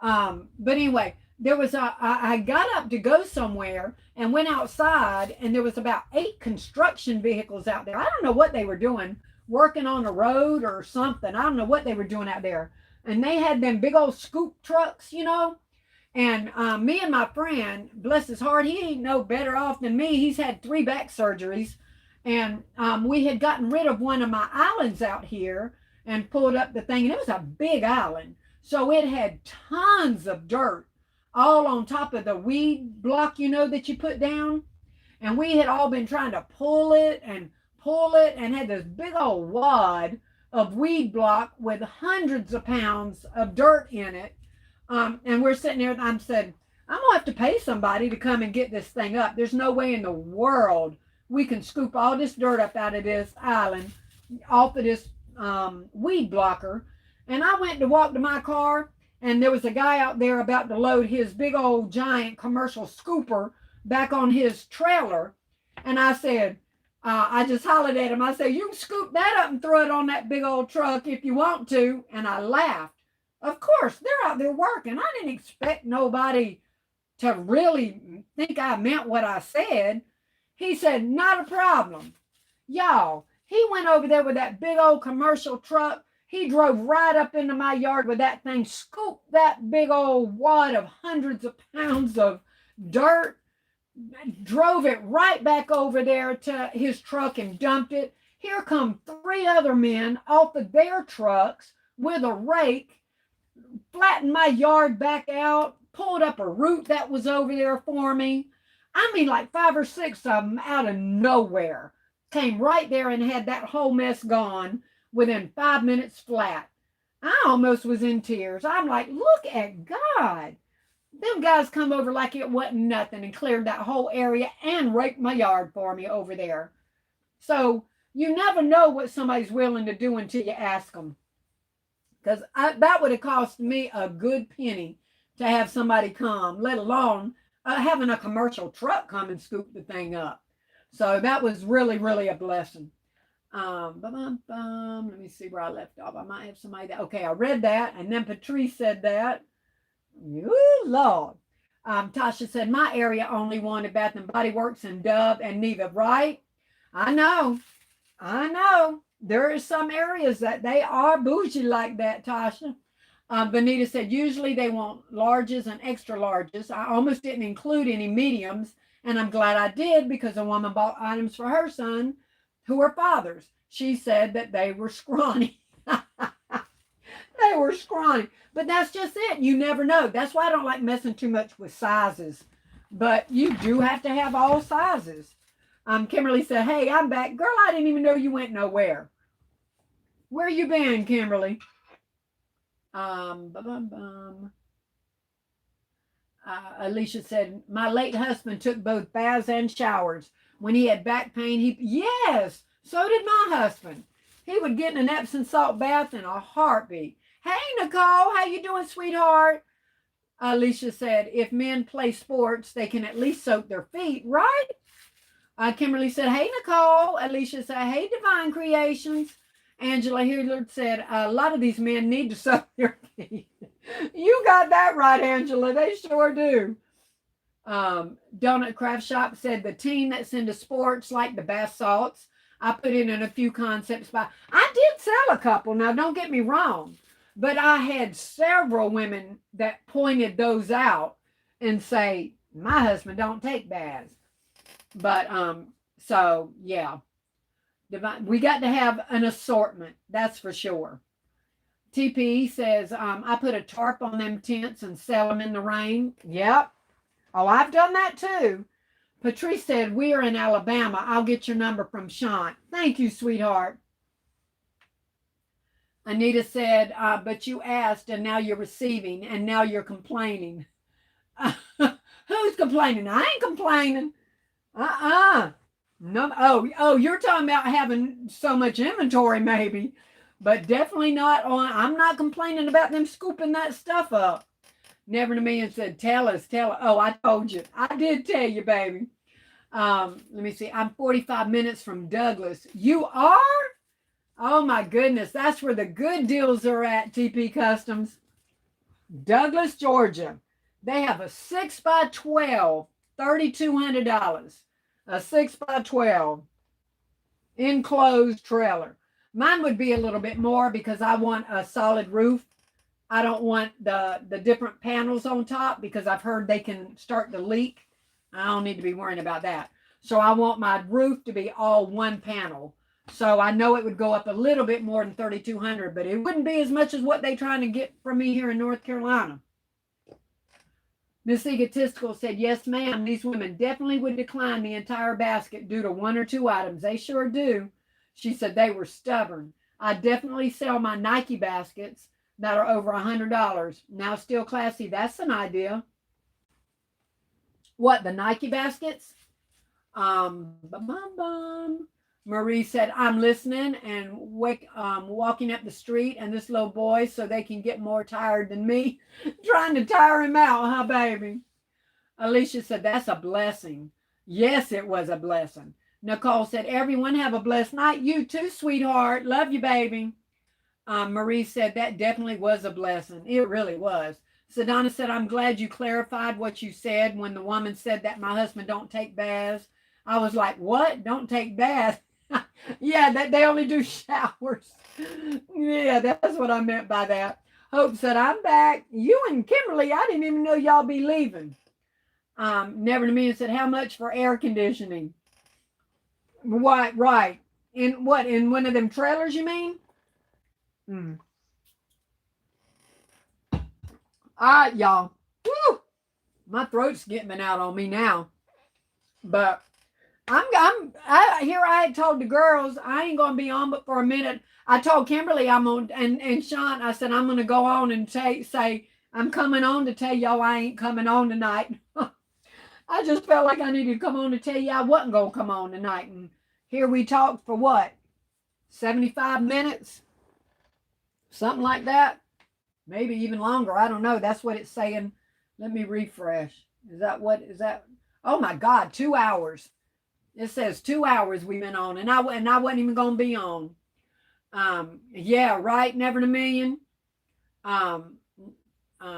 But anyway, there was I got up to go somewhere and went outside, and there was about 8 construction vehicles out there. I don't know what they were doing, working on a road or something. I don't know what they were doing out there. And they had them big old scoop trucks, you know. And me and my friend, bless his heart, he ain't no better off than me. He's had 3 back surgeries. And we had gotten rid of one of my islands out here and pulled up the thing. And it was a big island. So it had tons of dirt all on top of the weed block, you know, that you put down. And we had all been trying to pull it and had this big old wad of weed block with hundreds of pounds of dirt in it. And we're sitting there, and I'm saying, I'm going to have to pay somebody to come and get this thing up. There's no way in the world we can scoop all this dirt up out of this island, off of this weed blocker. And I went to walk to my car, and there was a guy out there about to load his big old giant commercial scooper back on his trailer. And I said, I just hollered at him. I said, you can scoop that up and throw it on that big old truck if you want to. And I laughed. Of course, they're out there working. I didn't expect nobody to really think I meant what I said. He said, not a problem. Y'all, he went over there with that big old commercial truck. He drove right up into my yard with that thing, scooped that big old wad of hundreds of pounds of dirt, drove it right back over there to his truck and dumped it. Here come 3 other men off of their trucks with a rake, flattened my yard back out, pulled up a root that was over there for me. I mean, like 5 or 6 of them out of nowhere came right there and had that whole mess gone within 5 minutes flat. I almost was in tears. I'm like, look at God. Them guys come over like it wasn't nothing and cleared that whole area and raked my yard for me over there. So you never know what somebody's willing to do until you ask them. Because that would have cost me a good penny to have somebody come, let alone having a commercial truck come and scoop the thing up. So that was really, really a blessing. Let me see where I left off. I might have somebody that, okay, I read that. And then Patrice said that. Ooh, Lord. Tasha said, my area only wanted Bath and Body Works and Dove and Neva, right? I know. There are some areas that they are bougie like that, Tasha. Benita said, usually they want larges and extra larges. I almost didn't include any mediums, and I'm glad I did because a woman bought items for her son who are fathers. She said that they were scrawny. They were scrawny. But that's just it. You never know. That's why I don't like messing too much with sizes. But you do have to have all sizes. Kimberly said, hey, I'm back. Girl, I didn't even know you went nowhere. Where you been, Kimberly? Alicia said, my late husband took both baths and showers. When he had back pain, yes, so did my husband. He would get in an Epsom salt bath in a heartbeat. Hey, Nicole, how you doing, sweetheart? Alicia said, if men play sports, they can at least soak their feet, right? Kimberly said, hey, Nicole. Alicia said, hey, Divine Creations. Angela Hillard said, a lot of these men need to soak their feet. You got that right, Angela. They sure do. Donut Craft Shop said, the team that's into sports like the bath salts. I put in a few concepts I did sell a couple. Now, don't get me wrong. But I had several women that pointed those out and say, my husband don't take baths. But so yeah, we got to have an assortment, that's for sure. TPE says, I put a tarp on them tents and sell them in the rain. Yep. Oh, I've done that too. Patrice said, we are in Alabama. I'll get your number from Sean. Thank you, sweetheart. Anita said, but you asked and now you're receiving and now you're complaining. Who's complaining? I ain't complaining. No. Oh, you're talking about having so much inventory maybe, but definitely not on. I'm not complaining about them scooping that stuff up. Never to me and said, tell us. Oh, I told you. I did tell you, baby. Let me see. I'm 45 minutes from Douglas. You are? Oh my goodness. That's where the good deals are at, TP Customs. Douglas, Georgia. They have a 6x12, $3,200. A 6x12 enclosed trailer. Mine would be a little bit more because I want a solid roof. I don't want the different panels on top because I've heard they can start to leak. I don't need to be worrying about that. So I want my roof to be all one panel. So I know it would go up a little bit more than $3,200, but it wouldn't be as much as what they're trying to get from me here in North Carolina. Miss Egotistical said, yes, ma'am, these women definitely would decline the entire basket due to one or two items. They sure do. She said they were stubborn. I definitely sell my Nike baskets that are over $100. Now still classy. That's an idea. What, the Nike baskets? Marie said, I'm listening and walking up the street and this little boy so they can get more tired than me. Trying to tire him out, huh, baby? Alicia said, that's a blessing. Yes, it was a blessing. Nicole said, everyone have a blessed night. You too, sweetheart. Love you, baby. Marie said, that definitely was a blessing. It really was. Sedona said, I'm glad you clarified what you said when the woman said that my husband don't take baths. I was like, what? Don't take baths? Yeah, that they only do showers. Yeah, that's what I meant by that. Hope said, I'm back. You and Kimberly, I didn't even know y'all be leaving. Never to me said, how much for air conditioning? Right. In what? In one of them trailers, you mean? All right, y'all. Woo! My throat's getting out on me now. But here I had told the girls I ain't gonna be on but for a minute. I told Kimberly I'm on and Sean, I said I'm gonna go on and say I'm coming on to tell y'all I ain't coming on tonight. I just felt like I needed to come on to tell you I wasn't gonna come on tonight. And here we talked for what? 75 minutes? Something like that. Maybe even longer. I don't know. That's what it's saying. Let me refresh. Is that? Oh my God, 2 hours. It says 2 hours we've been on, and I wasn't even gonna be on. Yeah, right. Never in a million.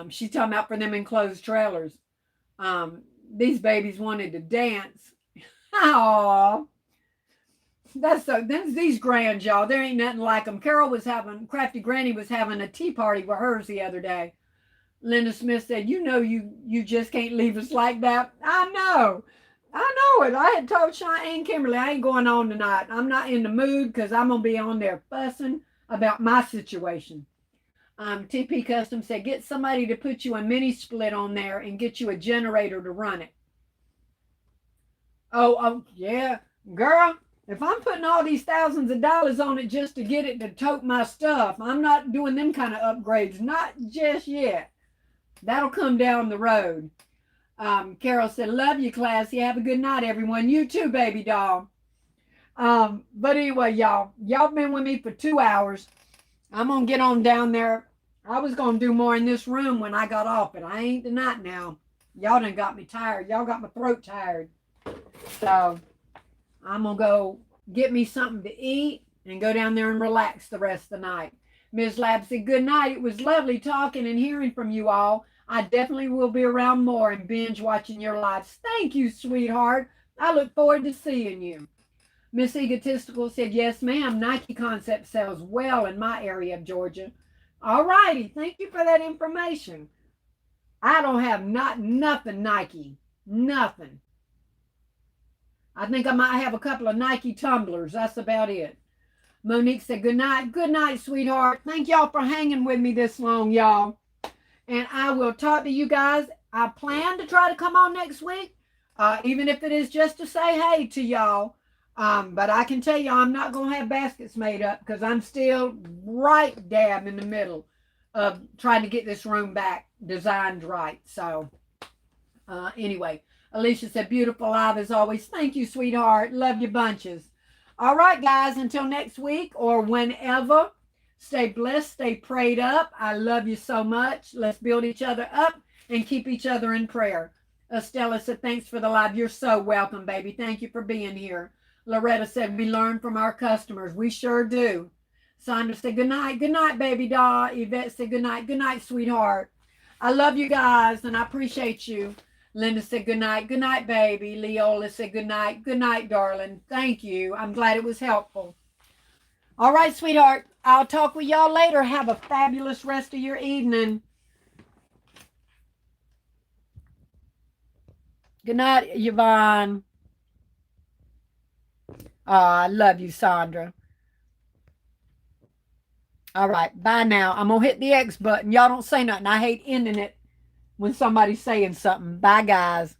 She's talking about for them enclosed trailers. These babies wanted to dance. Oh, that's these grands, y'all. There ain't nothing like them. Crafty Granny was having a tea party with hers the other day. Linda Smith said, you just can't leave us like that. I know it. I had told Sean and Kimberly, I ain't going on tonight. I'm not in the mood because I'm going to be on there fussing about my situation. TP Custom said, get somebody to put you a mini split on there and get you a generator to run it. Oh, yeah. Girl, if I'm putting all these thousands of dollars on it just to get it to tote my stuff, I'm not doing them kind of upgrades. Not just yet. That'll come down the road. Carol said, love you, Classy. Have a good night, everyone. You too, baby doll. But anyway, y'all been with me for 2 hours. I'm gonna get on down there. I was gonna do more in this room when I got off, but I ain't tonight now. Y'all done got me tired. Y'all got my throat tired. So I'm gonna go get me something to eat and go down there and relax the rest of the night. Ms. Lab said, good night. It was lovely talking and hearing from you all. I definitely will be around more and binge watching your lives. Thank you, sweetheart. I look forward to seeing you. Miss Egotistical said, yes, ma'am. Nike Concept sells well in my area of Georgia. All righty. Thank you for that information. I don't have nothing Nike. Nothing. I think I might have a couple of Nike tumblers. That's about it. Monique said, good night. Good night, sweetheart. Thank y'all for hanging with me this long, y'all. And I will talk to you guys. I plan to try to come on next week, even if it is just to say hey to y'all. But I can tell you I'm not going to have baskets made up because I'm still right dab in the middle of trying to get this room back designed right. So anyway, Alicia said, beautiful live as always. Thank you, sweetheart. Love you bunches. All right, guys, until next week or whenever, stay blessed, stay prayed up. I love you so much. Let's build each other up and keep each other in prayer. Estella said, thanks for the live. You're so welcome, baby. Thank you for being here. Loretta said, we learn from our customers. We sure do. Sandra said, good night. Good night, baby doll. Yvette said, good night. Good night, sweetheart. I love you guys, and I appreciate you. Linda said, good night. Good night, baby. Leola said, good night. Good night, darling. Thank you. I'm glad it was helpful. All right, sweetheart. I'll talk with y'all later. Have a fabulous rest of your evening. Good night, Yvonne. Oh, I love you, Sandra. All right. Bye now. I'm going to hit the X button. Y'all don't say nothing. I hate ending it when somebody's saying something. Bye, guys.